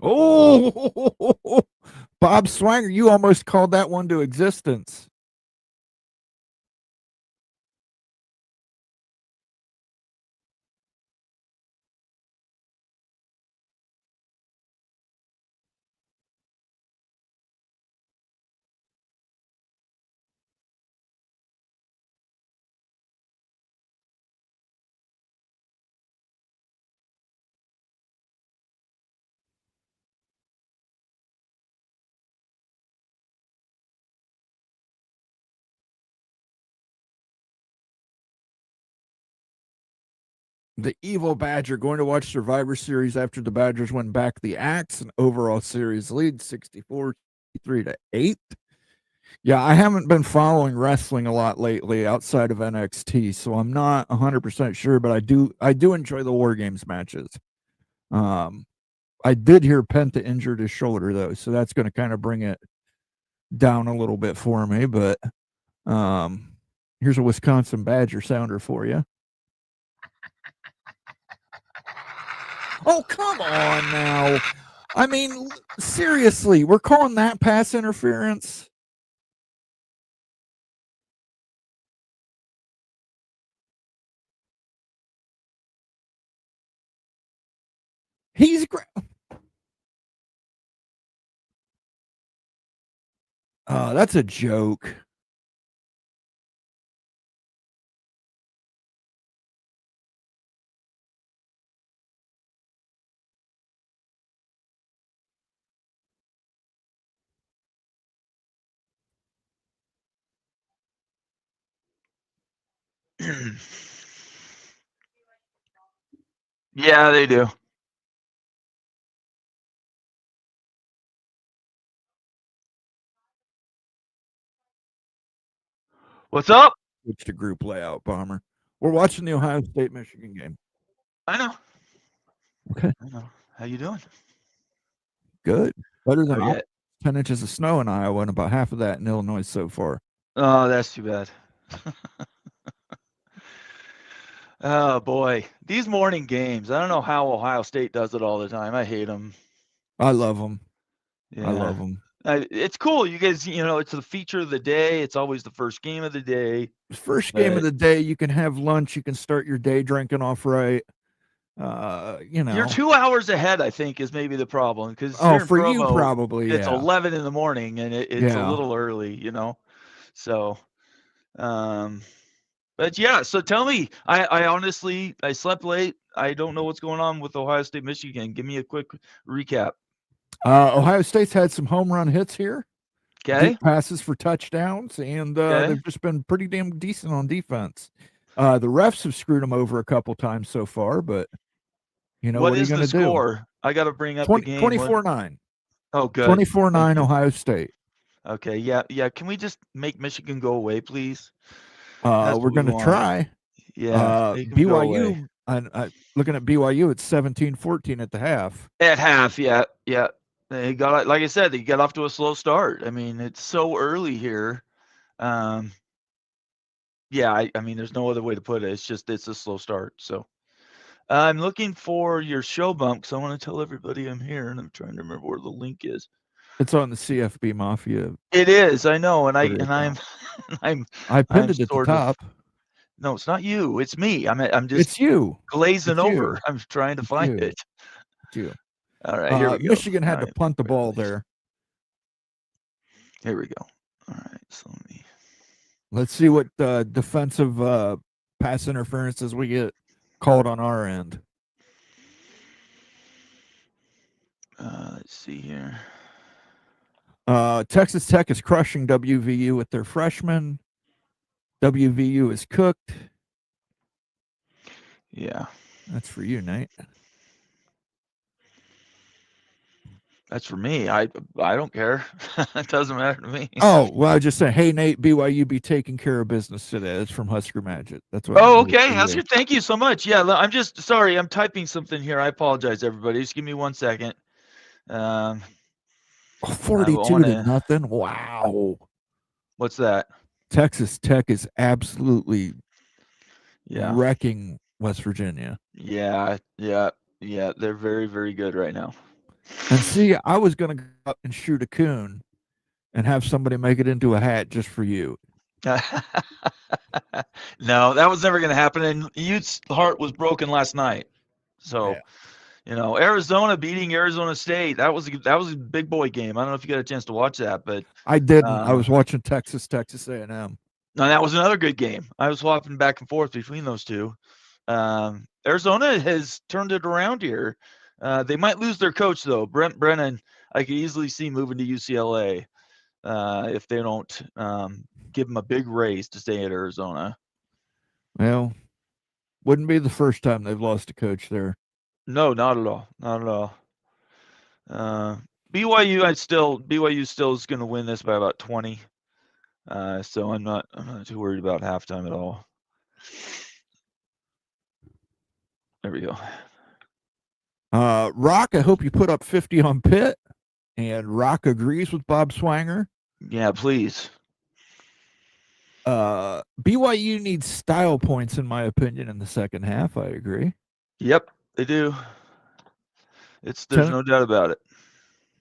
Oh, Bob Swanger, you almost called that one to existence. The evil Badger going to watch Survivor Series after the Badgers went back the axe and overall series lead 64-3-8. Yeah, I haven't been following wrestling a lot lately outside of NXT, so I'm not 100% sure, but I do enjoy the War Games matches. I did hear Penta injured his shoulder though, so that's going to kind of bring it down a little bit for me, but here's a Wisconsin Badger sounder for you. Oh, come on now. I mean, seriously, we're calling that pass interference? He's great. That's a joke. Yeah, they do. What's up? Switch to group layout, Bomber. We're watching the Ohio State-Michigan game. I know. Okay. I know. How you doing? Good. Better than Oh, yeah. 10 inches of snow in Iowa and about half of that in Illinois so far. Oh, that's too bad. Oh, boy. These morning games. I don't know how Ohio State does it all the time. I hate them. I love them. Yeah. I love them. It's cool. You guys, it's the feature of the day. It's always the first game of the day. First game of the day, you can have lunch. You can start your day drinking off right. You're 2 hours ahead, I think, is maybe the problem. Because for Provo, you probably, it's 11 in the morning, and it's a little early, So, but yeah. So tell me, I honestly, I slept late. I don't know what's going on with Ohio State, Michigan. Give me a quick recap. Ohio State's had some home run hits here. Okay. Deep passes for touchdowns, and they've just been pretty damn decent on defense. The refs have screwed them over a couple times so far, but what are you going to do? Score? I got to bring up the game. 24-9. Oh, good. 24-9 Ohio State. Okay. Yeah. Can we just make Michigan go away, please? We're going to try. Yeah. BYU. Looking at BYU, it's 17-14 at the half. At half, yeah. They got, like I said, they got off to a slow start. I mean, it's so early here. Yeah, I mean, there's no other way to put it. It's a slow start. So I'm looking for your show bump because I want to tell everybody I'm here, and I'm trying to remember where the link is. It's on the CFB Mafia. It is, I know, and I pinned it at the top. No, it's not you. It's me. I'm just. It's you. Glazing over. I'm trying to find it. It's you. All right, here we go. Michigan had to punt the ball there. Here we go. All right, so let's see what defensive pass interferences we get called on our end. Let's see here. Texas Tech is crushing WVU with their freshmen. WVU is cooked. Yeah. That's for you, Nate. That's for me. I don't care. It doesn't matter to me. Oh, well, I just said, hey, Nate, BYU be taking care of business today. That's from Husker Magic. That's what. Oh, okay. Husker, thank you so much. Yeah, I'm just sorry. I'm typing something here. I apologize, everybody. Just give me 1 second. 42-0. Wow. What's that? Texas Tech is absolutely wrecking West Virginia. Yeah. They're very, very good right now. And see, I was going to go out and shoot a coon and have somebody make it into a hat just for you. No, that was never going to happen. And Ute's heart was broken last night. So, Yeah. Arizona beating Arizona State, that was a big boy game. I don't know if you got a chance to watch that, but I didn't. I was watching Texas A&M. No, that was another good game. I was swapping back and forth between those two. Arizona has turned it around here. They might lose their coach, though. Brent Brennan, I could easily see moving to UCLA if they don't give him a big raise to stay at Arizona. Well, wouldn't be the first time they've lost a coach there. No, not at all. Not at all. BYU still is going to win this by about 20. So I'm not too worried about halftime at all. There we go. Rock, I hope you put up 50 on Pitt. And Rock agrees with Bob Swanger. Yeah, please. BYU needs style points, in my opinion, in the second half. I agree. Yep, they do. There's no doubt about it.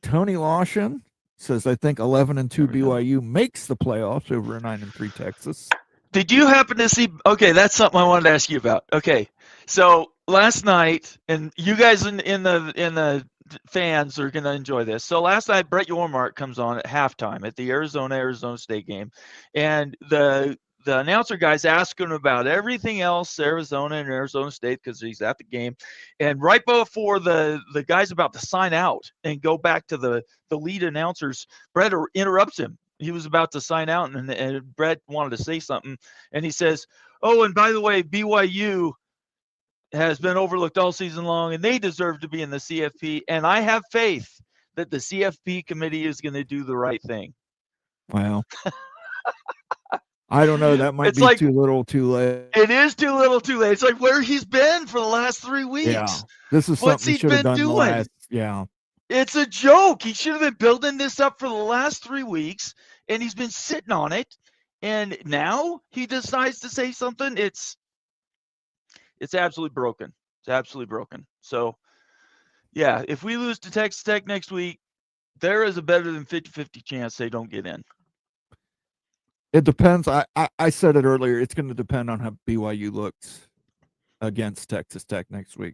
Tony Lawson says, I think 11-2 BYU makes the playoffs over a 9-3 Texas. Did you happen to see? Okay, that's something I wanted to ask you about. Okay, so last night, and you guys in the fans are going to enjoy this. So last night, Brett Yormark comes on at halftime at the Arizona State game, and the announcer guys ask him about everything else, Arizona and Arizona State, because he's at the game. And right before the guy's about to sign out and go back to the lead announcers, Brett interrupts him. He was about to sign out, and Brett wanted to say something. And he says, oh, and by the way, BYU has been overlooked all season long, and they deserve to be in the CFP. And I have faith that the CFP committee is going to do the right thing. Wow. I don't know. That might be too little, too late. It is too little, too late. It's like where he's been for the last 3 weeks. Yeah, this is What's something he been doing? Yeah. It's a joke. He should have been building this up for the last 3 weeks, and he's been sitting on it. And now he decides to say something. It's absolutely broken. It's absolutely broken. So, yeah, if we lose to Texas Tech next week, there is a better than 50-50 chance they don't get in. It depends. I said it earlier. It's going to depend on how BYU looks against Texas Tech next week.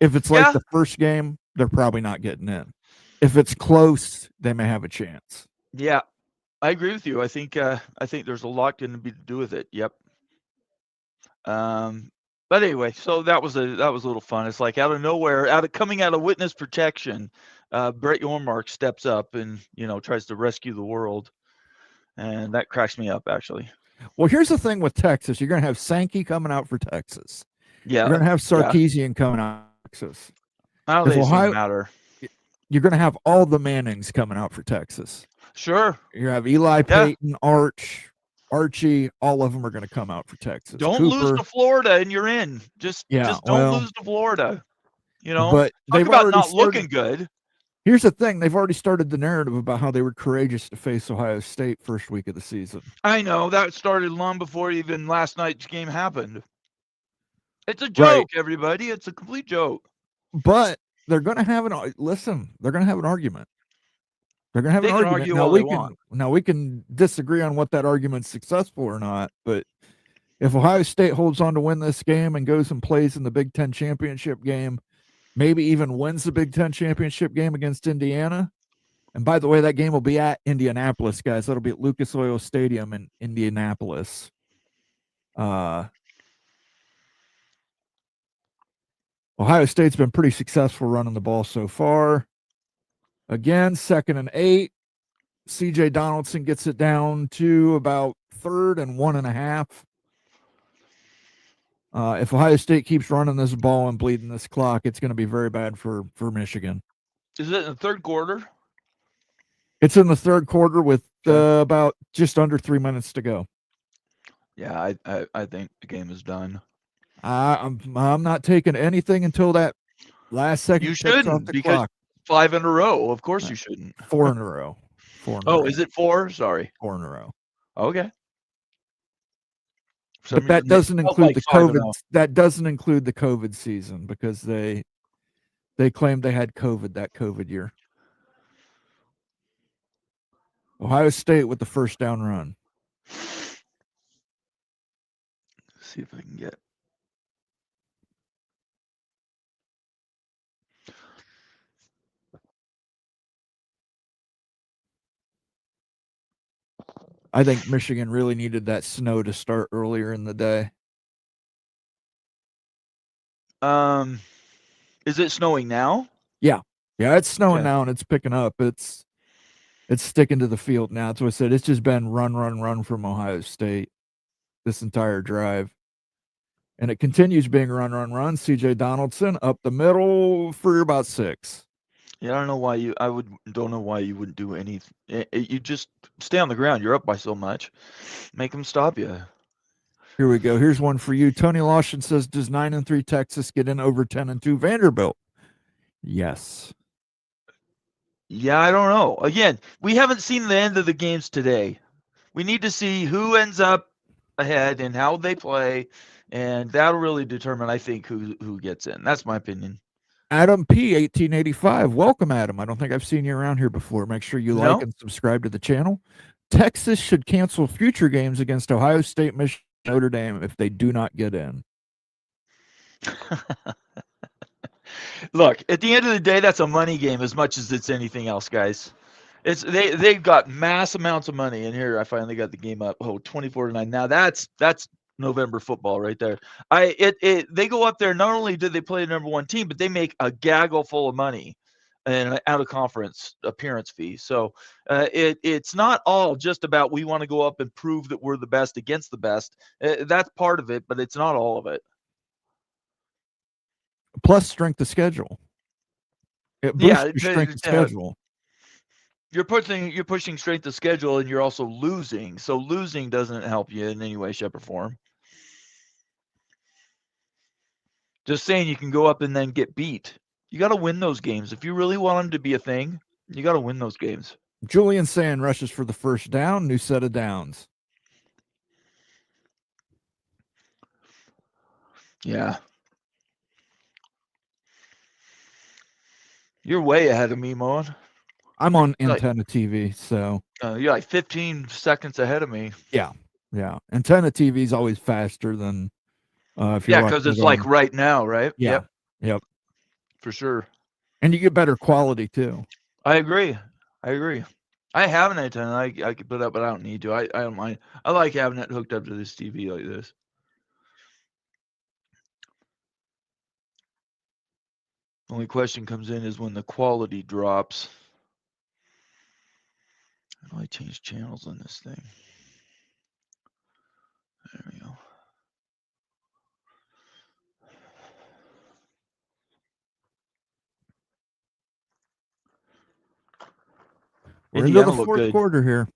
If it's like the first game, they're probably not getting in. If it's close, they may have a chance. Yeah, I agree with you. I think there's a lot going to be to do with it. Yep. But anyway, so that was a little fun. It's like out of nowhere, coming out of witness protection, Brett Yormark steps up and tries to rescue the world, and that cracks me up actually. Well, here's the thing with Texas: you're going to have Sankey coming out for Texas. Yeah, you're going to have Sarkisian coming out for Texas. I don't think it matter. You're going to have all the Mannings coming out for Texas. Sure. You have Eli Payton, Archie, all of them are going to come out for Texas. Don't lose to Florida and you're in. Just don't lose to Florida. But talk about not looking good. Here's the thing. They've already started the narrative about how they were courageous to face Ohio State first week of the season. I know. That started long before even last night's game happened. It's a joke, everybody. It's a complete joke. But they're going to have they're going to have an argument. They're going to have an argument. Now we can disagree on what that argument's successful or not, but if Ohio State holds on to win this game and goes and plays in the Big Ten championship game, maybe even wins the Big Ten championship game against Indiana. And by the way, that game will be at Indianapolis, guys. That'll be at Lucas Oil Stadium in Indianapolis. Ohio State's been pretty successful running the ball so far. Again, 2nd and 8. CJ Donaldson gets it down to about 3rd and 1.5. If Ohio State keeps running this ball and bleeding this clock, it's going to be very bad for Michigan. Is it in the third quarter? It's in the third quarter with about just under 3 minutes to go. Yeah, I think the game is done. I'm not taking anything until that last second. You shouldn't, because clock. 5 in a row. Of course you shouldn't. 4 in a row. Is it 4? Sorry. 4 in a row. Okay. But that doesn't include the COVID. That doesn't include the COVID season because they They claimed they had COVID that COVID year. Ohio State with the first down run. Let's see if I can get. I think Michigan really needed that snow to start earlier in the day. Is it snowing now? Yeah, it's snowing Okay. now and it's picking up. It's sticking to the field now. That's what I said. It's just been run from Ohio State this entire drive. And it continues being run. CJ Donaldson up the middle for about 6. Yeah, I don't know why you. Don't know why you wouldn't do anything. You just stay on the ground. You're up by so much. Make them stop you. Here we go. Here's one for you. Tony Lawson says, does 9-3 Texas get in over 10-2 Vanderbilt? Yes. Yeah, I don't know. Again, we haven't seen the end of the games today. We need to see who ends up ahead and how they play, and that'll really determine, I think, who gets in. That's my opinion. Adam P 1885. Welcome, Adam. I don't think I've seen you around here before. Make sure you like and subscribe to the channel. Texas should cancel future games against Ohio State, Michigan, Notre Dame if they do not get in. Look, at the end of the day, that's a money game as much as it's anything else, guys. It's they've got mass amounts of money, and here I finally got the game up. 24-9. Now that's November football right there. They go up there. Not only do they play the #1 team, but they make a gaggle full of money and an out of conference appearance fee. So it's not all just about we want to go up and prove that we're the best against the best. That's part of it, but it's not all of it. Plus strength of schedule. It boosts your strength of schedule. You're pushing strength of schedule, and you're also losing. So losing doesn't help you in any way, shape, or form. Just saying you can go up and then get beat. You got to win those games. If you really want them to be a thing, you got to win those games. Julian Sayin rushes for the first down. New set of downs. Yeah. You're way ahead of me, Moen. I'm on Antenna TV, so. You're like 15 seconds ahead of me. Yeah. Antenna TV is always faster than if you're because it's like right now, right? Yeah. Yep. For sure. And you get better quality too. I agree. I have an antenna I could put up, but I don't need to. I don't mind. I like having it hooked up to this TV like this. Only question comes in is when the quality drops. How do I change channels on this thing? There we go. We're into the fourth quarter here.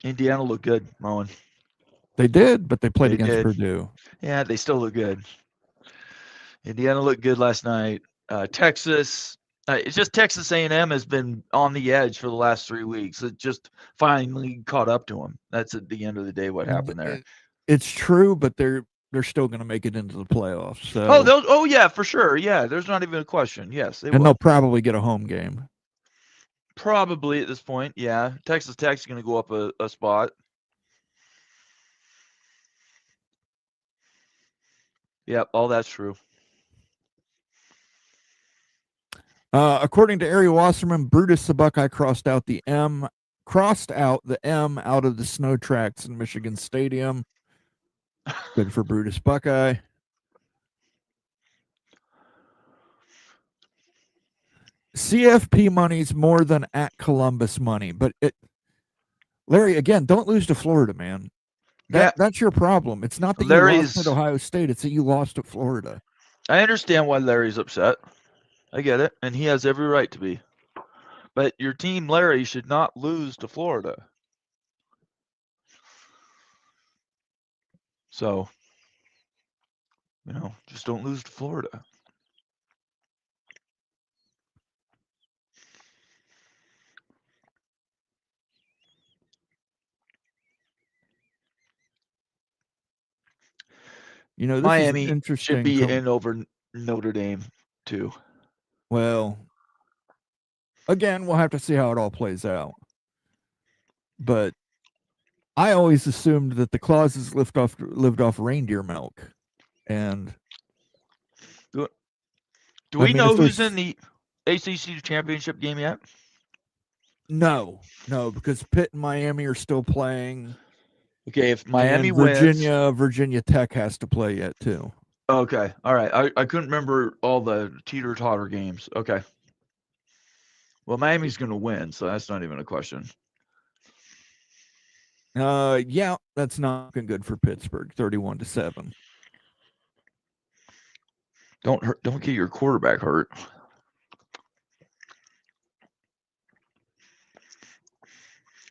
Indiana looked good, Moen. They did, but they played against Purdue. Yeah, they still look good. Indiana looked good last night. Texas, it's just Texas A&M has been on the edge for the last 3 weeks. It just finally caught up to them. That's at the end of the day what happened there. It's true, but they're still going to make it into the playoffs. So. Oh yeah, for sure. Yeah, there's not even a question. Yes, they'll probably get a home game. Probably at this point, yeah. Texas Tech's going to go up a spot. Yep, all that's true. According to Ari Wasserman, Brutus the Buckeye crossed out the M out of the snow tracks in Michigan Stadium. Good for Brutus Buckeye. CFP money's more than at Columbus money, but Larry, again, don't lose to Florida, man. That's your problem. It's not that you lost at Ohio State, it's that you lost at Florida. I understand why Larry's upset. I get it, and he has every right to be. But your team, Larry, should not lose to Florida. So, just don't lose to Florida. This Miami is interesting. should be in over Notre Dame too. Well, again, we'll have to see how it all plays out. But I always assumed that the Clauses lived off reindeer milk, and Do I we mean, know if who's there's- in the ACC championship game yet? no, because Pitt and Miami are still playing. Okay, if Miami and wins, Virginia Tech has to play yet too. okay, all right. I couldn't remember all the teeter-totter games. Okay. Well, Miami's going to win, so that's not even a question. Yeah, that's not looking good for Pittsburgh, 31-7. Don't get your quarterback hurt.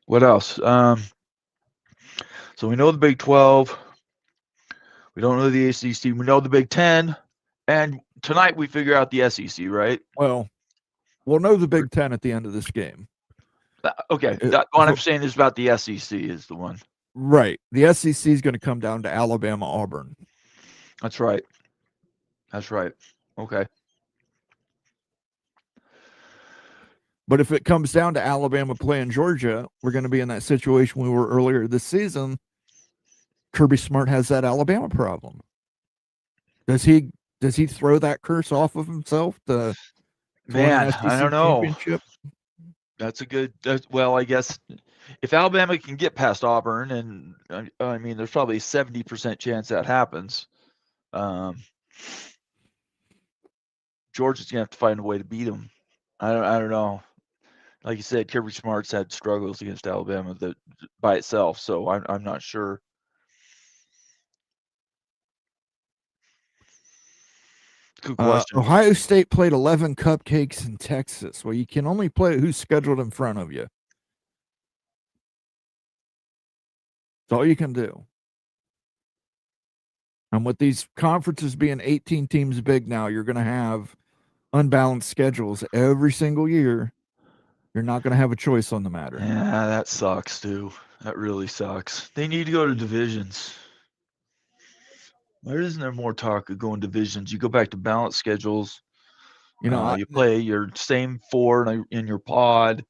What else? So we know the Big 12. We don't know the ACC. We know the Big 10. And tonight we figure out the SEC, right? Well, we'll know the Big 10 at the end of this game. Okay. What I'm saying is about the SEC is the one. Right. The SEC is going to come down to Alabama, Auburn. That's right. Okay. But if it comes down to Alabama playing Georgia, we're going to be in that situation we were earlier this season. Kirby Smart has that Alabama problem. Does he throw that curse off of himself? Man, I don't know. That's a good. Well, I guess if Alabama can get past Auburn, and I mean, there's probably a 70% chance that happens. Georgia's gonna have to find a way to beat them. I don't know. Like you said, Kirby Smart's had struggles against Alabama by itself, so I'm not sure. Good question. Ohio State played 11 cupcakes in Texas. Well, you can only play who's scheduled in front of you. That's all you can do. And with these conferences being 18 teams big now, you're going to have unbalanced schedules every single year. You're not going to have a choice on the matter. Yeah, that sucks, too. That really sucks. They need to go to divisions. Why isn't there more talk of going divisions? You go back to balanced schedules. You play your same four in your pod.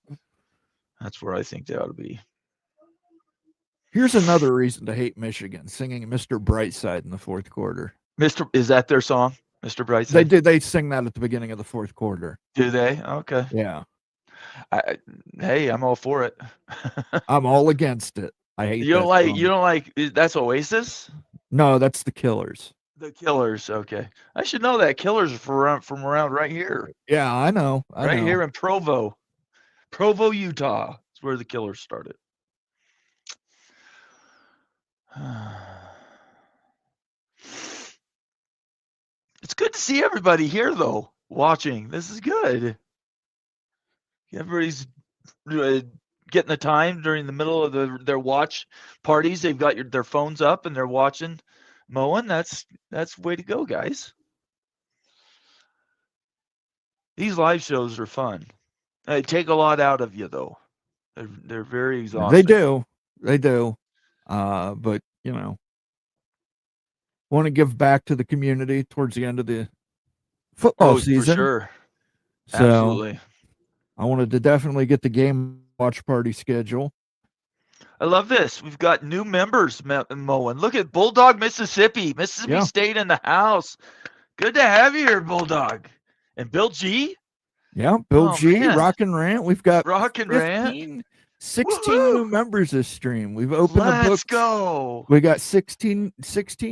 That's where I think they ought to be. Here's another reason to hate Michigan, singing Mr. Brightside in the fourth quarter. Is that their song, Mr. Brightside? They sing that at the beginning of the fourth quarter. Do they? Okay. Yeah. Hey, I'm all for it. I'm all against it. I hate you don't like that's Oasis? No, that's the Killers. The Killers, okay. I should know that. Killers are from around right here. Yeah, I know. Right here in Provo, Utah. That's where the Killers started. It's good to see everybody here, though, watching. This is good. Everybody's getting the time during the middle of their watch parties. They've got their phones up and they're watching Moen. That's way to go, guys. These live shows are fun. They take a lot out of you, though. They're very exhausting. They do. But want to give back to the community towards the end of the football season. For sure. So Absolutely. I wanted to definitely get the game watch party schedule. I love this. We've got new members, Moen. Look at Bulldog, Mississippi State in the house. Good to have you here, Bulldog. And Bill G. Yeah, Bill G. Man. Rock and Rant. We've got Rock and Rant. 16 new members this stream. We've opened the books. Let's go. We got 16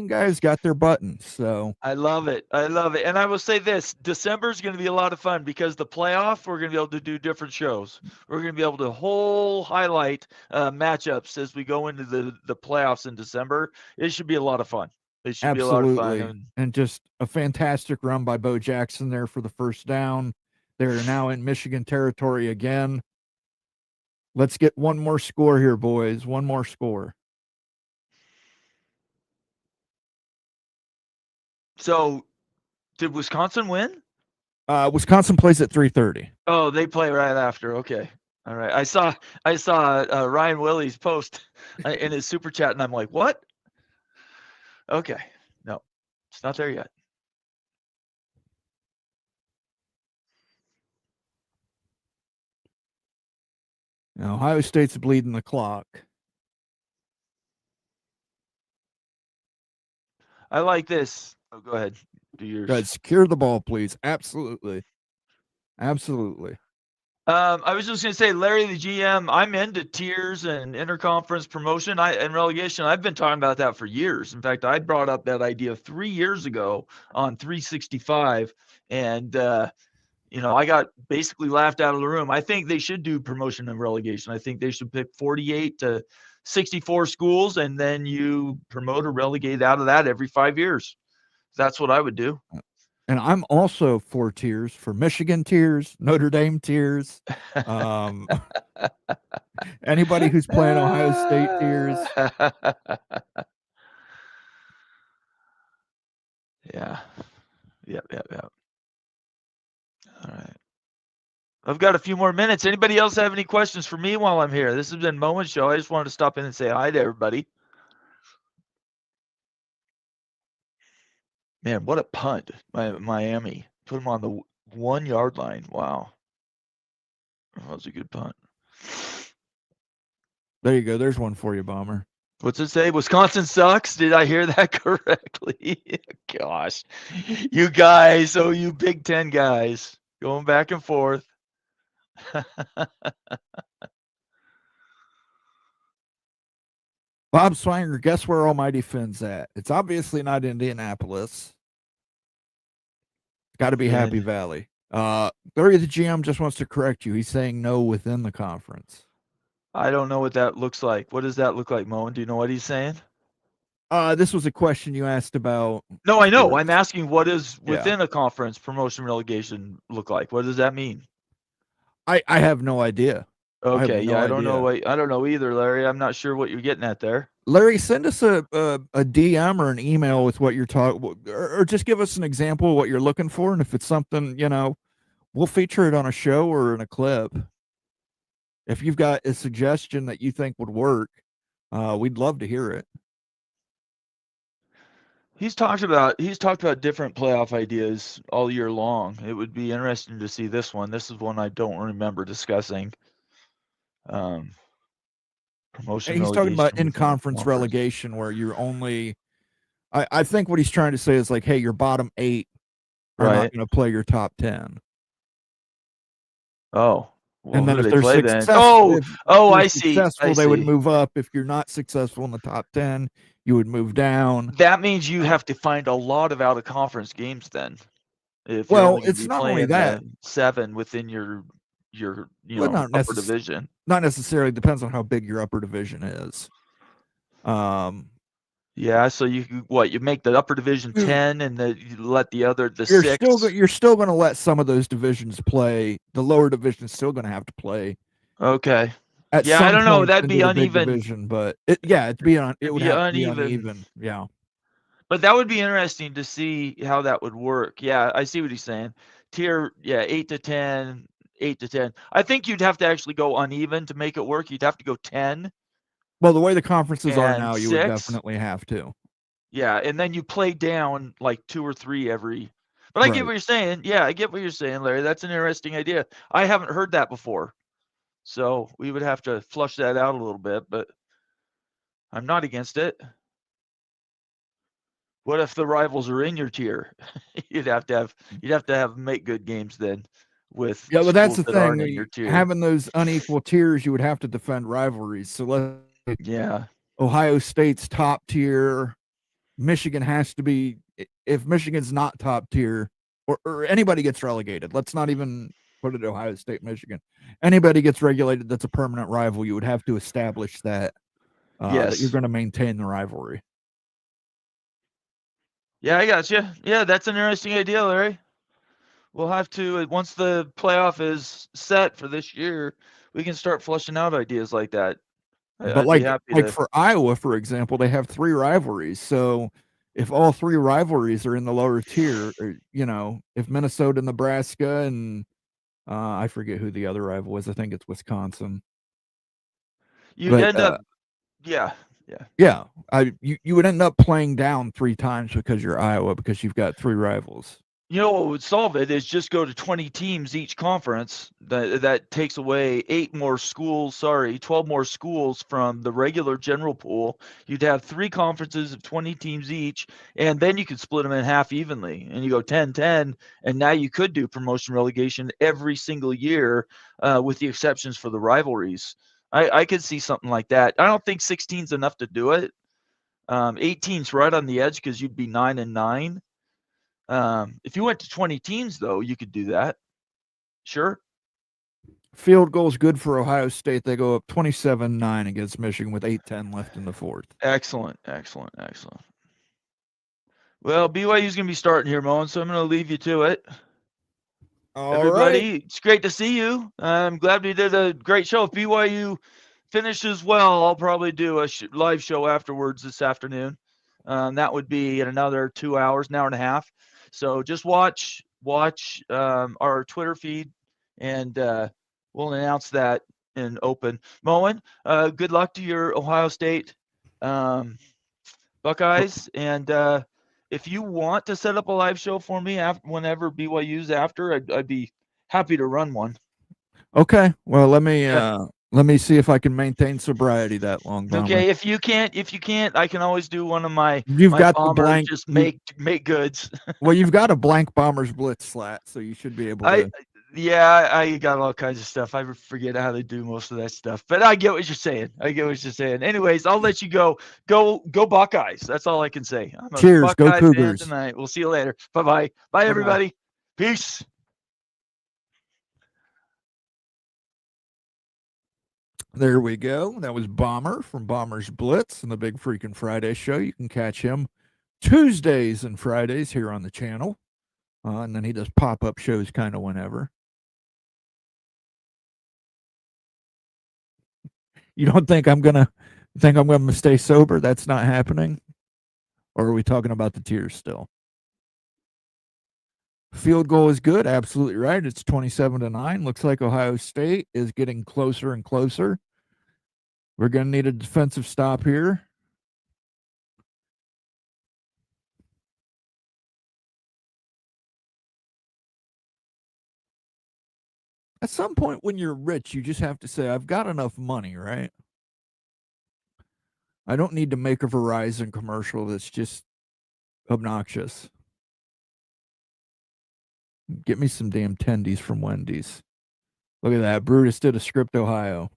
guys got their buttons. So I love it. And I will say this, December is going to be a lot of fun because the playoff, we're going to be able to do different shows. We're going to be able to highlight matchups as we go into the playoffs in December. It should be a lot of fun. It should be a lot of fun. And just a fantastic run by Bo Jackson there for the first down. They're now in Michigan territory again. Let's get one more score here, boys. One more score. So, did Wisconsin win? Wisconsin plays at 3:30. Oh, they play right after. Okay. All right. I saw Ryan Willie's post in his super chat, and I'm like, what? Okay. No, it's not there yet. Now, Ohio State's bleeding the clock. I like this. Oh, go ahead. Do yours. Guys, secure the ball, please. Absolutely. Absolutely. I was just going to say, Larry, the GM, I'm into tiers and interconference promotion and relegation. I've been talking about that for years. In fact, I brought up that idea 3 years ago on 365, and I got basically laughed out of the room. I think they should do promotion and relegation. I think they should pick 48 to 64 schools, and then you promote or relegate out of that every 5 years. That's what I would do. And I'm also for tiers, for Michigan tiers, Notre Dame tiers. Anybody who's playing Ohio State tiers. Yeah. Yep. All right. I've got a few more minutes. Anybody else have any questions for me while I'm here? This has been Moen Show. I just wanted to stop in and say hi to everybody. Man, what a punt by Miami. Put him on the 1 yard line. Wow. That was a good punt. There you go. There's one for you, Bomber. What's it say? Wisconsin sucks? Did I hear that correctly? Gosh. You guys, you Big Ten guys, going back and forth. Bob Swanger, guess where Almighty Finn's at? It's obviously not Indianapolis. It's got to be Happy Valley. Larry, the GM, just wants to correct you. He's saying no within the conference. I don't know what that looks like. What does that look like, Moen? Do you know what he's saying? This was a question you asked about. No, I know. I'm asking what is within a conference promotion relegation look like? What does that mean? I have no idea. Okay, I don't know. I don't know either, Larry. I'm not sure what you're getting at there. Larry, send us a DM or an email with what you're talking, or just give us an example of what you're looking for, and if it's something, we'll feature it on a show or in a clip. If you've got a suggestion that you think would work, we'd love to hear it. He's talked about different playoff ideas all year long. It would be interesting to see this one. This is one I don't remember discussing. Promotion. He's talking about in-conference relegation, where you're only. I think what he's trying to say is like, hey, your bottom 8 are not going to play your top 10. Oh. Well, and then if they're successful, I see. They would move up. If you're not successful in the top 10, you would move down. That means you have to find a lot of out-of-conference games then. It's not only that 7 within your upper division. Not necessarily. Depends on how big your upper division is. Yeah, so you make the upper division 10, and you let the 6. You're still going to let some of those divisions play. The lower division is still going to have to play. Okay. I don't know. That'd be uneven. Division, but it would be uneven. Yeah. But that would be interesting to see how that would work. Yeah, I see what he's saying. Tier, 8 to 10, 8 to 10. I think you'd have to actually go uneven to make it work. You'd have to go 10. Well, the way the conferences are now, you would definitely have to. Yeah, and then you play down like 2 or 3 every. But I get what you're saying. Yeah, I get what you're saying, Larry. That's an interesting idea. I haven't heard that before. So we would have to flush that out a little bit, but I'm not against it. What if the rivals are in your tier? You'd have to make good games then. But that's the thing. Having those unequal tiers, you would have to defend rivalries. So Ohio State's top tier. Michigan has to be. If Michigan's not top tier, or anybody gets relegated, let's not even put it Ohio State, Michigan. Anybody gets regulated that's a permanent rival, you would have to establish that, that you're going to maintain the rivalry. Yeah, I got you. Yeah, that's an interesting idea, Larry. We'll have to, once the playoff is set for this year, we can start flushing out ideas like that. But for Iowa, for example, they have 3 rivalries. So if all 3 rivalries are in the lower tier, or, if Minnesota, Nebraska, and I forget who the other rival is. I think it's Wisconsin. You would end up you would end up playing down 3 times because you're Iowa, because you've got 3 rivals. You know what would solve it is just go to 20 teams each conference. That takes away 12 more schools from the regular general pool. You'd have 3 conferences of 20 teams each, and then you could split them in half evenly. And you go 10-10, and now you could do promotion relegation every single year, with the exceptions for the rivalries. I could see something like that. I don't think 16 is enough to do it. 18's right on the edge because you'd be 9-9. If you went to 20 teams, though, you could do that. Sure. Field goal's good for Ohio State. They go up 27-9 against Michigan with 8:10 left in the fourth. Excellent. Well, BYU's going to be starting here, Moen, so I'm going to leave you to it. Everybody, it's great to see you. I'm glad we did a great show. If BYU finishes well, I'll probably do a live show afterwards this afternoon. That would be in another 2 hours, an hour and a half. So just watch our Twitter feed, and we'll announce that in open. Moen, good luck to your Ohio State Buckeyes, and if you want to set up a live show for me whenever BYU's after, I'd be happy to run one. Okay. Well, let me see if I can maintain sobriety that long. Bomber. Okay, if you can't, I can always do one of my. You've my got bomber, the blank. Just make goods. Well, you've got a blank Bombers Blitz slat, so you should be able to. I got all kinds of stuff. I forget how to do most of that stuff, but I get what you're saying. Anyways, I'll let you go. Go Buckeyes. That's all I can say. I'm a Cheers. Buckeye Go Cougars. fan tonight. We'll see you later. Bye everybody. Peace. There we go. That was Bomber from Bombers Blitz and the Big Freaking Friday Show. You can catch him Tuesdays and Fridays here on the channel. And then he does pop-up shows kind of whenever. You don't think I'm gonna stay sober? That's not happening? Or are we talking about the tears still? Field goal is good. Absolutely right. It's 27-9. Looks like Ohio State is getting closer and closer. We're going to need a defensive stop here. At some point when you're rich, you just have to say, I've got enough money, right? I don't need to make a Verizon commercial that's just obnoxious. Get me some damn tendies from Wendy's. Look at that. Brutus did a script, Ohio.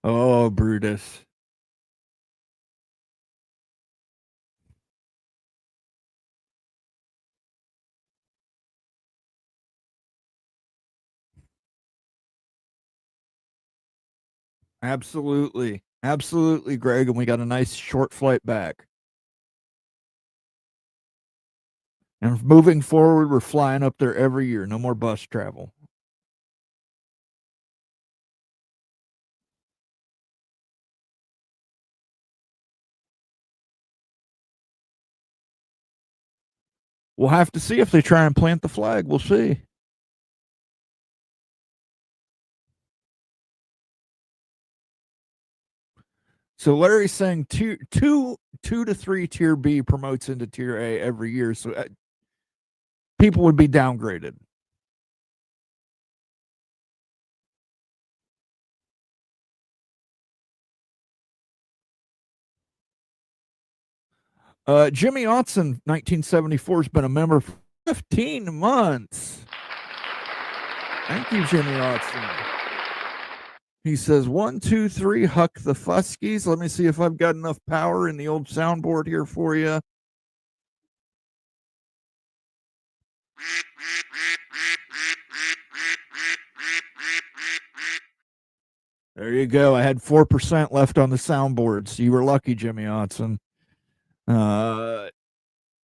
Oh, Brutus. Absolutely. Absolutely, Greg. And we got a nice short flight back. And moving forward, we're flying up there every year. No more bus travel. We'll have to see if they try and plant the flag. We'll see. So Larry's saying two to three tier B promotes into tier A every year. So people would be downgraded. Jimmy Otson, 1974, has been a member for 15 months. Thank you, Jimmy Otson. He says, 1, 2, 3, Huck the Fuskies. Let me see if I've got enough power in the old soundboard here for you. There you go. I had 4% left on the soundboard, so you were lucky, Jimmy Otson.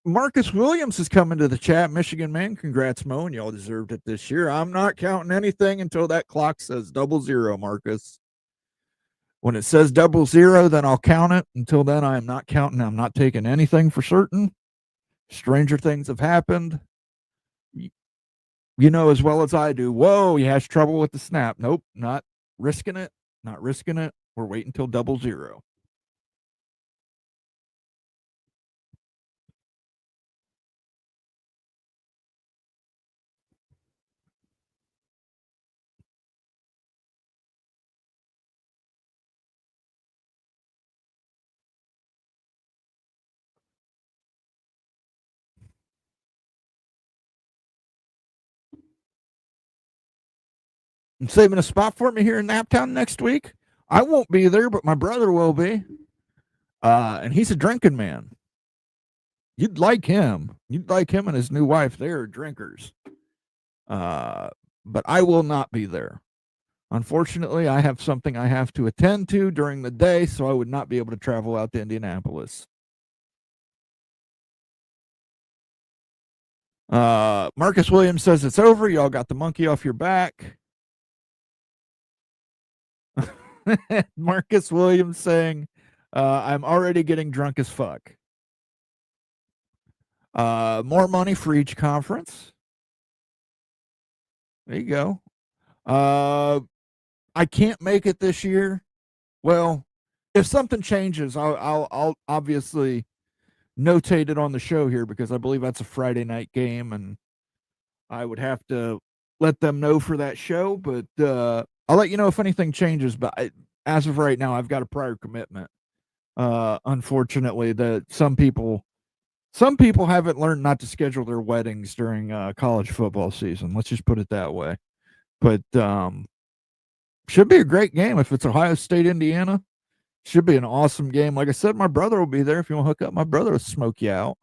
Marcus Williams is coming to the chat. Michigan man, congrats, Moen. Y'all deserved it this year. I'm not counting anything until that clock says 00, Marcus. When it says 00, then I'll count it. Until then, I am not counting. I'm not taking anything for certain. Stranger things have happened. You know as well as I do. Whoa, he has trouble with the snap. Nope, not risking it. Not risking it. We're waiting until 00. I'm saving a spot for me here in Naptown next week. I won't be there, but my brother will be. And he's a drinking man. You'd like him. You'd like him and his new wife. They're drinkers. But I will not be there. Unfortunately, I have something I have to attend to during the day, so I would not be able to travel out to Indianapolis. Marcus Williams says it's over. Y'all got the monkey off your back. Marcus Williams saying, I'm already getting drunk as fuck. More money for each conference. There you go. I can't make it this year. Well, if something changes, I'll obviously notate it on the show here because I believe that's a Friday night game, and I would have to let them know for that show. But I'll let you know if anything changes. But as of right now, I've got a prior commitment. Unfortunately, that some people haven't learned not to schedule their weddings during college football season. Let's just put it that way. But should be a great game if it's Ohio State, Indiana. Should be an awesome game. Like I said, my brother will be there. If you want to hook up, my brother will smoke you out.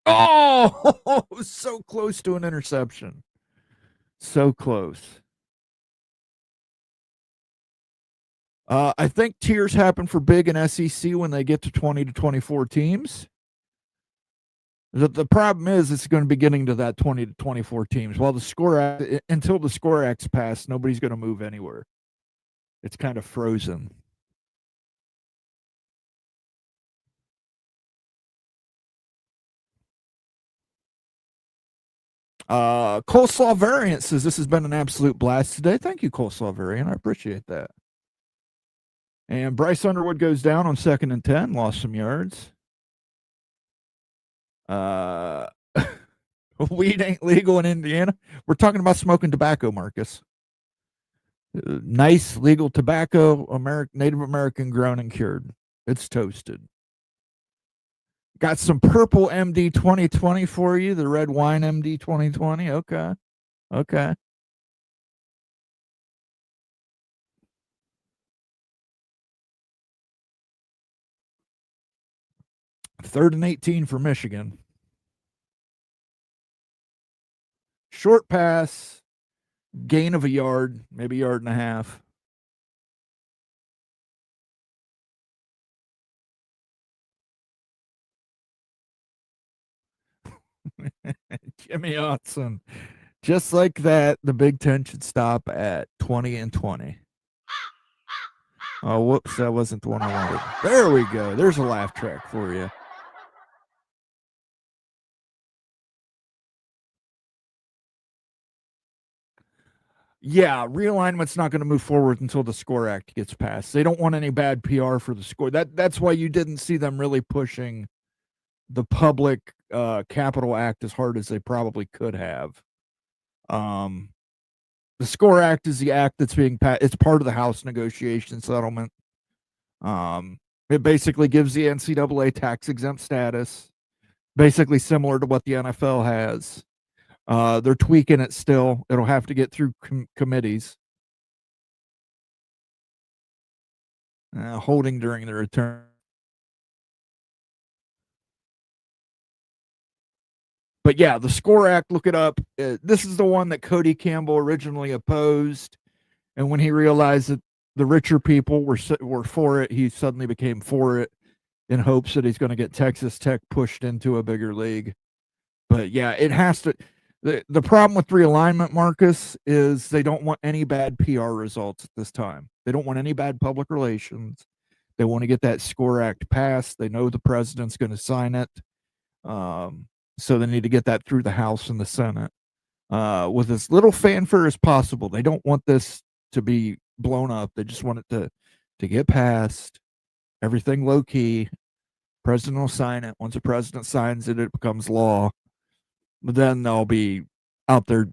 Oh, so close to an interception. So close. I think tiers happen for big and SEC when they get to 20 to 24 teams. The problem is it's going to be getting to that 20 to 24 teams. While the score act, until the score act's passed, nobody's going to move anywhere. It's kind of frozen. Coleslaw Variant says this has been an absolute blast today. Thank you, Coleslaw Variant. I appreciate that. And Bryce Underwood goes down on 2nd and 10, lost some yards. Weed ain't legal in Indiana. We're talking about smoking tobacco, Marcus. Nice legal tobacco, Native American grown and cured. It's toasted. Got some purple MD 2020 for you, the red wine MD 2020. Okay. 3rd and 18 for Michigan. Short pass, gain of a yard, maybe a yard and a half. Jimmy Otson. Just like that, the Big Ten should stop at 20 and 20. Oh, whoops, that wasn't the one I wanted. There we go. There's a laugh track for you. Yeah, realignment's not going to move forward until the SCORE Act gets passed. They don't want any bad PR for the score. That's why you didn't see them really pushing the public Capital Act as hard as they probably could have. The SCORE Act is the act that's being passed. It's part of the House negotiation settlement. It basically gives the NCAA tax-exempt status, basically similar to what the NFL has. They're tweaking it still. It'll have to get through committees. Holding during the return. But yeah, the SCORE Act, look it up. This is the one that Cody Campbell originally opposed. And when he realized that the richer people were for it, he suddenly became for it in hopes that he's going to get Texas Tech pushed into a bigger league. But yeah, it has to. The problem with realignment, Marcus, is they don't want any bad PR results at this time. They don't want any bad public relations. They want to get that SCORE Act passed. They know the president's going to sign it. So they need to get that through the House and the Senate with as little fanfare as possible. They don't want this to be blown up. They just want it to get passed. Everything low key. President will sign it. Once the president signs it, it becomes law. But then they'll be out there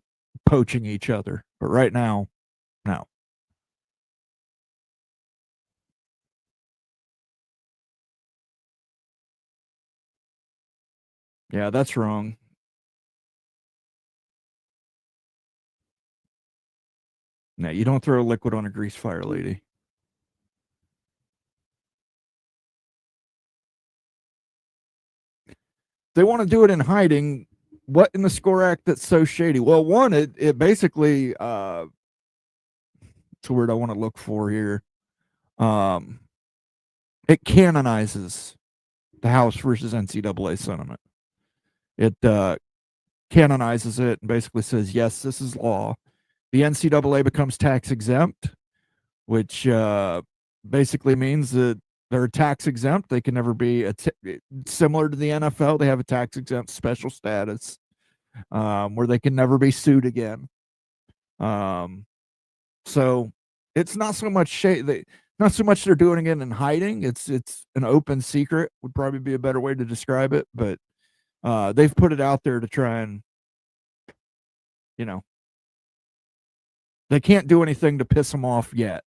poaching each other. But right now, no. Yeah, that's wrong. No, you don't throw liquid on a grease fire, lady. They want to do it in hiding. What in the SCORE Act that's so shady? Well, one, it basically it's a word I want to look for here. It canonizes the House versus NCAA sentiment. It canonizes it and basically says, yes, this is law. The NCAA becomes tax exempt, which basically means that they're tax exempt. They can never be similar to the NFL. They have a tax exempt special status where they can never be sued again. So it's not so much not so much they're doing it in hiding. It's an open secret would probably be a better way to describe it. But they've put it out there to try and, they can't do anything to piss them off yet.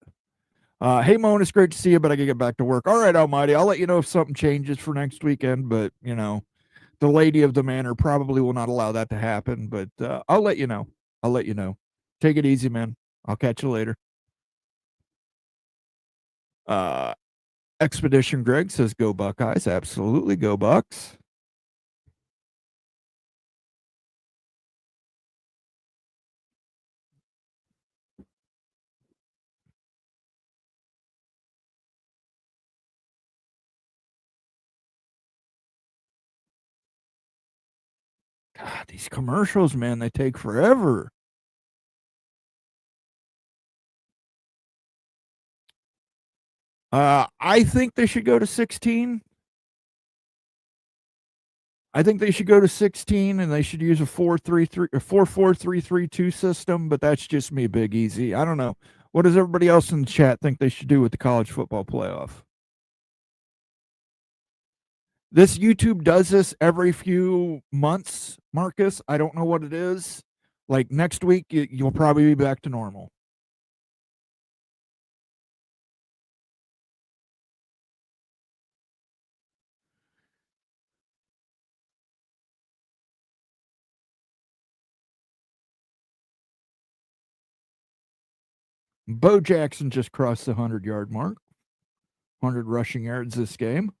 Hey, Moen, it's great to see you, but I gotta get back to work. All right, Almighty, I'll let you know if something changes for next weekend, but, the lady of the manor probably will not allow that to happen, but I'll let you know. Take it easy, man. I'll catch you later. Expedition Greg says, go Buckeyes. Absolutely, go Bucks. God, these commercials, man, they take forever. I think they should go to 16. I think they should go to 16 and they should use a 4-3-3 or 4-4-3-3-2 system, but that's just me, Big Easy. I don't know. What does everybody else in the chat think they should do with the college football playoff? This YouTube does this every few months, Marcus. I don't know what it is. Like next week, you'll probably be back to normal. Bo Jackson just crossed the 100-yard mark. 100 rushing yards this game.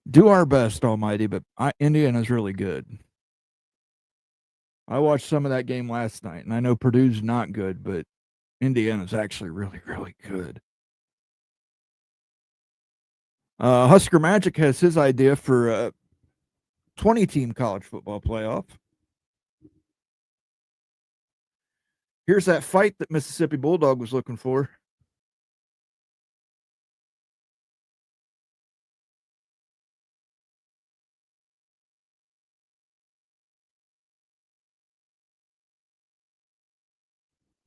Do our best, Almighty, but Indiana's really good. I watched some of that game last night, and I know Purdue's not good, but Indiana's actually really, really good. Husker Magic has his idea for a 20-team college football playoff. Here's that fight that Mississippi Bulldog was looking for.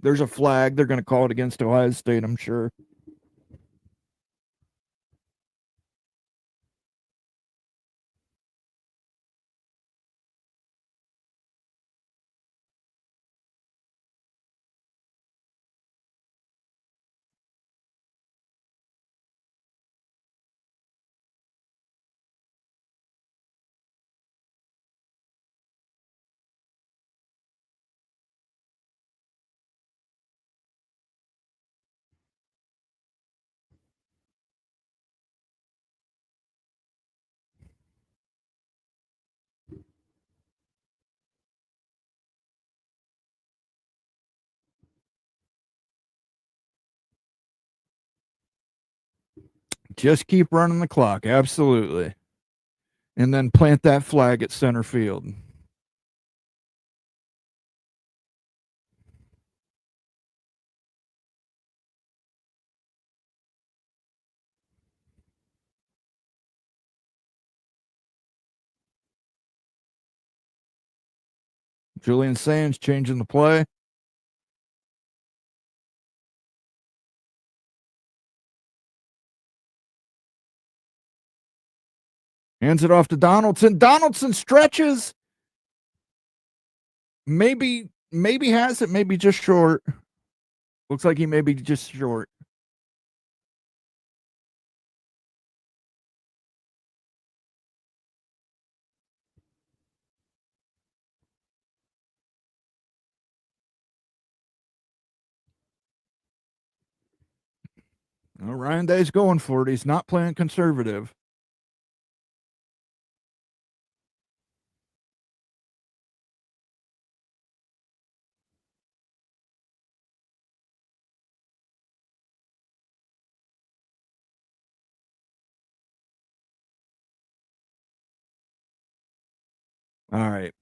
There's a flag. They're going to call it against Ohio State, I'm sure. Just keep running the clock. Absolutely. And then plant that flag at center field. Julian Sayin's changing the play. Hands it off to Donaldson. Donaldson stretches. Maybe has it, maybe just short. Looks like he may be just short. Well, Ryan Day's going for it. He's not playing conservative. All right.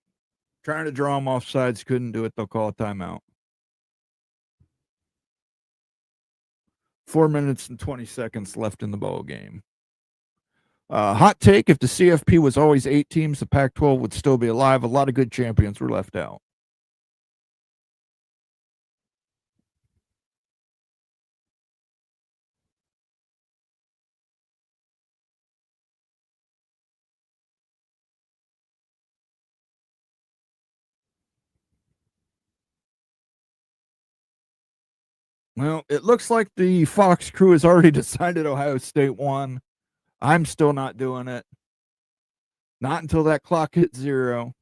Trying to draw him off sides. Couldn't do it. They'll call a timeout. 4 minutes and 20 seconds left in the ball game. Hot take, if the CFP was always 8 teams, the Pac-12 would still be alive. A lot of good champions were left out. Well, it looks like the Fox crew has already decided Ohio State won. I'm still not doing it. Not until that clock hits 0.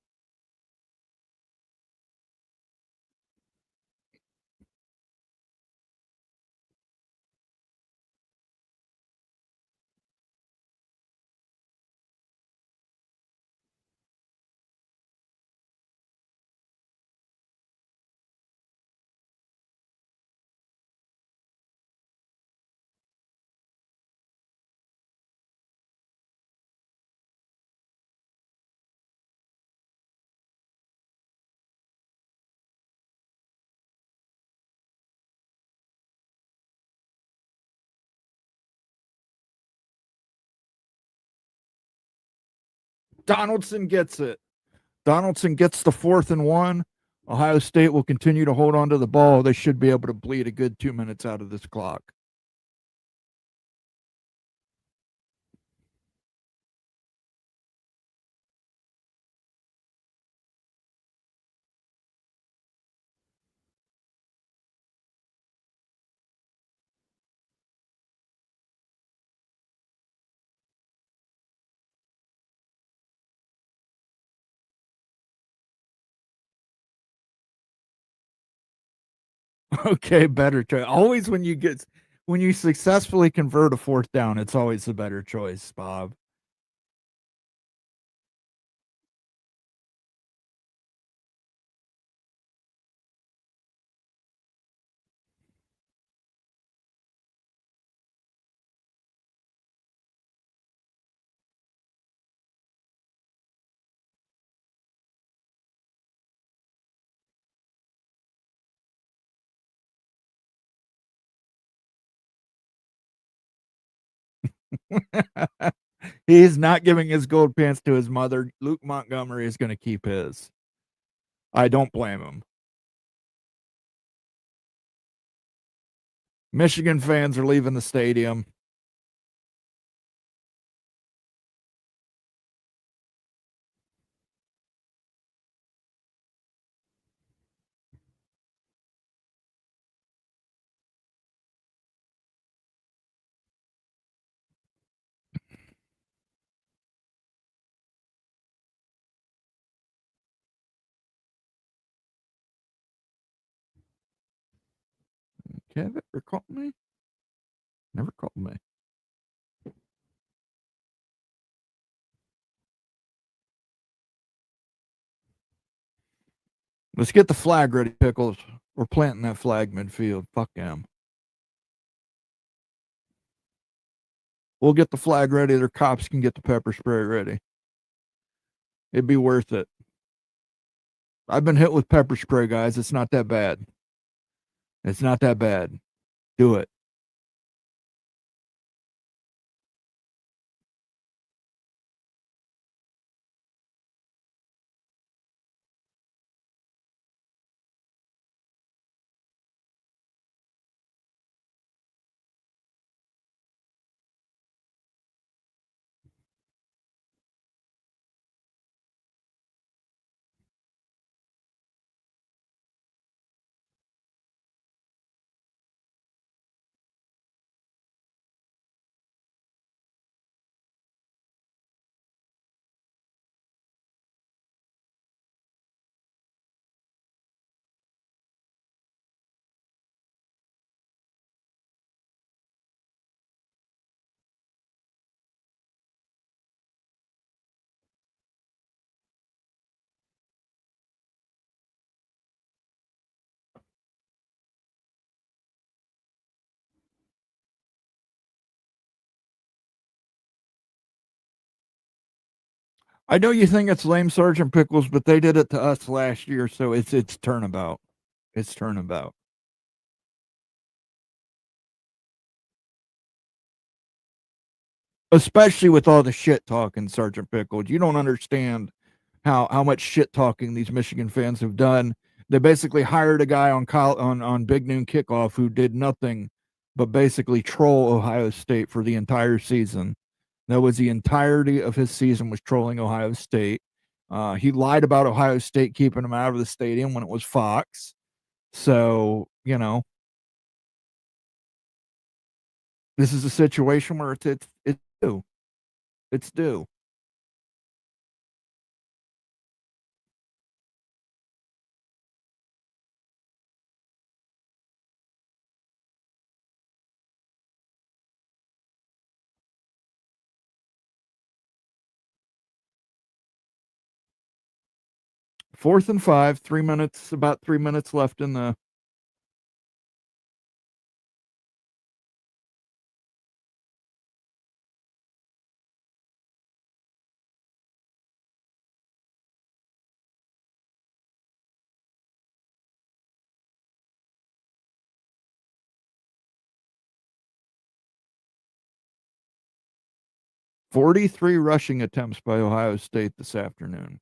Donaldson gets it. Donaldson gets the 4th and 1. Ohio State will continue to hold on to the ball. They should be able to bleed a good 2 minutes out of this clock. Okay, better choice. Always when you successfully convert a 4th down, it's always the better choice, Bob. He's not giving his gold pants to his mother. Luke Montgomery is going to keep his. I don't blame him. Michigan fans are leaving the stadium. Have it ever called me? Never called me. Let's get the flag ready, Pickles. We're planting that flag midfield. Fuck them. We'll get the flag ready. Their cops can get the pepper spray ready. It'd be worth it. I've been hit with pepper spray, guys. It's not that bad. It's not that bad. Do it. I know you think it's lame, Sergeant Pickles, but they did it to us last year, so it's turnabout. It's turnabout. Especially with all the shit talking, Sergeant Pickles. You don't understand how much shit talking these Michigan fans have done. They basically hired a guy on Big Noon Kickoff who did nothing but basically troll Ohio State for the entire season. That was the entirety of his season, was trolling Ohio State. He lied about Ohio State keeping him out of the stadium when it was Fox. So, this is a situation where it's due. It's due. Fourth and 5, 3 minutes, about 3 minutes left in the. "43 rushing attempts by Ohio State this afternoon."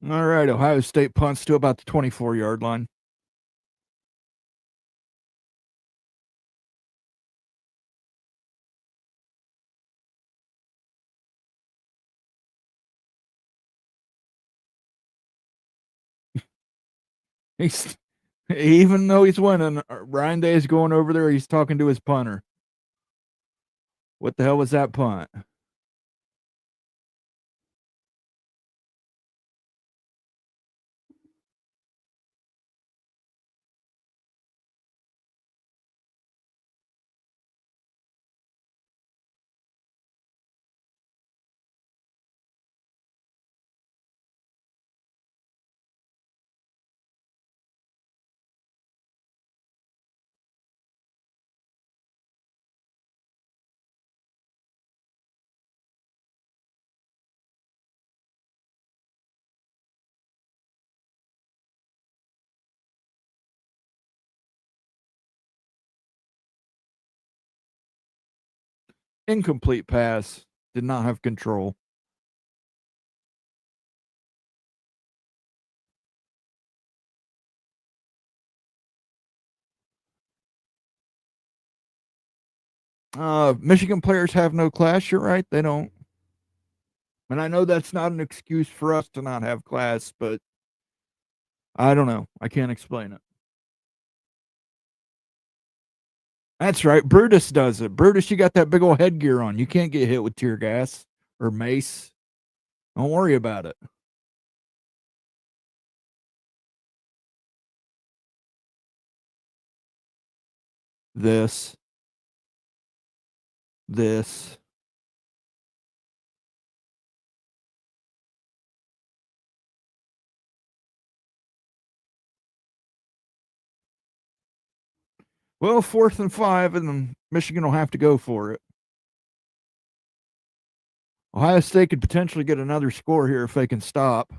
All right, Ohio State punts to about the 24-yard line. He's even though he's winning, Ryan Day is going over there. He's talking to his punter. What the hell was that punt? Incomplete pass. Did not have control. Michigan players have no class. You're right. They don't. And I know that's not an excuse for us to not have class, but I don't know. I can't explain it. That's right. Brutus does it. Brutus, you got that big old headgear on. You can't get hit with tear gas or mace. Don't worry about it. This. Well, 4th and 5, and then Michigan will have to go for it. Ohio State could potentially get another score here if they can stop.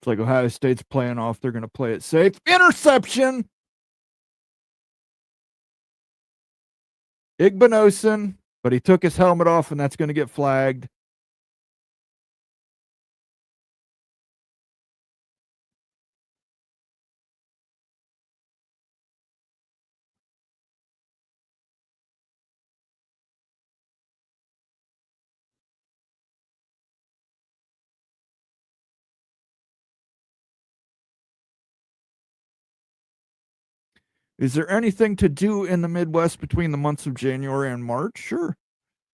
It's like Ohio State's playing off. They're going to play it safe. Interception. Igbinosun, but he took his helmet off, and that's going to get flagged. Is there anything to do in the Midwest between the months of January and March? Sure.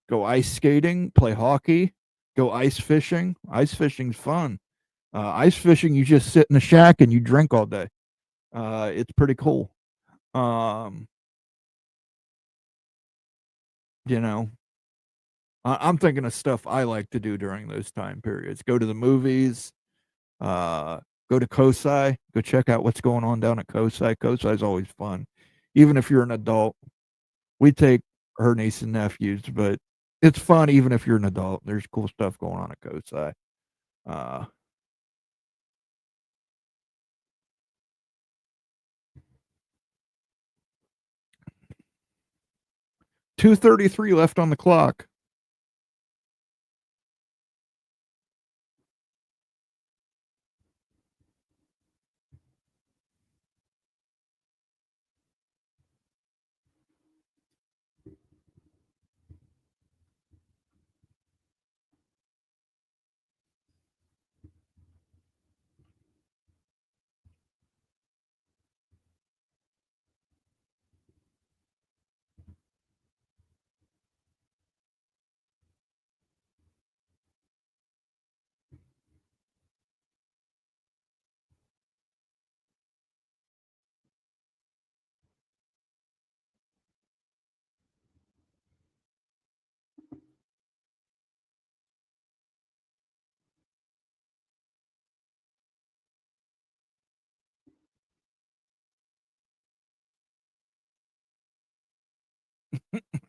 Go ice skating, play hockey, go ice fishing. Ice fishing's fun. Ice fishing, you just sit in a shack and you drink all day. It's pretty cool. You know, I'm thinking of stuff I like to do during those time periods. Go to the movies, go to Kosai, go check out what's going on down at Kosai. Kosai's always fun, even if you're an adult. We take her niece and nephews, but it's fun even if you're an adult. There's cool stuff going on at Kosai. 2:33 left on the clock.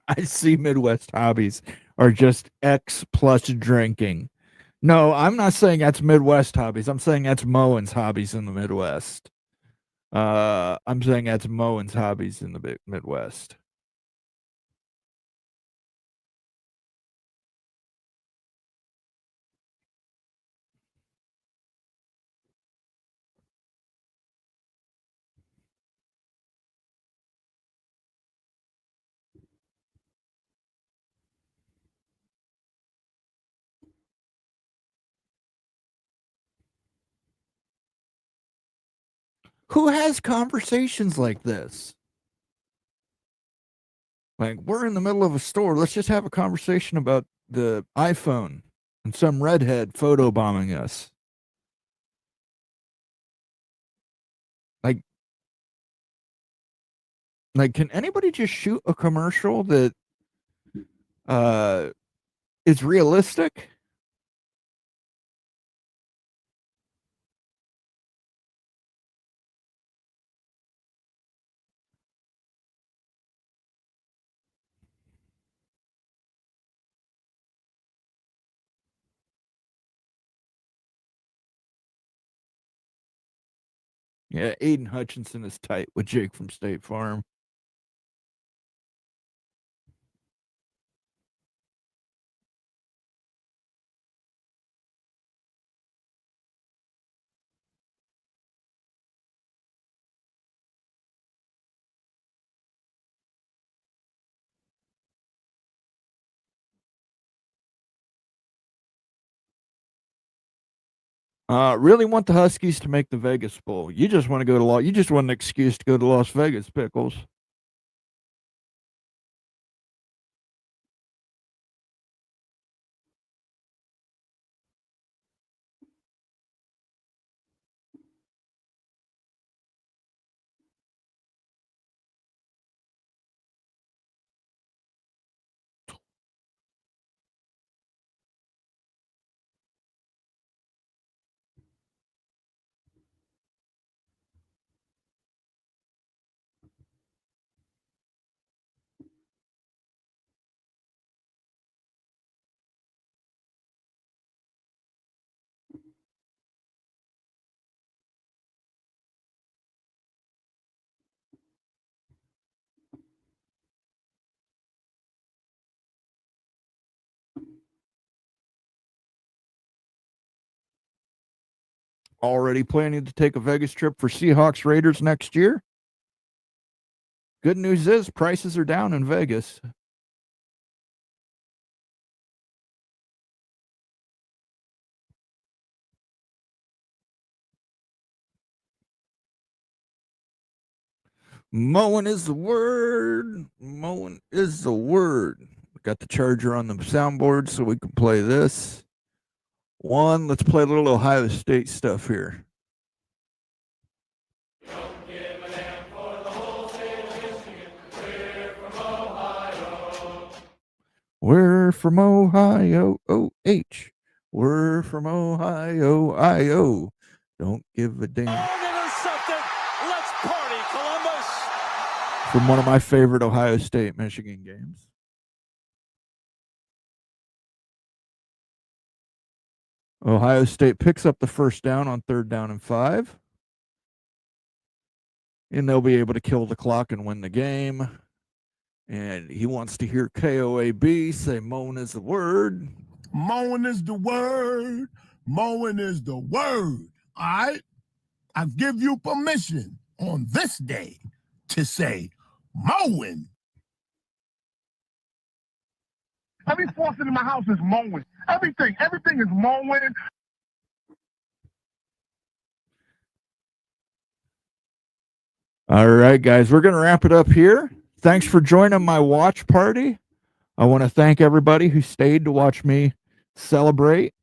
I see Midwest hobbies are just X plus drinking. No, I'm not saying that's Midwest hobbies. I'm saying that's Moen's hobbies in the Midwest. I'm saying that's Moen's hobbies in the Midwest. Who has conversations like this? Like, we're in the middle of a store. Let's just have a conversation about the iPhone and some redhead photo bombing us. Like, can anybody just shoot a commercial that is realistic? Yeah, Aiden Hutchinson is tight with Jake from State Farm. Really want the Huskies to make the Vegas Bowl. You just want to go to you just want an excuse to go to Las Vegas, Pickles. Already planning to take a Vegas trip for Seahawks Raiders next year. Good news is prices are down in Vegas. Moen is the word. Moen is the word. Got the charger on the soundboard so we can play this. Let's play a little Ohio State stuff here. We're from Ohio, O-H. We're from Ohio, I-O. Don't give a damn. Let's party, Columbus. From one of my favorite Ohio State-Michigan games. Ohio State picks up the first down on 3rd down and 5. And they'll be able to kill the clock and win the game. And he wants to hear KOAB say Moen is the word. Moen is the word. Moen is the word. All right? I give you permission on this day to say Moen. Every faucet in my house is Moen. Everything is Moen. All right, guys, we're going to wrap it up here. Thanks for joining my watch party. I want to thank everybody who stayed to watch me celebrate,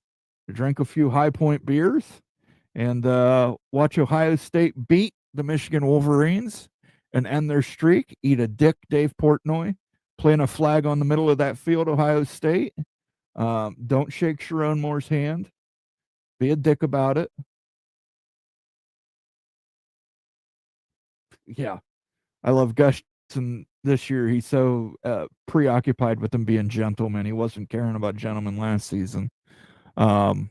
drink a few High Point beers, and watch Ohio State beat the Michigan Wolverines and end their streak. Eat a dick, Dave Portnoy. Plant a flag on the middle of that field, Ohio State. Don't shake Sharon Moore's hand. Be a dick about it. Yeah. I love Guston this year. He's so preoccupied with them being gentlemen. He wasn't caring about gentlemen last season. Don't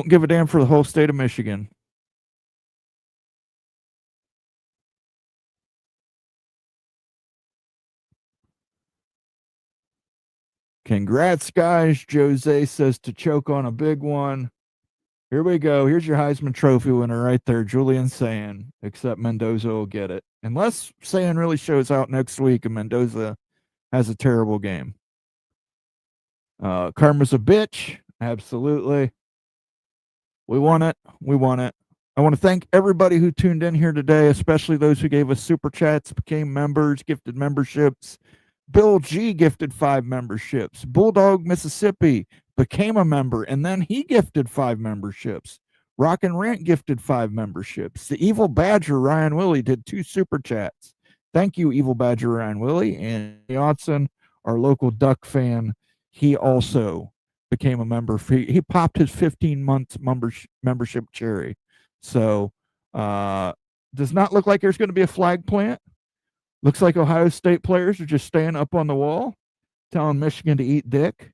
give a damn for the whole state of Michigan. Congrats, guys. Jose says to choke on a big one. Here we go. Here's your Heisman Trophy winner right there, Julian Sayin. Except Mendoza will get it. Unless Sayin really shows out next week and Mendoza has a terrible game. Karma's a bitch. Absolutely. We won it. We won it. I want to thank everybody who tuned in here today, especially those who gave us super chats, became members, gifted memberships. Bill G gifted 5 memberships. Bulldog Mississippi became a member, and then he gifted 5 memberships. Rock and Rant gifted 5 memberships. The Evil Badger, Ryan Willie, did 2 super chats. Thank you, Evil Badger, Ryan Willie. And Yotson, our local Duck fan, he also became a member. He popped his 15-month membership cherry. So, does not look like there's going to be a flag plant. Looks like Ohio State players are just staying up on the wall, telling Michigan to eat dick.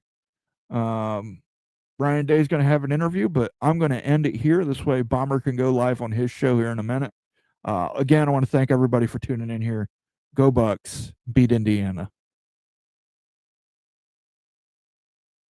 Ryan Day's going to have an interview, but I'm going to end it here. This way Bomber can go live on his show here in a minute. Again, I want to thank everybody for tuning in here. Go Bucks, beat Indiana.